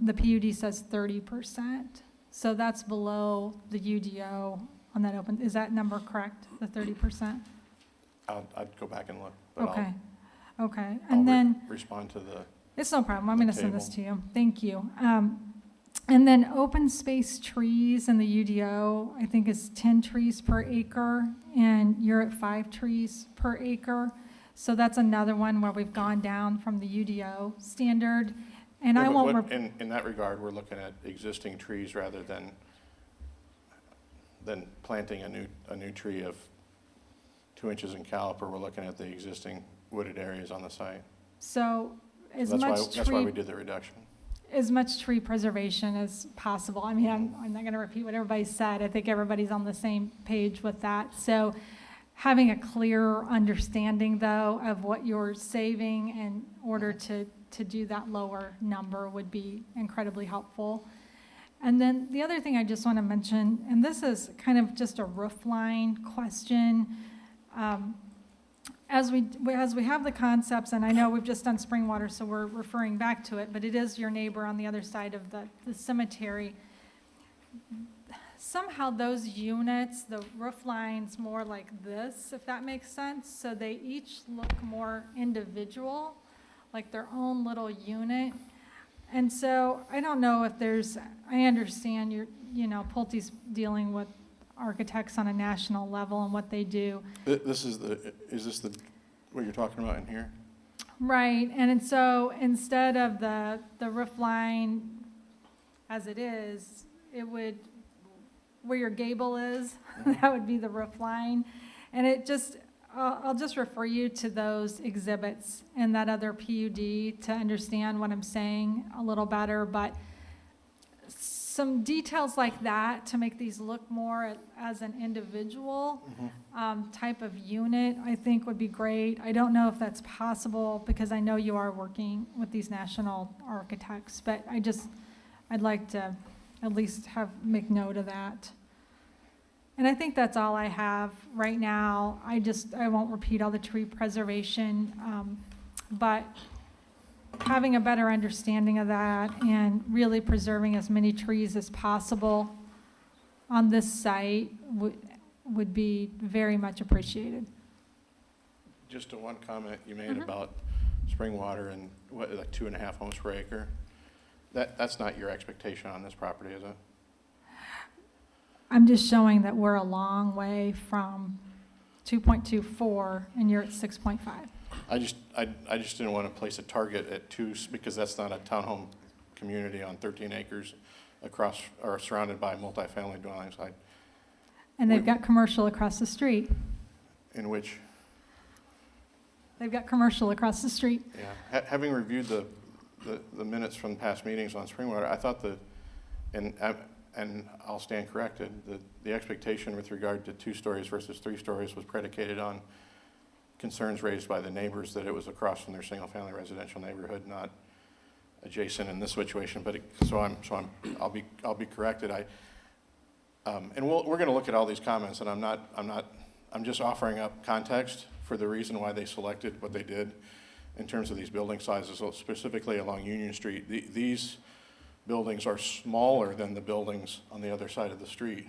the PUD says 30%. So that's below the UDO on that open. Is that number correct, the 30%? I'd go back and look, but Okay, okay. I'll And then, respond to the. it's no problem, I'm going to send this table. to you. Thank you. And then open space trees in the UDO, I think is 10 trees per acre, and you're at 5 trees per acre. So that's another one where we've gone down from the UDO standard. And Yeah, I but won't, in that regard, we're looking at existing trees rather than planting a new tree of 2 inches in caliper. We're looking at the existing wooded areas on the site. so as That's much why we tree, did the reduction. as much tree preservation as possible. I mean, I'm not going to repeat what everybody said. I think everybody's on the same page with that. So having a clearer understanding, though, of what you're saving in order to do that lower number would be incredibly helpful. And then the other thing I just want to mention, and this is kind of just a roof line question. As we have the concepts, and I know we've just done Springwater, so we're referring back to it, but it is your neighbor on the other side of the cemetery. Somehow those units, the roof line's more like this, if that makes sense. So they each look more individual, like their own little unit. And so I don't know if I understand Pulte's dealing with architects on a national level and what they do. Is this what you're talking about in here? Right, and so instead of the roof line as it is, it would, where your gable is, that would be the roof line. And I'll just refer you to those exhibits in that other PUD to understand what I'm saying a little better, but some details like that to make these look more as an individual type of unit, I think would be great. I don't know if that's possible because I know you are working with these national architects, but I'd like to at least make note of that. And I think that's all I have right now. I won't repeat all the tree preservation, but having a better understanding of that and really preserving as many trees as possible on this site would be very much appreciated. Just one comment you made about Springwater and like 2.5 homes per acre. That's not your expectation on this property, is it? I'm just showing that we're a long way from 2.24 and you're at 6.5. I just didn't want to place a target at 2 because that's not a townhome community on 13 acres across or surrounded by multifamily dwellings. And they've got commercial across the street. In which They've got commercial across the street. Yeah, having reviewed the minutes from past meetings on Springwater, I thought and I'll stand corrected, the expectation with regard to 2 stories versus 3 stories was predicated on concerns raised by the neighbors that it was across from their single-family residential neighborhood, not adjacent in this situation. But I'll be corrected. And we're going to look at all these comments, and I'm just offering up context for the reason why they selected what they did in terms of these building sizes, so specifically along Union Street. These buildings are smaller than the buildings on the other side of the street.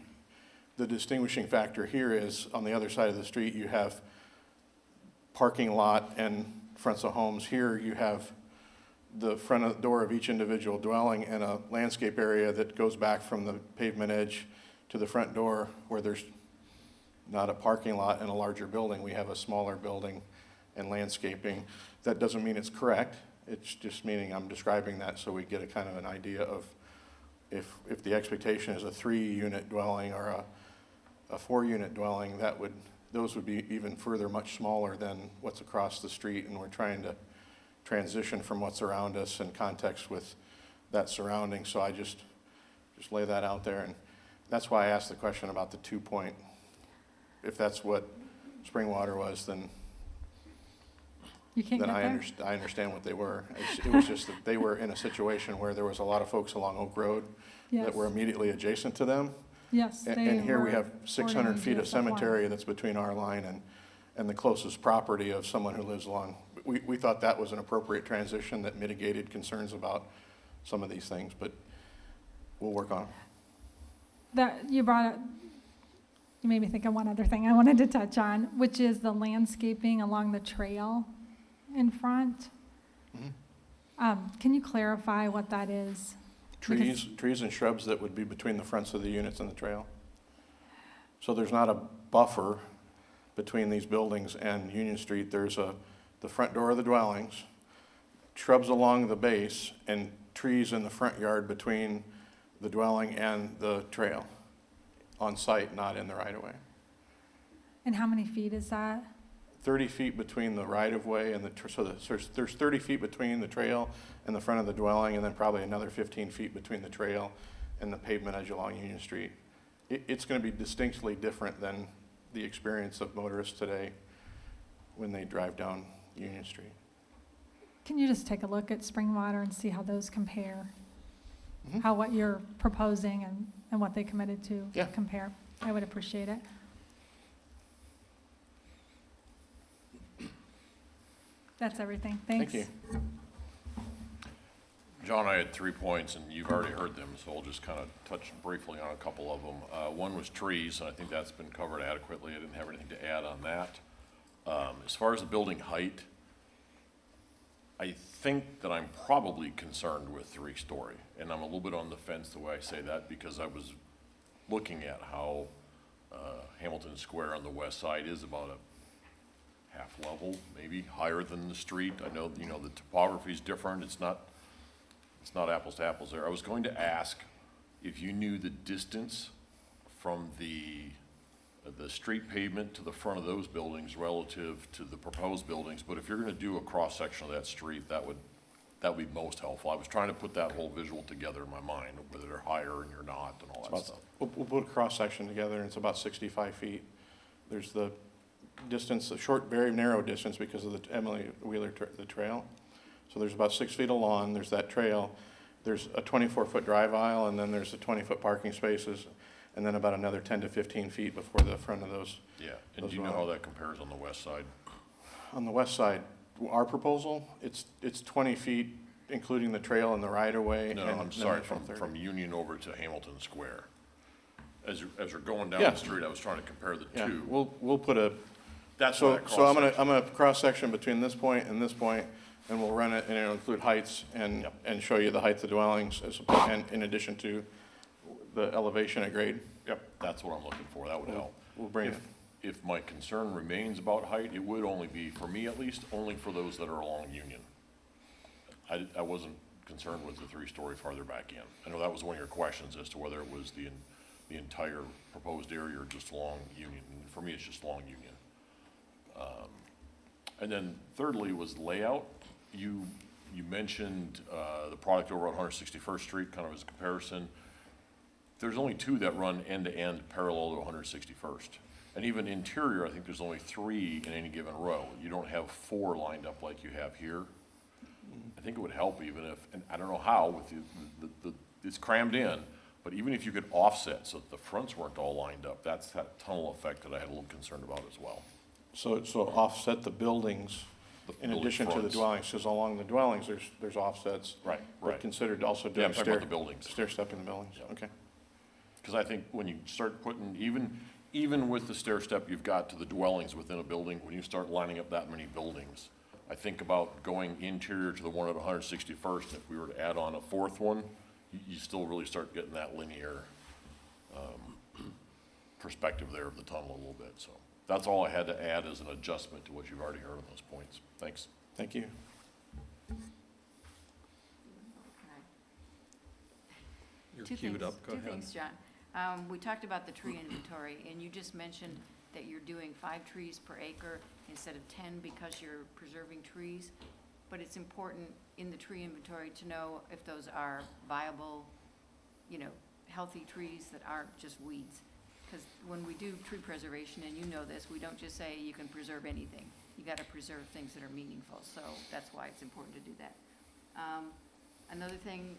The distinguishing factor here is on the other side of the street, you have parking lot and fronts of homes. Here you have the front door of each individual dwelling and a landscape area that goes back from the pavement edge to the front door, where there's not a parking lot and a larger building. We have a smaller building and landscaping. That doesn't mean it's correct. It's just meaning I'm describing that so we get a kind of an idea of if the expectation is a 3-unit dwelling or a 4-unit dwelling, those would be even further much smaller than what's across the street, and we're trying to transition from what's around us in context with that surrounding. So I just lay that out there, and that's why I asked the question about the 2-point. If that's what Springwater was, then You can't get I there? understand what they were. It was just that they were in a situation where there was a lot of folks along Oak Road Yes. that were immediately adjacent to them. Yes, And they and here we were have 600 ordering feet of GSF1. cemetery that's between our line and the closest property of someone who lives along. We thought that was an appropriate transition that mitigated concerns about some of these things, but we'll work on it. That you brought up, you made me think of one other thing I wanted to touch on, which is the landscaping along the trail in front. Can you clarify what that is? Trees and shrubs that would be between the fronts of the units and the trail. So there's not a buffer between these buildings and Union Street. There's the front door of the dwellings, shrubs along the base, and trees in the front yard between the dwelling and the trail, on site, not in the right-of-way. And how many feet is that? 30 feet between the right-of-way and there's 30 feet between the trail and the front of the dwelling, and then probably another 15 feet between the trail and the pavement edge along Union Street. It's going to be distinctly different than the experience of motorists today when they drive down Union Street. Can you just take a look at Springwater and see how those compare? How what you're proposing and what they committed to compare? I would appreciate it. That's everything. Thanks. Thank you. John, I had 3 points, and you've already heard them, so I'll just kind of touch briefly on a couple of them. One was trees, and I think that's been covered adequately. I didn't have anything to add on that. As far as the building height, I think that I'm probably concerned with 3-story, and I'm a little bit on the fence the way I say that, because I was looking at how Hamilton Square on the west side is about a half level, maybe higher than the street. I know, the topography is different. It's not apples to apples there. I was going to ask if you knew the distance from the street pavement to the front of those buildings relative to the proposed buildings, but if you're going to do a cross-section of that street, that would be most helpful. I was trying to put that whole visual together in my mind, whether they're higher and you're not and all that stuff. We'll put a cross-section together, and it's about 65 feet. There's the distance, a short, very narrow distance because of the Emily Wheeler, the trail. So there's about 6 feet of lawn, there's that trail, there's a 24-foot drive aisle, and then there's the 20-foot parking spaces, and then about another 10 to 15 feet before the front of those. Yeah, and do you know how that compares on the west side? On the west side, our proposal, it's 20 feet, including the trail and the right-of-way. No, I'm sorry, from Union over to Hamilton Square. As you're going down the street, I was trying to compare the two. We'll put a, so I'm gonna cross-section between this point and this point, and we'll run it, and it'll include heights and show you the height of dwellings and in addition to the elevation at grade. Yep, that's what I'm looking for. That would help. We'll bring it. If my concern remains about height, it would only be, for me at least, only for those that are along Union. I wasn't concerned with the 3-story farther back in. I know that was one of your questions as to whether it was the entire proposed area or just along Union. And for me, it's just along Union. And then thirdly was layout. You mentioned the product over on 161st Street, kind of as a comparison. There's only 2 that run end-to-end parallel to 161st. And even interior, I think there's only 3 in any given row. You don't have 4 lined up like you have here. I think it would help even if, and I don't know how, with it's crammed in, but even if you could offset so that the fronts weren't all lined up, that's that tunnel effect that I had a little concern about as well. So offset the buildings in building addition to the fronts. dwellings, because along the dwellings, there's offsets. Right, but right. Considered also Yeah, doing I'm talking about the buildings. stair step in the buildings, okay. Because I think when you start putting, even with the stair step you've got to the dwellings within a building, when you start lining up that many buildings, I think about going interior to the one at 161st, and if we were to add on a 4th one, you still really start getting that linear perspective there of the tunnel a little bit. So that's all I had to add as an adjustment to what you've already heard on those points. Thanks. Thank you. You're Two queued things- up, go ahead. Two things, John. We talked about the tree inventory, and you just mentioned that you're doing 5 trees per acre instead of 10 because you're preserving trees. But it's important in the tree inventory to know if those are viable, healthy trees that aren't just weeds. Because when we do tree preservation, and you know this, we don't just say you can preserve anything. You got to preserve things that are meaningful, so that's why it's important to do that. Another thing,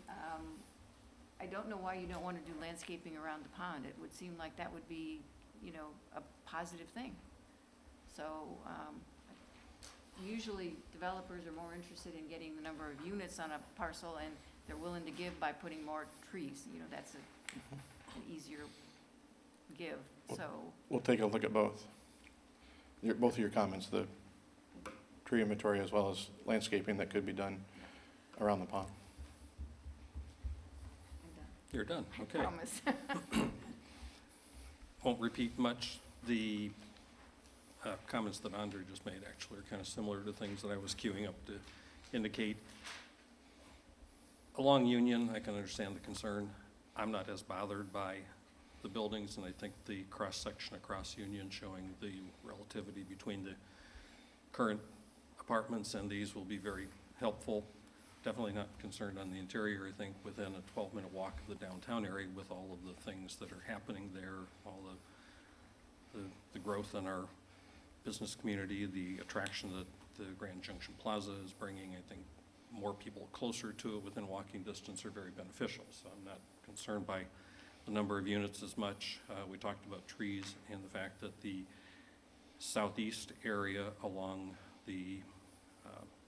I don't know why you don't want to do landscaping around the pond. It would seem like that would be, a positive thing. So, usually developers are more interested in getting the number of units on a parcel, and they're willing to give by putting more trees. That's an easier give, so. We'll take a look at both. Both of your comments, the tree inventory as well as landscaping that could be done around the pond. You're done, okay. I promise. Won't repeat much. The comments that Andre just made actually are kind of similar to things that I was queuing up to indicate. Along Union, I can understand the concern. I'm not as bothered by the buildings, and I think the cross-section across Union showing the relativity between the current apartments and these will be very helpful. Definitely not concerned on the interior. I think within a 12-minute walk of the downtown area with all of the things that are happening there, all the growth in our business community, the attraction that the Grand Junction Plaza is bringing, I think more people closer to it within walking distance are very beneficial. So I'm not concerned by the number of units as much. We talked about trees and the fact that the southeast area along the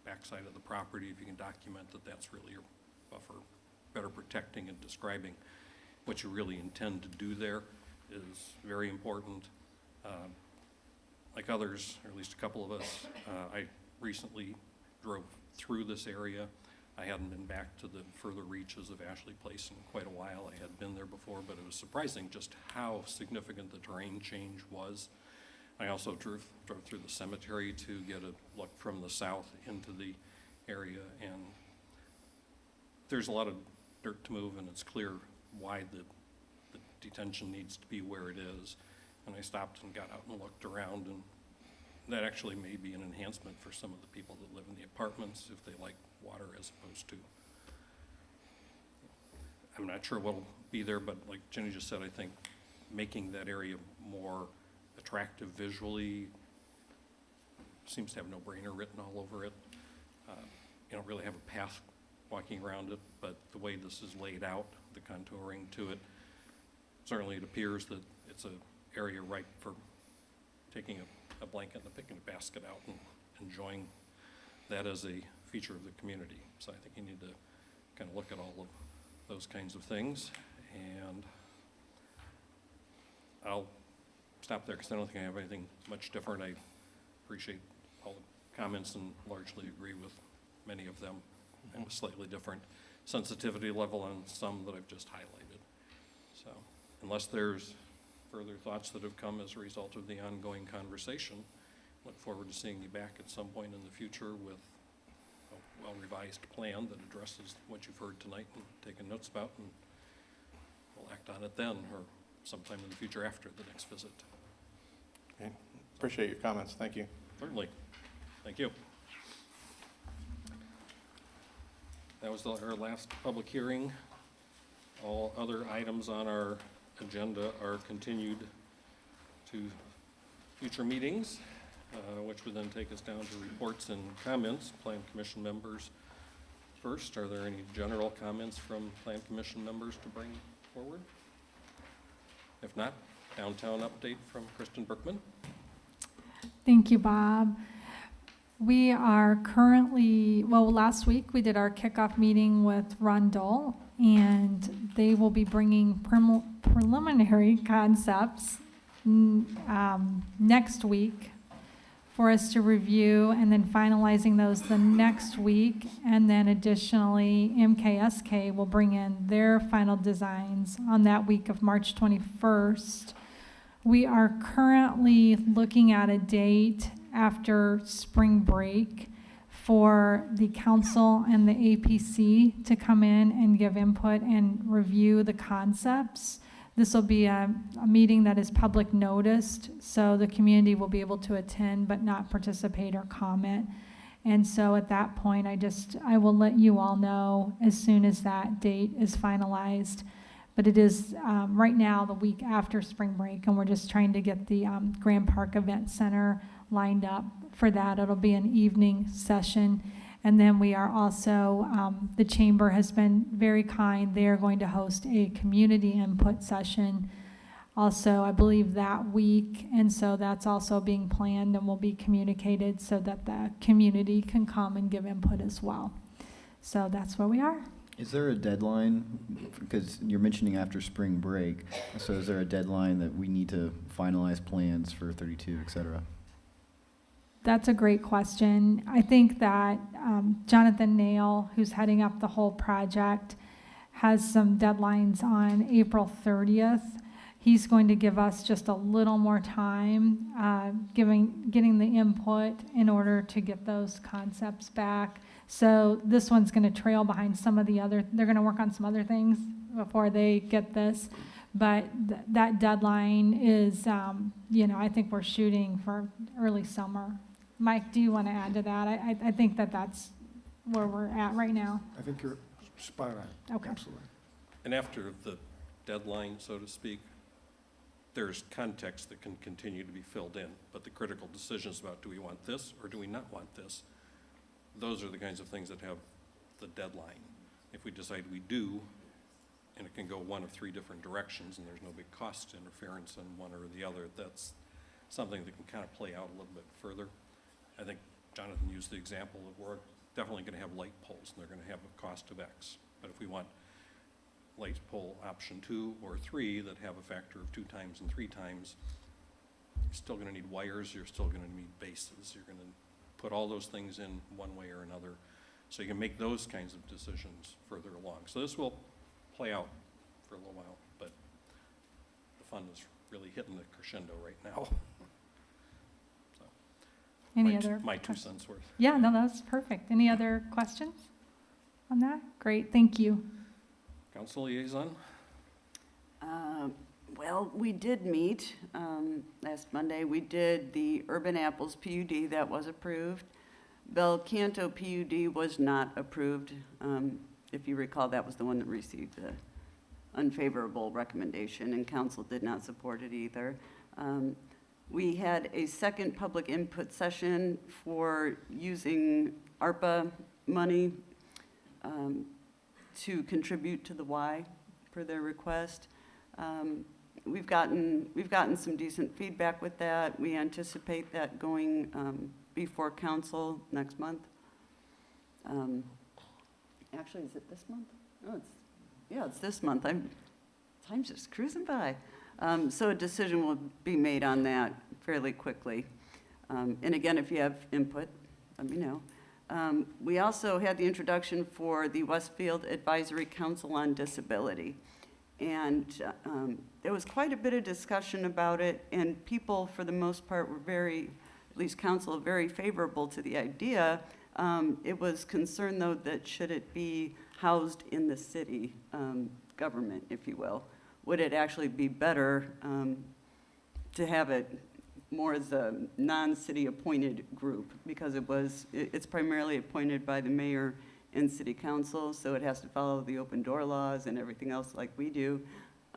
backside of the property, if you can document that that's really your buffer, better protecting and describing what you really intend to do there is very important. Like others, or at least a couple of us, I recently drove through this area. I hadn't been back to the further reaches of Ashley Place in quite a while. I had been there before, but it was surprising just how significant the terrain change was. I also drove through the cemetery to get a look from the south into the area, and there's a lot of dirt to move, and it's clear why the detention needs to be where it is. And I stopped and got out and looked around, and that actually may be an enhancement for some of the people that live in the apartments if they like water as opposed to. I'm not sure what'll be there, but like Jenny just said, I think making that area more attractive visually seems to have no-brainer written all over it. You don't really have a path walking around it, but the way this is laid out, the contouring to it, certainly it appears that it's an area ripe for taking a blanket and a picnic basket out and enjoying that as a feature of the community. So I think you need to kind of look at all of those kinds of things. And I'll stop there because I don't think I have anything much different. I appreciate all the comments and largely agree with many of them. I have a slightly different sensitivity level on some that I've just highlighted. So unless there's further thoughts that have come as a result of the ongoing conversation, look forward to seeing you back at some point in the future with a well-revised plan that addresses what you've heard tonight and taken notes about, and we'll act on it then or sometime in the future after the next visit. Okay. Appreciate your comments. Thank you. Certainly. Thank you. That was our last public hearing. All other items on our agenda are continued to future meetings, which would then take us down to reports and comments. Plan Commission members first. Are there any general comments from Plan Commission members to bring forward? If not, downtown update from Kristen Berkman. Thank you, Bob. We are currently, well, last week we did our kickoff meeting with Ron Dole, and they will be bringing preliminary concepts next week for us to review, and then finalizing those the next week. And then additionally, MKSK will bring in their final designs on that week of March 21st. We are currently looking at a date after spring break for the council and the APC to come in and give input and review the concepts. This will be a meeting that is public noticed, so the community will be able to attend but not participate or comment. And so at that point, I will let you all know as soon as that date is finalized. But it is right now the week after spring break, and we're just trying to get the Grand Park Event Center lined up for that. It'll be an evening session. And then we are also, the chamber has been very kind. They are going to host a community input session also, I believe, that week. And so that's also being planned and will be communicated so that the community can come and give input as well. So that's where we are. Is there a deadline? Because you're mentioning after spring break. So is there a deadline that we need to finalize plans for 32, et cetera? That's a great question. I think that Jonathan Nail, who's heading up the whole project, has some deadlines on April 30th. He's going to give us just a little more time, getting the input in order to get those concepts back. So this one's going to trail behind some of the other, they're going to work on some other things before they get this. But that deadline is, I think we're shooting for early summer. Mike, do you want to add to that? I think that's where we're at right now. I think you're spot on. Okay. Absolutely. And after the deadline, so to speak, there's context that can continue to be filled in, but the critical decisions about do we want this or do we not want this, those are the kinds of things that have the deadline. If we decide we do, and it can go one of three different directions and there's no big cost interference on one or the other, that's something that can kind of play out a little bit further. I think Jonathan used the example of we're definitely going to have light poles and they're going to have a cost of X. But if we want light pole option 2 or 3 that have a factor of 2 times and 3 times, you're still going to need wires, you're still going to need bases, you're going to put all those things in one way or another. So you can make those kinds of decisions further along. So this will play out for a little while, but the fun is really hitting the crescendo right now. So, Any other my 2 questions? cents worth. Yeah, no, that's perfect. Any other questions on that? Great, thank you. Council liaison? Well, we did meet last Monday. We did the Urban Apples PUD that was approved. Bel Canto PUD was not approved. If you recall, that was the one that received the unfavorable recommendation, and council did not support it either. We had a second public input session for using ARPA money to contribute to the Y per their request. We've gotten some decent feedback with that. We anticipate that going before council next month. Actually, is it this month? Oh, it's this month. Time's just cruising by. So a decision will be made on that fairly quickly. And again, if you have input, let me know. We also had the introduction for the Westfield Advisory Council on Disability. And there was quite a bit of discussion about it, and people, for the most part, were at least council, very favorable to the idea. It was concerned, though, that should it be housed in the city government, if you will, would it actually be better to have it more as a non-city appointed group, because it's primarily appointed by the mayor and city council, so it has to follow the open door laws and everything else like we do.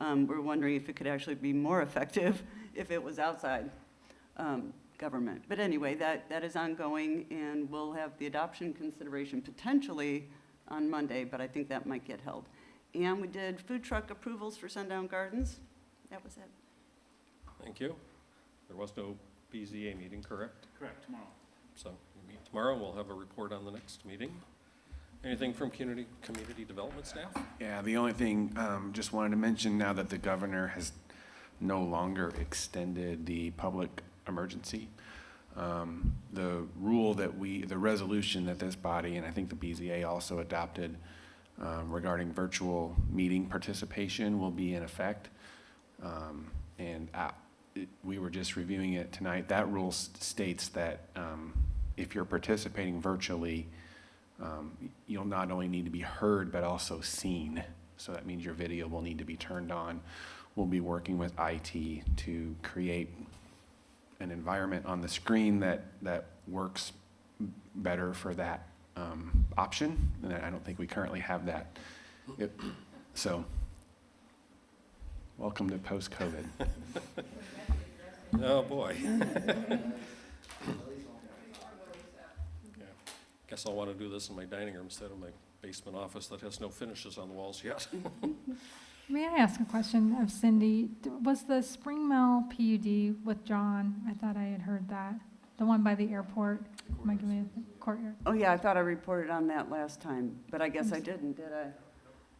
We're wondering if it could actually be more effective if it was outside government. But anyway, that is ongoing, and we'll have the adoption consideration potentially on Monday, but I think that might get held. And we did food truck approvals for Sundown Gardens. That was it. Thank you. There was no BZA meeting, correct? Correct, tomorrow. So we meet tomorrow, and we'll have a report on the next meeting. Anything from community development staff? Yeah, the only thing, just wanted to mention now that the governor has no longer extended the public emergency, the rule that the resolution that this body, and I think the BZA also adopted, regarding virtual meeting participation will be in effect. We were just reviewing it tonight. That rule states that if you're participating virtually, you'll not only need to be heard, but also seen. So that means your video will need to be turned on. We'll be working with IT to create an environment on the screen that works better for that option. And I don't think we currently have that. So, welcome to post-COVID. Oh, boy. Guess I'll want to do this in my dining room instead of my basement office that has no finishes on the walls yet. May I ask a question of Cindy? Was the Spring Mill PUD withdrawn? I thought I had heard that. The one by the airport, am I giving a courtyard? Oh, yeah, I thought I reported on that last time, but I guess I didn't, did I?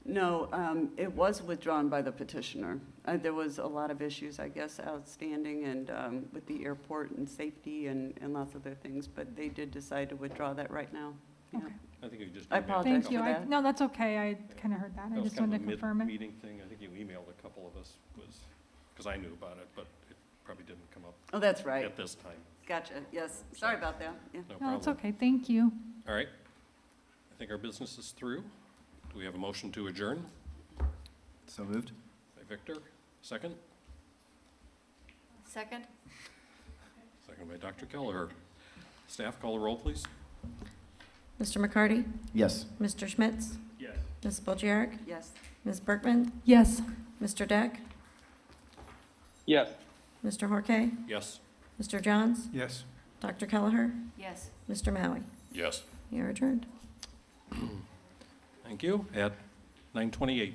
No, it was withdrawn by the petitioner. There was a lot of issues, I guess, outstanding, and with the airport and safety and lots of other things, but they did decide to withdraw that right now. Yeah. Okay. I think you just. I emailed apologize Thank for you. that. No, that's okay. I kind of heard that. I That was just kind wanted of to a confirm it. mid-meeting thing. I think you emailed a couple of us, because I knew about it, but it probably didn't come up Oh, that's right. at this time. Gotcha, yes. Sorry about that. Yeah. No No, it's problem. okay. Thank you. All right. I think our business is through. Do we have a motion to adjourn? So moved. By Victor, second. Second? Second by Dr. Kelleher. Staff, call the roll, please. Mr. McCarty? Yes. Mr. Schmitz? Yes. Ms. Boljaric? Yes. Ms. Berkman? Yes. Mr. Deck? Yes. Mr. Horkay? Yes. Mr. Johns? Yes. Dr. Kelleher? Yes. Mr. Maui? Yes. You're adjourned. Thank you. At 9:28.